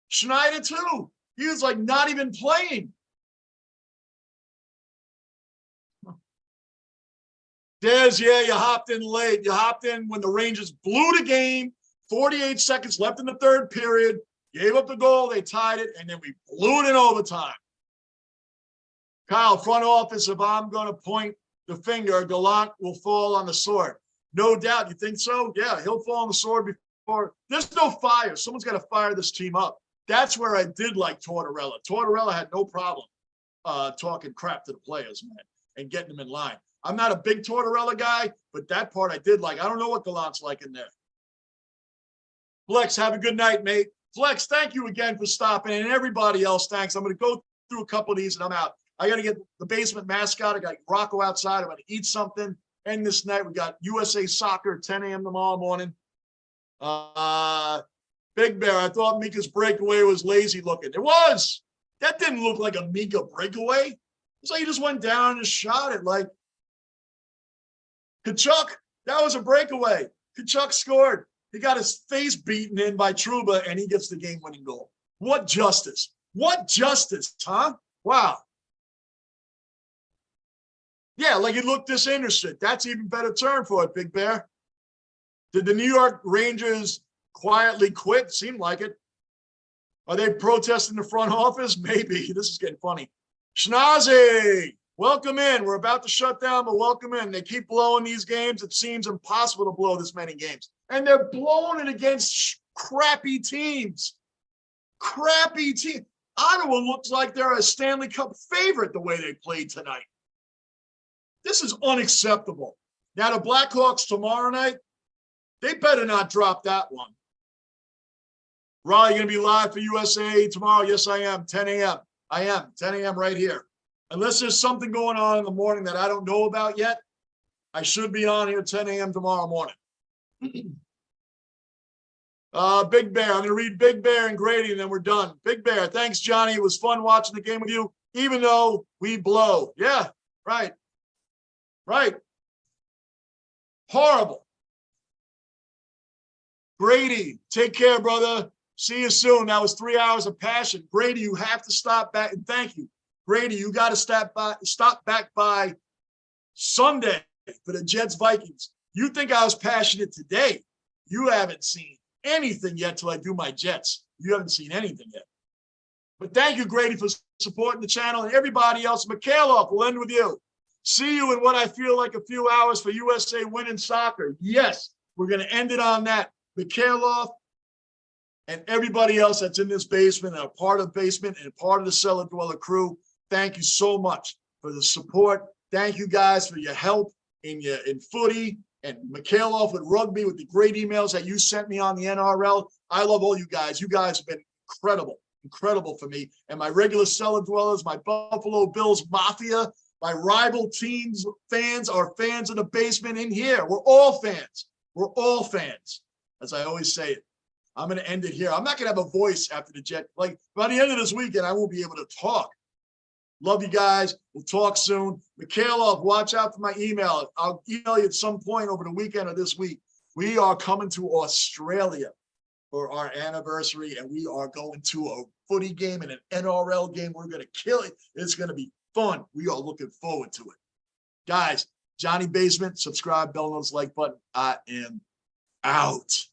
Schneider, too. He was like not even playing. Dez, yeah, you hopped in late. You hopped in when the Rangers blew the game. 48 seconds left in the 3rd period. Gave up the goal. They tied it, and then we blew it in overtime. Kyle, front office, if I'm going to point the finger, Gallant will fall on the sword. No doubt. You think so? Yeah, he'll fall on the sword before. There's no fire. Someone's got to fire this team up. That's where I did like Tortorella. Tortorella had no problem talking crap to the players, man, and getting them in line. I'm not a big Tortorella guy, but that part I did like. I don't know what Gallant's like in there. Flex, have a good night, mate. Flex, thank you again for stopping, and everybody else, thanks. I'm going to go through a couple of these, and I'm out. I got to get the basement mascot. I got Rocco outside. I'm going to eat something. And this night, we got USA Soccer, 10 a.m. tomorrow morning. Big Bear, I thought Mika's breakaway was lazy looking. It was. That didn't look like a Mika breakaway. It's like he just went down and shot it like Kachuk. That was a breakaway. Kachuk scored. He got his face beaten in by Trouba, and he gets the game-winning goal. What justice? What justice, huh? Wow. Yeah, like he looked disinterested. That's even better term for it, Big Bear. Did the New York Rangers quietly quit? Seemed like it. Are they protesting the front office? Maybe. This is getting funny. Schnazzy, welcome in. We're about to shut down, but welcome in. They keep blowing these games. It seems impossible to blow this many games. And they're blowing it against crappy teams. Crappy team. Ottawa looks like they're a Stanley Cup favorite the way they played tonight. This is unacceptable. Now, the Blackhawks tomorrow night, they better not drop that one. Raleigh, you going to be live for USA tomorrow? Yes, I am. 10 a.m. I am. 10 a.m. right here. Unless there's something going on in the morning that I don't know about yet, I should be on here 10 a.m. tomorrow morning. Big Bear. I'm going to read Big Bear and Grady, and then we're done. Big Bear, thanks, Johnny. It was fun watching the game with you, even though we blow. Yeah, right. Right. Horrible. Grady, take care, brother. See you soon. That was 3 hours of passion. Grady, you have to stop back, and thank you. Grady, you got to stop back by Sunday for the Jets-Vikings. You think I was passionate today. You haven't seen anything yet till I do my Jets. You haven't seen anything yet. But thank you, Grady, for supporting the channel, and everybody else. Mikhailov, we'll end with you. See you in what I feel like a few hours for USA Women's Soccer. Yes, we're going to end it on that. Mikhailov and everybody else that's in this basement and a part of the basement and part of the Cellar Dweller crew, thank you so much for the support. Thank you guys for your help in footy and Mikhailov with rugby, with the great emails that you sent me on the NRL. I love all you guys. You guys have been incredible for me. And my regular Cellar Dwellers, my Buffalo Bills Mafia, my rival teams fans are fans of the basement in here. We're all fans. We're all fans, as I always say it. I'm going to end it here. I'm not going to have a voice after the Jet. Like, by the end of this weekend, I won't be able to talk. Love you guys. We'll talk soon. Mikhailov, watch out for my email. I'll email you at some point over the weekend or this week. We are coming to Australia for our anniversary, and we are going to a footy game and an NRL game. We're going to kill it. It's going to be fun. We are looking forward to it. Guys, Johnny Basement, subscribe, bell notes, like button. I am out.